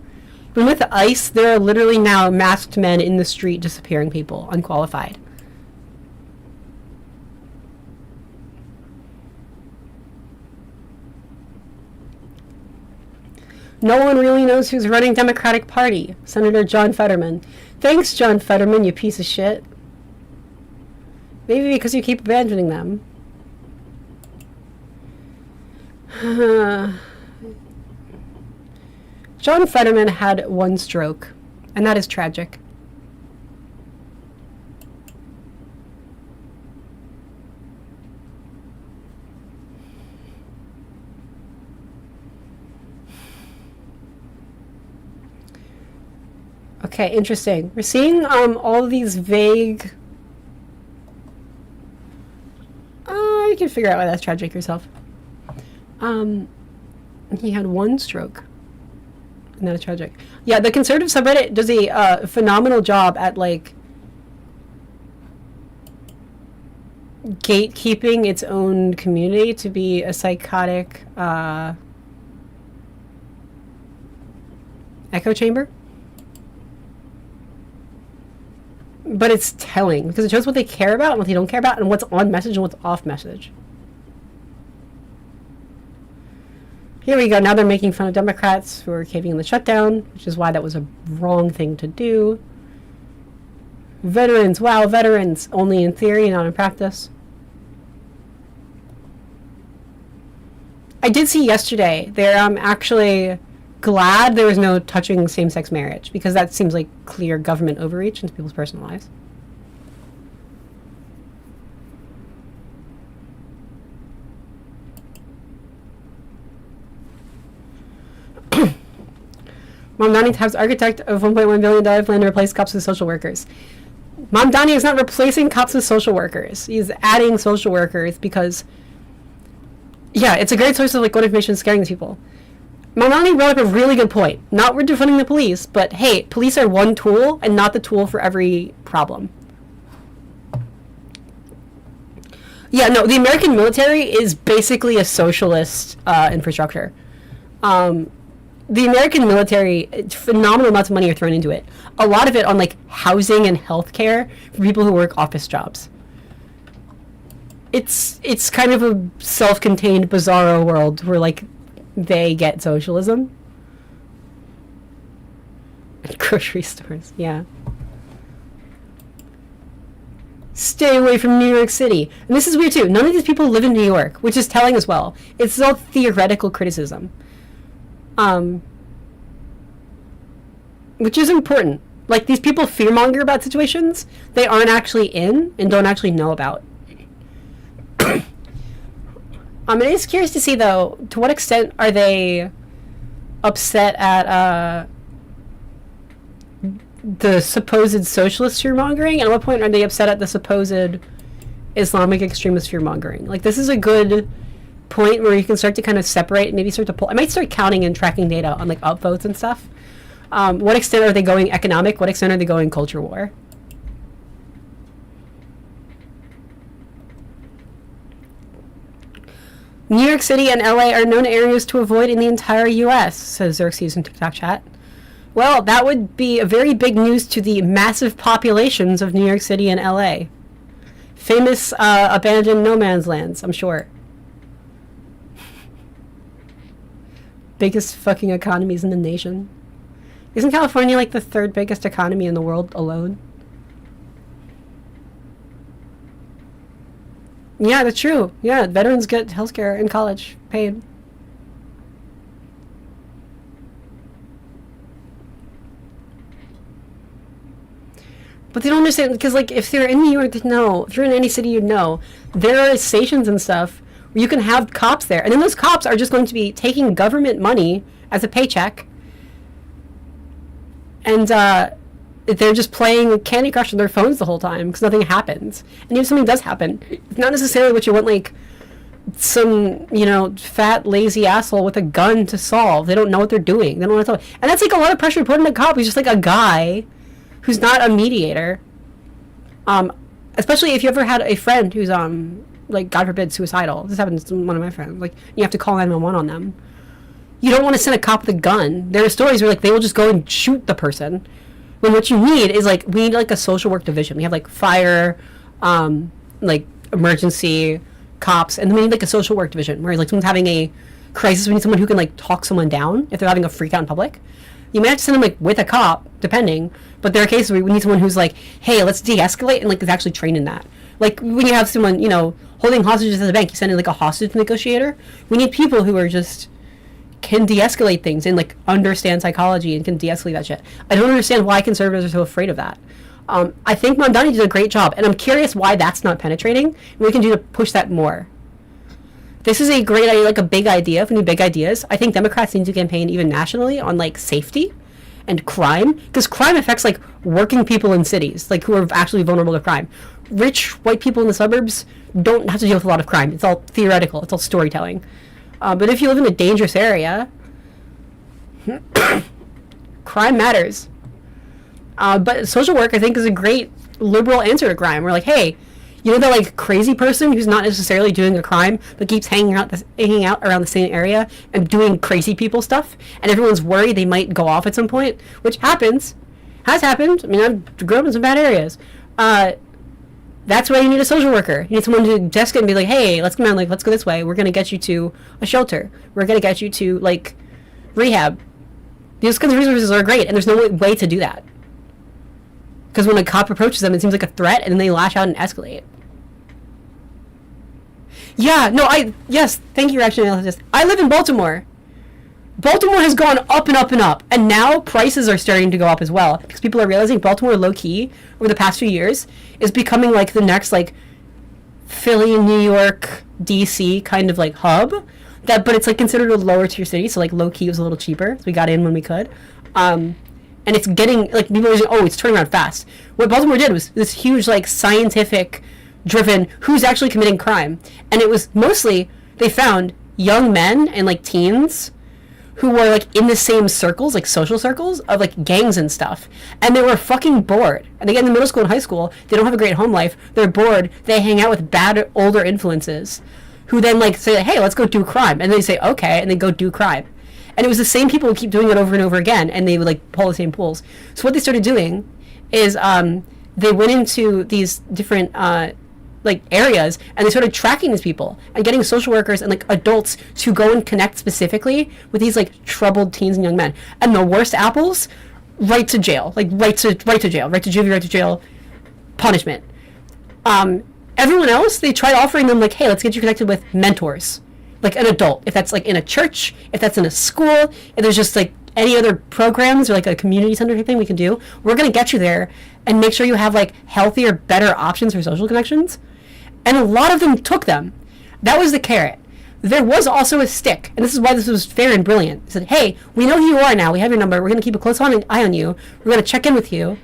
A: But with ICE, there are literally now masked men in the street disappearing people, unqualified. No one really knows who's running Democratic Party. Senator John Fetterman. Thanks, John Fetterman, you piece of shit. Maybe because you keep abandoning them. John Fetterman had one stroke, and that is tragic. Okay, interesting. We're seeing all of these vague... you can figure out why that's tragic yourself. He had one stroke. And that is tragic. Yeah, the conservative subreddit does a phenomenal job at, like, gatekeeping its own community to be a psychotic echo chamber. But it's telling, because it shows what they care about and what they don't care about, and what's on message and what's off message. Here we go. Now they're making fun of Democrats who are caving in the shutdown, which is why that was a wrong thing to do. Veterans. Wow, veterans. Only in theory, not in practice. I did see yesterday they're actually glad there was no touching same-sex marriage, because that seems like clear government overreach into people's personal lives. Mamdani taps architect of $1.1 billion plan to replace cops with social workers. Mamdani is not replacing cops with social workers. He's adding social workers because, yeah, it's a great source of, like, what information is scaring these people. Mamdani brought up a really good point. Not we're defunding the police, but hey, police are one tool and not the tool for every problem. Yeah, no, the American military is basically a socialist infrastructure. The American military, phenomenal amounts of money are thrown into it. A lot of it on, like, housing and healthcare for people who work office jobs. It's kind of a self-contained, bizarro world where, like, they get socialism. Grocery stores, yeah. Stay away from New York City. And this is weird too. None of these people live in New York, which is telling as well. It's all theoretical criticism. Which is important. Like, these people fearmonger about situations they aren't actually in and don't actually know about. It is curious to see, though, to what extent are they upset at the supposed socialist fear-mongering, and at what point are they upset at the supposed Islamic extremist fear-mongering? Like, this is a good point where you can start to kind of separate, maybe start to pull... I might start counting and tracking data on, like, upvotes and stuff. What extent are they going economic? What extent are they going culture war? New York City and LA are known areas to avoid in the entire US, says Xerxes in TikTok chat. Well, that would be a very big news to the massive populations of New York City and LA. Famous abandoned no man's lands, I'm sure. Biggest fucking economies in the nation. Isn't California like the third biggest economy in the world alone? Yeah, that's true. Yeah, veterans get healthcare in college paid. But they don't understand, because, like, if they're in New York, they'd know. If you're in any city, you'd know. There are stations and stuff where you can have cops there. And then those cops are just going to be taking government money as a paycheck. And they're just playing Candy Crush on their phones the whole time because nothing happens. And if something does happen, it's not necessarily what you want, like, some, you know, fat, lazy asshole with a gun to solve. They don't know what they're doing. They don't know what to solve. And that's, like, a lot of pressure to put on a cop who's just, like, a guy who's not a mediator. Especially if you ever had a friend who's, like, God forbid, suicidal. This happens to one of my friends. Like, you have to call 911 on them. You don't want to send a cop with a gun. There are stories where, like, they will just go and shoot the person. When what you need is, like, we need, like, a social work division. We have, like, fire, like, emergency, cops, and then we need, like, a social work division where, like, someone's having a crisis, we need someone who can like talk someone down if they're having a freak out in public. You might have to send them like with a cop, depending. But there are cases where we need someone who's like, hey, let's de-escalate, and like is actually trained in that. Like when you have someone, you know, holding hostages at the bank, you send in like a hostage negotiator. We need people who are just can de-escalate things and like understand psychology and can de-escalate that shit. I don't understand why conservatives are so afraid of that. I think Mondani did a great job, and I'm curious why that's not penetrating, and what we can do to push that more. This is a great idea, like a big idea. If we need big ideas, I think Democrats need to campaign even nationally on like safety and crime, because crime affects like working people in cities, like who are actually vulnerable to crime. Rich white people in the suburbs don't have to deal with a lot of crime. It's all theoretical. It's all storytelling. But if you live in a dangerous area, crime matters. But social work, I think, is a great liberal answer to crime. We're like, hey, you know that like crazy person who's not necessarily doing a crime but keeps hanging out around the same area and doing crazy people stuff, and everyone's worried they might go off at some point, which has happened. I mean, I've grown up in some bad areas. That's why you need a social worker. You need someone to desk it and be like, hey, let's come on, like, let's go this way. We're gonna get you to a shelter. We're gonna get you to like rehab. These kinds of resources are great, and there's no way to do that. Because when a cop approaches them, it seems like a threat, and then they lash out and escalate. Yeah, no, yes, thank you, Reaction Analyst. I live in Baltimore. Baltimore has gone up and up and up, and now prices are starting to go up as well, because people are realizing Baltimore, low-key, over the past few years, is becoming, like, the next, like, Philly, New York, D.C. kind of, like, hub, but it's, like, considered a lower-tier city, so, like, low-key was a little cheaper, so we got in when we could. And it's getting, like, people are saying, oh, it's turning around fast. What Baltimore did was this huge, like, scientific driven who's actually committing crime, and it was mostly they found young men and like teens who were like in the same circles, like social circles of like gangs and stuff, and they were fucking bored, and they get into middle school and high school, they don't have a great home life, they're bored, they hang out with bad older influences who then like say, hey, let's go do crime, and they say okay, and they go do crime. And it was the same people who keep doing it over and over again, and they would like pull the same pools. So what they started doing is they went into these different like areas, and they started tracking these people and getting social workers and like adults to go and connect specifically with these like troubled teens and young men. And the worst apples, right to jail, like right to jail, right to juvie, right to jail, punishment. Everyone else, they tried offering them like, hey, let's get you connected with mentors, like an adult, if that's like in a church, if that's in a school, if there's just like any other programs or like a community center type thing we can do, we're going to get you there and make sure you have like healthier, better options for social connections. And a lot of them took them. That was the carrot. There was also a stick, and this is why this was fair and brilliant. It said, hey, we know who you are now, we have your number, we're going to keep a close eye on you, we're going to check in with you,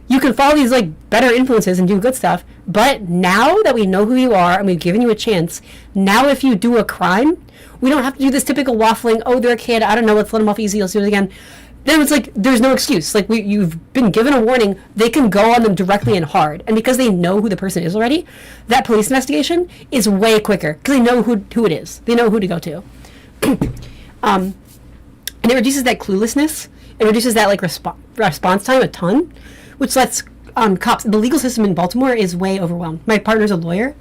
A: you can follow these like better influences and do good stuff, but now that we know who you are and we've given you a chance, now if you do a crime, we don't have to do this typical waffling, oh, they're a kid, I don't know, let's let them off easy, let's do it again. Then it's like, there's no excuse. Like, you've been given a warning, they can go on them directly and hard. And because they know who the person is already, that police investigation is way quicker, because they know who it is. They know who to go to. And it reduces that cluelessness. It reduces that, like, response time a ton, which lets cops... The legal system in Baltimore is way overwhelmed. My partner's a lawyer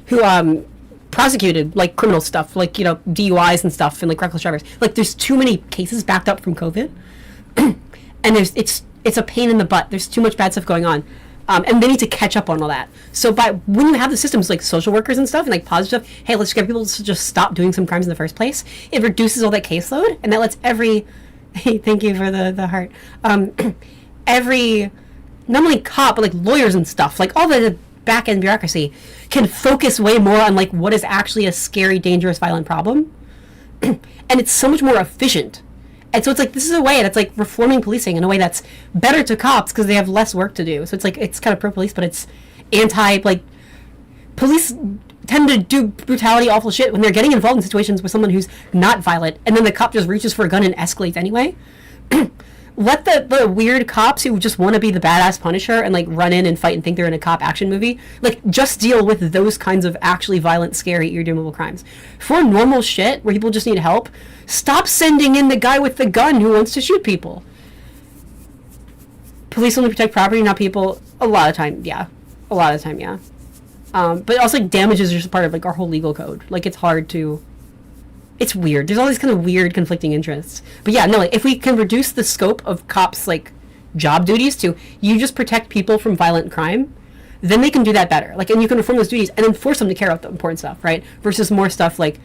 A: who... prosecuted like criminal stuff, like, you know, DUIs and stuff, and like reckless drivers. Like, there's too many cases backed up from COVID, and it's a pain in the butt. There's too much bad stuff going on, and they need to catch up on all that. So when you have the systems like social workers and stuff and like positive stuff, hey, let's get people to just stop doing some crimes in the first place. It reduces all that caseload, and that lets hey, thank you for the heart. Every not only cop but like lawyers and stuff, like all the back-end bureaucracy can focus way more on like what is actually a scary, dangerous, violent problem. And it's so much more efficient. And so it's like, this is a way that's like reforming policing in a way that's better to cops because they have less work to do. So it's like, it's kind of pro-police, but it's anti, like, police tend to do brutality, awful shit when they're getting involved in situations with someone who's not violent, and then the cop just reaches for a gun and escalates anyway. Let the weird cops who just want to be the badass Punisher and like run in and fight and think they're in a cop action movie, like, just deal with those kinds of actually violent, scary, irredeemable crimes. For normal shit where people just need help, stop sending in the guy with the gun who wants to shoot people. Police only protect property, not people. A lot of time, yeah. But also, like, damages are just part of like our whole legal code. Like, it's hard to it's weird. There's all these kind of weird conflicting interests. But yeah, no, like, if we can reduce the scope of cops' like job duties to you just protect people from violent crime, then they can do that better. Like, and you can reform those duties and then force them to care about the important stuff, right? Versus more stuff like,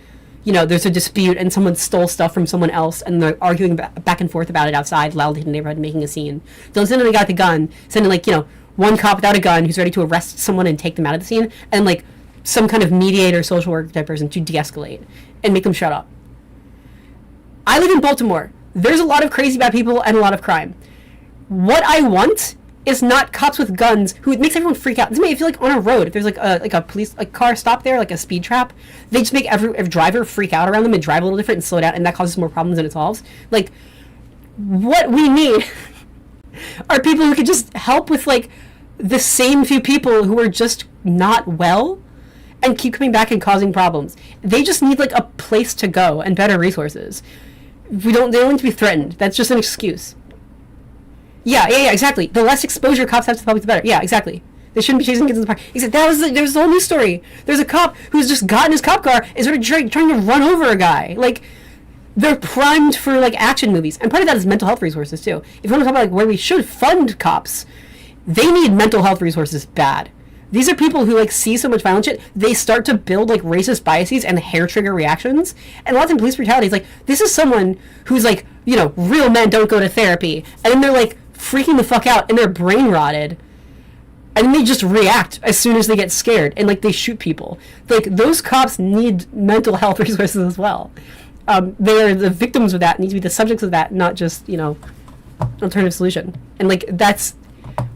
A: you know, there's a dispute and someone stole stuff from someone else and they're arguing back and forth about it outside loudly in the neighborhood, making a scene. Don't send in a guy with a gun. Send in, like, you know, one cop without a gun who's ready to arrest someone and take them out of the scene, and like some kind of mediator, social worker type person to de-escalate and make them shut up. I live in Baltimore. There's a lot of crazy bad people and a lot of crime. What I want is not cops with guns who makes everyone freak out. This makes me feel like on a road, if there's like a police car stop there, like a speed trap, they just make every driver freak out around them and drive a little different and slow down, and that causes more problems than it solves. Like, what we need are people who could just help with like the same few people who are just not well and keep coming back and causing problems. They just need like a place to go and better resources. They don't need to be threatened. That's just an excuse. Yeah, exactly. The less exposure cops have to the public, the better. Yeah, exactly. They shouldn't be chasing kids in the park. Except there was a whole news story. There's a cop who's just got in his cop car and sort of trying to run over a guy. Like, they're primed for like action movies, and part of that is mental health resources too. If you want to talk about like where we should fund cops, they need mental health resources bad. These are people who like see so much violent shit, they start to build like racist biases and hair trigger reactions. And a lot of police brutality is like, this is someone who's like, you know, real men don't go to therapy, and then they're like freaking the fuck out and they're brain rotted, and then they just react as soon as they get scared and like they shoot people. Like, those cops need mental health resources as well. They are the victims of that, need to be the subjects of that, not just, you know, alternative solution. And like, that's,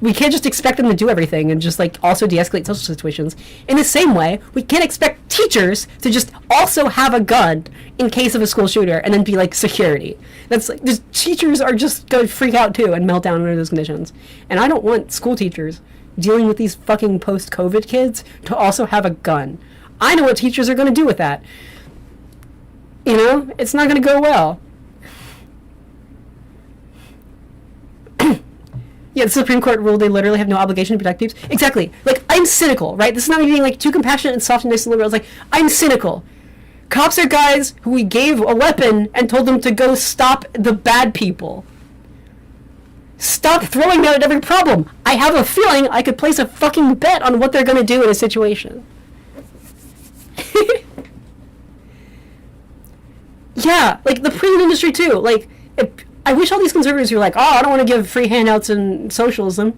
A: we can't just expect them to do everything and just like also de-escalate social situations. In the same way, we can't expect teachers to just also have a gun in case of a school shooter and then be like security. That's like, just, teachers are just going to freak out too and melt down under those conditions. And I don't want school teachers dealing with these fucking post-COVID kids to also have a gun. I know what teachers are going to do with that. You know, it's not going to go well. Yeah, the Supreme Court ruled they literally have no obligation to protect peeps. Exactly. Like, I'm cynical, right? This is not me being like too compassionate and soft and nice and liberal. It's like, I'm cynical. Cops are guys who we gave a weapon and told them to go stop the bad people. Stop throwing that at every problem. I have a feeling I could place a fucking bet on what they're going to do in a situation. Yeah, like the prison industry too. Like, I wish all these conservatives who are like, oh, I don't want to give free handouts and socialism.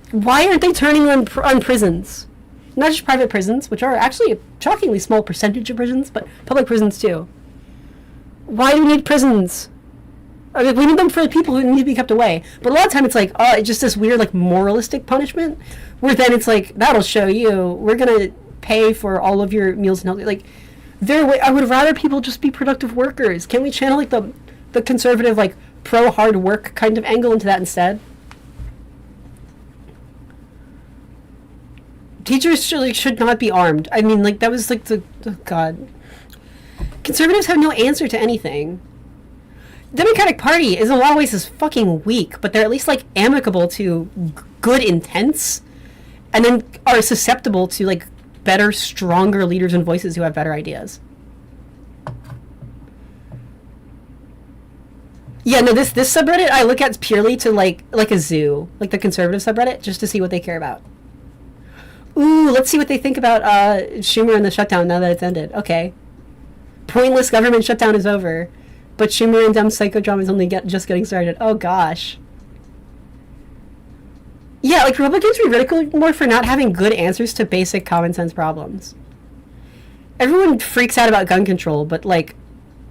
A: Why aren't they turning on prisons? Not just private prisons, which are actually a shockingly small percentage of prisons, but public prisons too. Why do we need prisons? I mean, we need them for the people who need to be kept away. But a lot of time it's like, oh, it's just this weird like moralistic punishment, where then it's like, that'll show you, we're gonna pay for all of your meals and health. Like, I would rather people just be productive workers. Can we channel like the conservative like pro hard work kind of angle into that instead? Teachers should not be armed. I mean, like, that was like oh God. Conservatives have no answer to anything. Democratic Party is in a lot of ways is fucking weak, but they're at least like amicable to good intents, and then are susceptible to like better, stronger leaders and voices who have better ideas. Yeah, no, this subreddit I look at purely to like a zoo, like the conservative subreddit, just to see what they care about. Ooh, let's see what they think about Schumer and the shutdown now that it's ended. Okay. Pointless government shutdown is over, but Schumer and dumb psychodrama is only just getting started. Oh gosh. Yeah, like, Republicans are ridiculed more for not having good answers to basic common sense problems. Everyone freaks out about gun control, but like,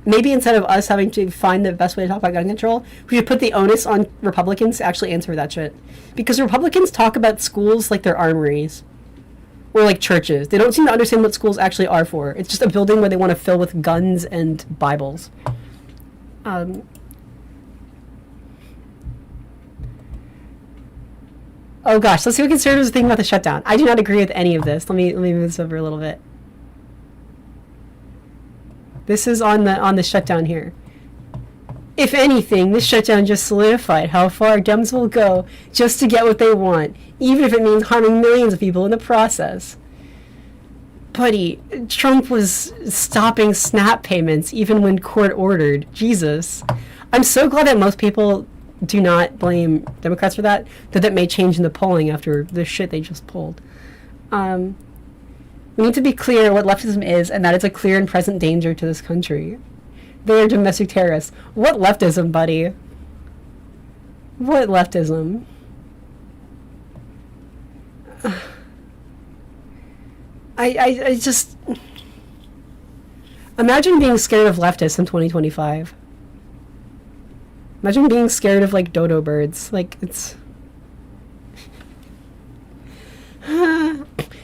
A: maybe instead of us having to find the best way to talk about gun control, we should put the onus on Republicans to actually answer that shit. Because Republicans talk about schools like they're armories. Or like churches. They don't seem to understand what schools actually are for. It's just a building where they want to fill with guns and Bibles. Oh gosh, let's see what conservatives think about the shutdown. I do not agree with any of this. Let me move this over a little bit. This is on the shutdown here. If anything, this shutdown just solidified how far Dems will go just to get what they want, even if it means harming millions of people in the process. buddy, Trump was stopping SNAP payments even when court ordered. Jesus. I'm so glad that most people do not blame Democrats for that, that may change in the polling after the shit they just pulled. We need to be clear what leftism is, and that it's a clear and present danger to this country. They are domestic terrorists. What leftism, buddy? What leftism? I just... Imagine being scared of leftists in 2025. Imagine being scared of, like, dodo birds. Like, it's...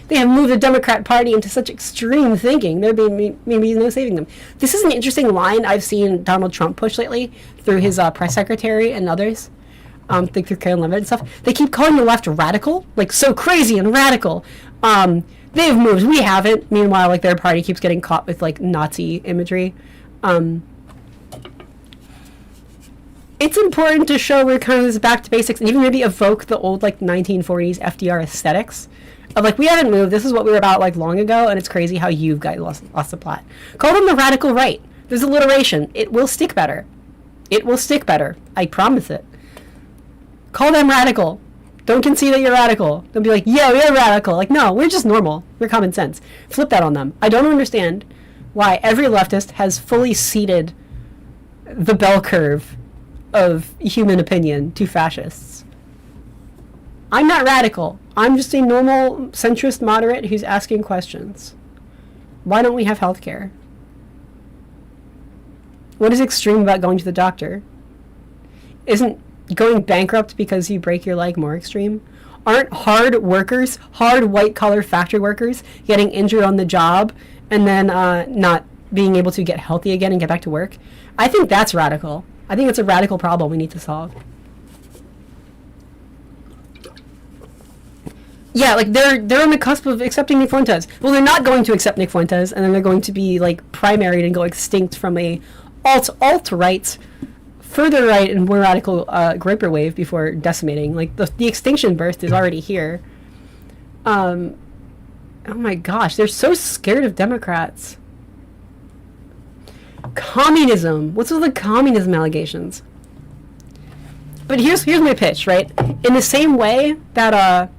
A: They have moved the Democrat Party into such extreme thinking. There may be no saving them. This is an interesting line I've seen Donald Trump push lately through his press secretary and others. Through Karen Levitt and stuff. They keep calling the left radical, like so crazy and radical. They've moved, we haven't. Meanwhile, like their party keeps getting caught with like Nazi imagery. It's important to show we're kind of this back to basics and even maybe evoke the old like 1940s FDR aesthetics of like, we haven't moved, this is what we were about like long ago, and it's crazy how you guys lost the plot. Call them the radical right. There's alliteration. It will stick better. It will stick better. I promise it. Call them radical. Don't concede that you're radical. Don't be like, yo, you're radical. Like, no, we're just normal. We're common sense. Flip that on them. I don't understand why every leftist has fully ceded the bell curve of human opinion to fascists. I'm not radical. I'm just a normal centrist moderate who's asking questions. Why don't we have health care? What is extreme about going to the doctor? Isn't going bankrupt because you break your leg more extreme? Aren't hard workers, hard white-collar factory workers, getting injured on the job and then not being able to get healthy again and get back to work? I think that's radical. I think it's a radical problem we need to solve. Yeah, like they're on the cusp of accepting Nick Fuentes. Well, they're not going to accept Nick Fuentes, and then they're going to be like primaried and go extinct from a alt-right, further right and more radical Groyper wave before decimating. Like the extinction burst is already here. Oh my gosh, they're so scared of Democrats. Communism. What's with the communism allegations? But here's my pitch, right? In the same way that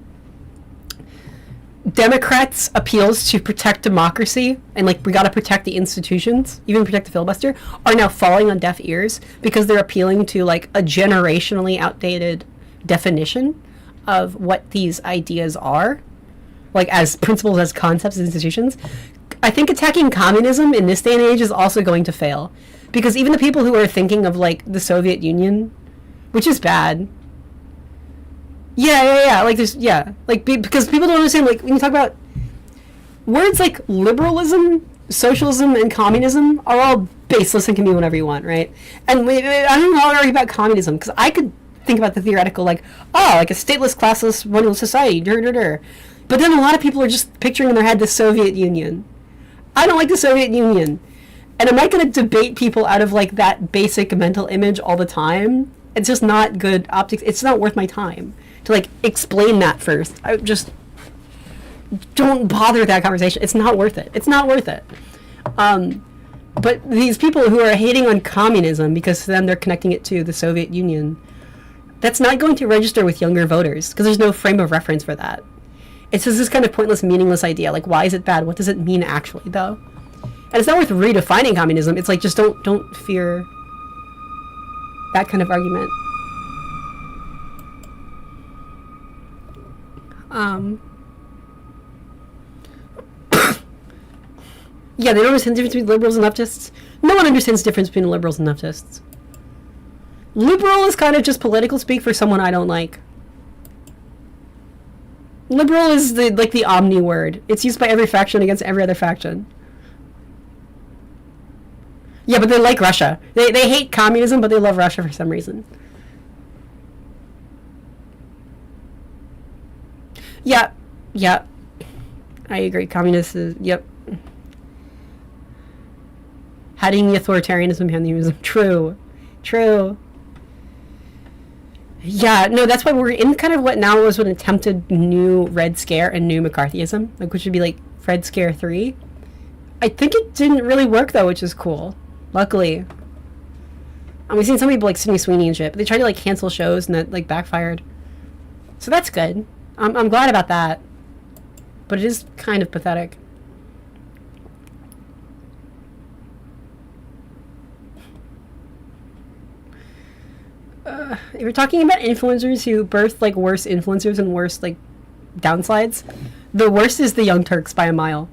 A: Democrats' appeals to protect democracy and like we gotta protect the institutions, even protect the filibuster, are now falling on deaf ears because they're appealing to like a generationally outdated definition of what these ideas are, like as principles, as concepts, as institutions. I think attacking communism in this day and age is also going to fail because even the people who are thinking of like the Soviet Union, which is bad. Yeah. Like there's, like because people don't understand. Like when you talk about words like liberalism, socialism, and communism are all baseless and can be whatever you want, right? And I don't know how to argue about communism because I could think about the theoretical, like like a stateless, classless, monolith society, But then a lot of people are just picturing in their head the Soviet Union. I don't like the Soviet Union, and am I going to debate people out of like that basic mental image all the time? It's just not good optics. It's not worth my time to like explain that first. I just don't bother with that conversation. It's not worth it. It's not worth it. But these people who are hating on communism because to them they're connecting it to the Soviet Union, that's not going to register with younger voters because there's no frame of reference for that. It's just this kind of pointless, meaningless idea. Like, why is it bad? What does it mean actually, though? And it's not worth redefining communism. It's like, just don't fear that kind of argument. Yeah, they don't understand the difference between liberals and leftists. No one understands the difference between liberals and leftists. Liberal is kind of just political speak for someone I don't like. Liberal is the omni word. It's used by every faction against every other faction. Yeah, but they like Russia. They hate communism, but they love Russia for some reason. Yeah. I agree. Communist is, yep. Hiding the authoritarianism behind the humanism. True. Yeah, no, that's why we're in kind of what now was an attempted new Red Scare and new McCarthyism, like which would be like Fred Scare 3. I think it didn't really work, though, which is cool. Luckily. We've seen some people like Sydney Sweeney and shit, but they tried to like cancel shows and that like backfired. So that's good. I'm glad about that. But it is kind of pathetic. If you're talking about influencers who birthed like worse influencers and worse like downsides, the worst is the Young Turks by a mile.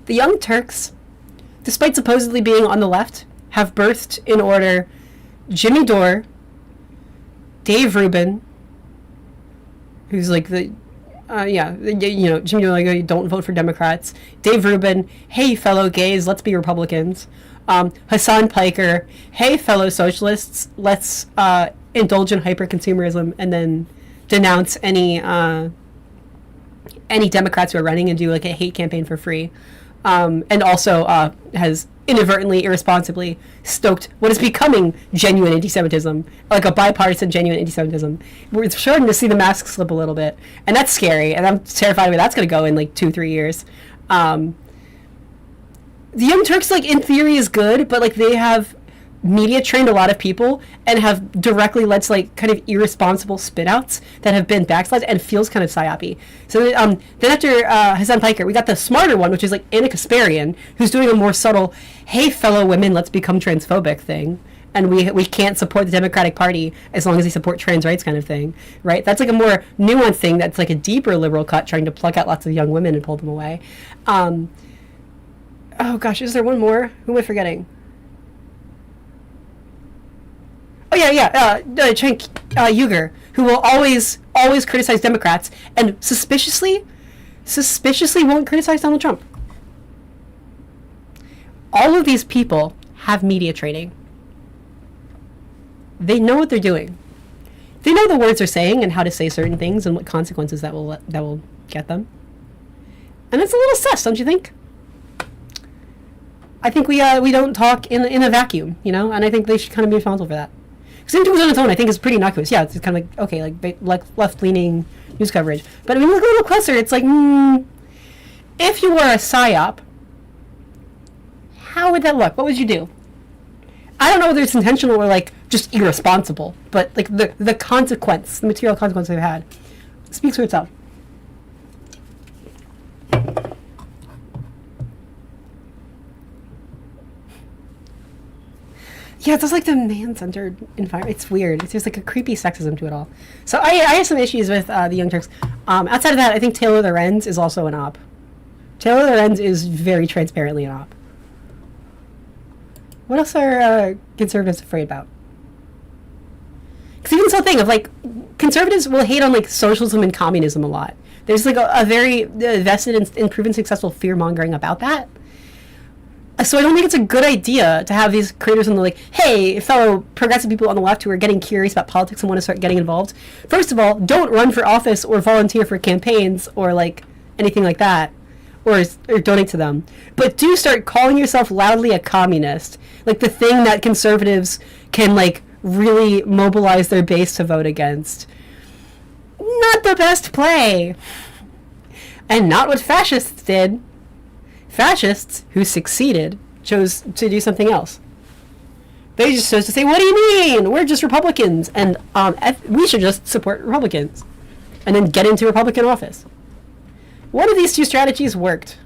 A: The Young Turks, despite supposedly being on the left, have birthed in order Jimmy Dore, Dave Rubin, who's like the, Jimmy Dore, like, don't vote for Democrats. Dave Rubin, hey, fellow gays, let's be Republicans. Hassan Piker, hey, fellow socialists, let's indulge in hyper-consumerism and then denounce any Democrats who are running and do like a hate campaign for free. And also has inadvertently, irresponsibly stoked what is becoming genuine anti-Semitism, like a bipartisan genuine anti-Semitism. We're starting to see the mask slip a little bit, and that's scary, and I'm terrified of where that's going to go in like 2-3 years. The Young Turks, like, in theory is good, but like they have media trained a lot of people and have directly led to like kind of irresponsible spit outs that have been backslides and feels kind of psyopy. So then after Hassan Piker, we got the smarter one, which is like Anna Kasparian, who's doing a more subtle, hey, fellow women, let's become transphobic thing. And we can't support the Democratic Party as long as they support trans rights kind of thing, right? That's like a more nuanced thing that's like a deeper liberal cut trying to pluck out lots of young women and pull them away. Oh gosh, is there one more? Who am I forgetting? Oh yeah, Cenk Uygur, who will always criticize Democrats and suspiciously won't criticize Donald Trump. All of these people have media training. They know what they're doing. They know the words they're saying and how to say certain things and what consequences that will get them. And it's a little sus, don't you think? I think we don't talk in a vacuum, you know, and I think they should kind of be responsible for that. Because News on its own, I think, is pretty innocuous. Yeah, it's kind of like, okay, like left-leaning news coverage. But I mean, look a little closer. It's like, if you were a psyop, how would that look? What would you do? I don't know whether it's intentional or like just irresponsible, but like the consequence, the material consequence they've had, speaks for itself. Yeah, it's just like the man-centered environment. It's weird. There's like a creepy sexism to it all. So I have some issues with the Young Turks. Outside of that, I think Taylor Lorenz is also an op. Taylor Lorenz is very transparently an op. What else are conservatives afraid about? Because even this whole thing of like, conservatives will hate on like socialism and communism a lot. There's like a very vested and proven successful fear-mongering about that. So I don't think it's a good idea to have these creators on the like, hey, fellow progressive people on the left who are getting curious about politics and want to start getting involved. First of all, don't run for office or volunteer for campaigns or like anything like that, or donate to them. But do start calling yourself loudly a communist, like the thing that conservatives can like really mobilize their base to vote against. Not the best play. And not what fascists did. Fascists who succeeded chose to do something else. They just chose to say, what do you mean? We're just Republicans, and we should just support Republicans, and then get into Republican office. One of these two strategies worked.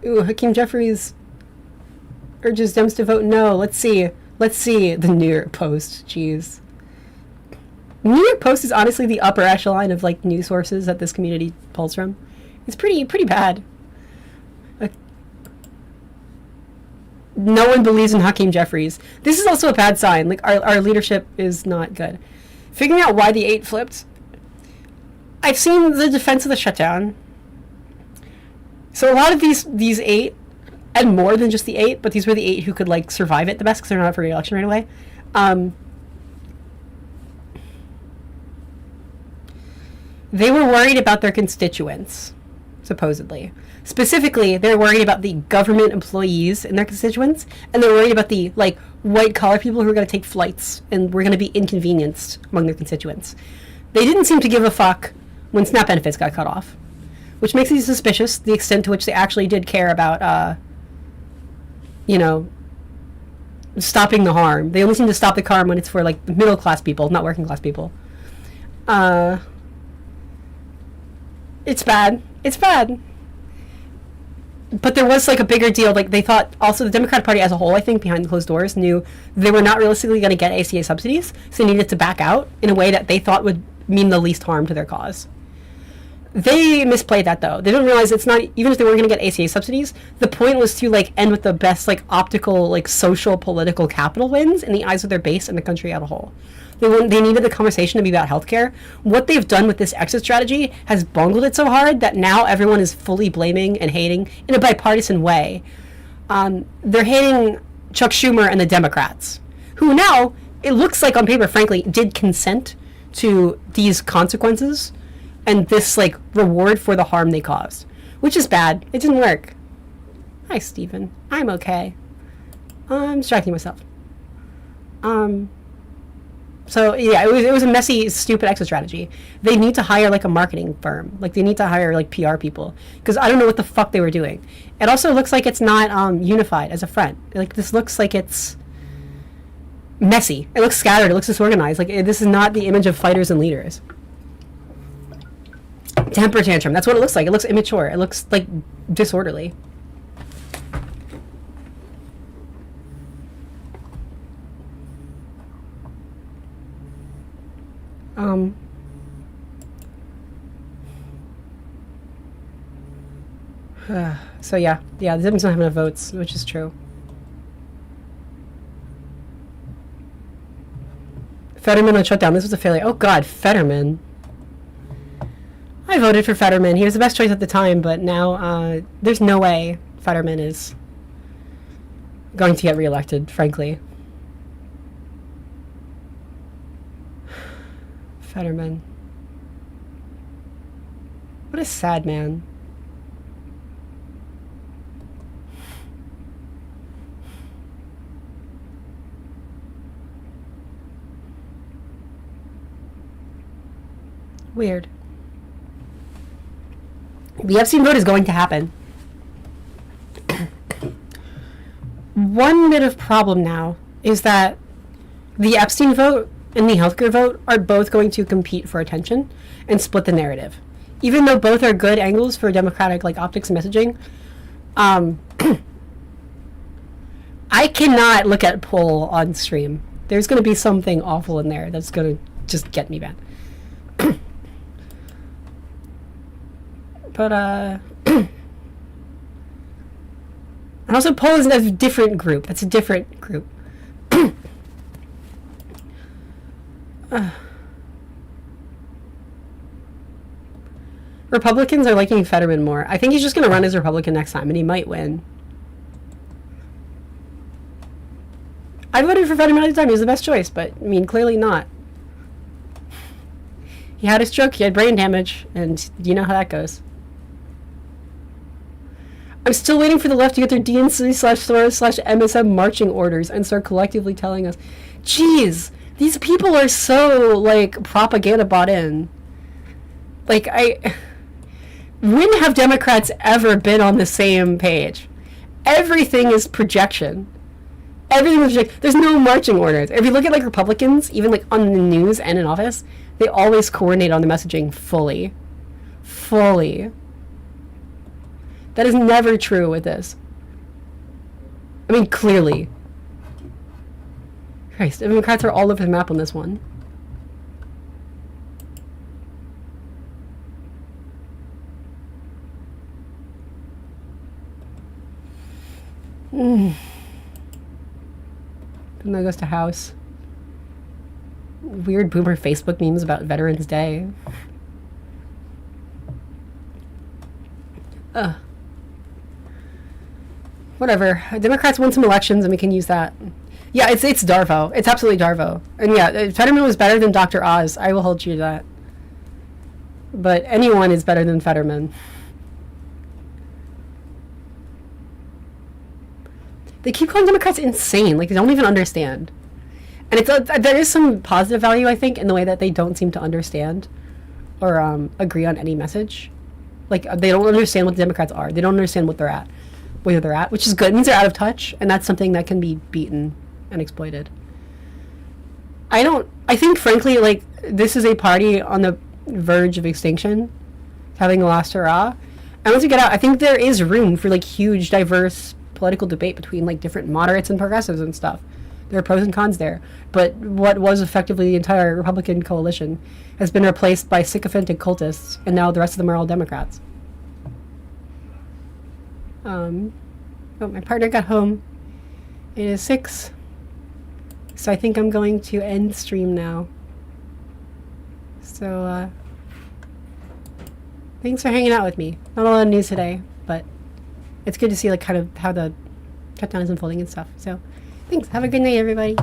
A: Ooh, Hakeem Jeffries urges Dems to vote no. Let's see. The New York Post. Jeez. New York Post is honestly the upper echelon of like news sources that this community pulls from. It's pretty bad. No one believes in Hakeem Jeffries. This is also a bad sign. Like our leadership is not good. Figuring out why the 8 flipped. I've seen the defense of the shutdown. So a lot of these 8, and more than just the 8, but these were the 8 who could like survive it the best because they're not up for re-election right away. They were worried about their constituents. supposedly. Specifically, they're worried about the government employees and their constituents, and they're worried about the, like, white-collar people who are going to take flights and we're going to be inconvenienced among their constituents. They didn't seem to give a fuck when SNAP benefits got cut off, which makes me suspicious, the extent to which they actually did care about, stopping the harm. They only seem to stop the harm when it's for, like, middle-class people, not working-class people. It's bad. It's bad. But there was, like, a bigger deal. Like, they thought, also, the Democratic Party as a whole, I think, behind the closed doors, knew they were not realistically going to get ACA subsidies, so they needed to back out in a way that they thought would mean the least harm to their cause. They misplayed that, though. They didn't realize it's not, even if they weren't going to get ACA subsidies, the point was to, like, end with the best, like, optical, like, social, political capital wins in the eyes of their base and the country as a whole. They needed the conversation to be about healthcare. What they've done with this exit strategy has bungled it so hard that now everyone is fully blaming and hating in a bipartisan way. They're hating Chuck Schumer and the Democrats, who now, it looks like on paper, frankly, did consent to these consequences and this, like, reward for the harm they caused, which is bad. It didn't work. Hi, Stephen. I'm okay. I'm distracting myself. So, yeah, it was a messy, stupid exit strategy. They need to hire, like, a marketing firm. Like, they need to hire, like, PR people. Because I don't know what the fuck they were doing. It also looks like it's not unified as a front. Like, this looks like it's messy. It looks scattered. It looks disorganized. Like, this is not the image of fighters and leaders. Temper tantrum. That's what it looks like. It looks immature. It looks, like, disorderly. So yeah, the Dems don't have enough votes, which is true. Fetterman on shutdown. This was a failure. Oh God, Fetterman. I voted for Fetterman. He was the best choice at the time, but now there's no way Fetterman is going to get reelected, frankly. Fetterman. What a sad man. Weird. The Epstein vote is going to happen. One bit of problem now is that the Epstein vote and the healthcare vote are both going to compete for attention and split the narrative. Even though both are good angles for Democratic, like, optics and messaging, I cannot look at poll on stream. There's going to be something awful in there that's going to just get me bad. But, and also poll is a different group. That's a different group. Republicans are liking Fetterman more. I think he's just going to run as Republican next time, and he might win. I voted for Fetterman at the time. He was the best choice, but, I mean, clearly not. He had a stroke, he had brain damage, and you know how that goes. I'm still waiting for the left to get their DNC/Soros/MSM marching orders and start collectively telling us, jeez, these people are so, like, propaganda bought in. Like, when have Democrats ever been on the same page? Everything is projection. Everything is projection. There's no marching orders. If you look at, like, Republicans, even, like, on the news and in office, they always coordinate on the messaging fully. Fully. That is never true with this. I mean, clearly. Christ, Democrats are all over the map on this one. Then that goes to House. Weird boomer Facebook memes about Veterans Day. Whatever. Democrats won some elections and we can use that. Yeah, it's Darvo. It's absolutely Darvo. And yeah, Fetterman was better than Dr. Oz. I will hold you to that. But anyone is better than Fetterman. They keep calling Democrats insane. Like, they don't even understand. And there is some positive value, I think, in the way that they don't seem to understand or agree on any message. Like, they don't understand what the Democrats are. They don't understand where they're at, which is good. It means they're out of touch, and that's something that can be beaten and exploited. I think, frankly, like, this is a party on the verge of extinction, having a last hurrah. And once we get out, I think there is room for, like, huge, diverse political debate between, like, different moderates and progressives and stuff. There are pros and cons there. But what was effectively the entire Republican coalition has been replaced by sycophantic cultists, and now the rest of them are all Democrats. Oh, my partner got home. It is 6. So I think I'm going to end stream now. So, thanks for hanging out with me. Not a lot of news today, but it's good to see, like, kind of how the shutdown is unfolding and stuff. So, thanks. Have a good night, everybody.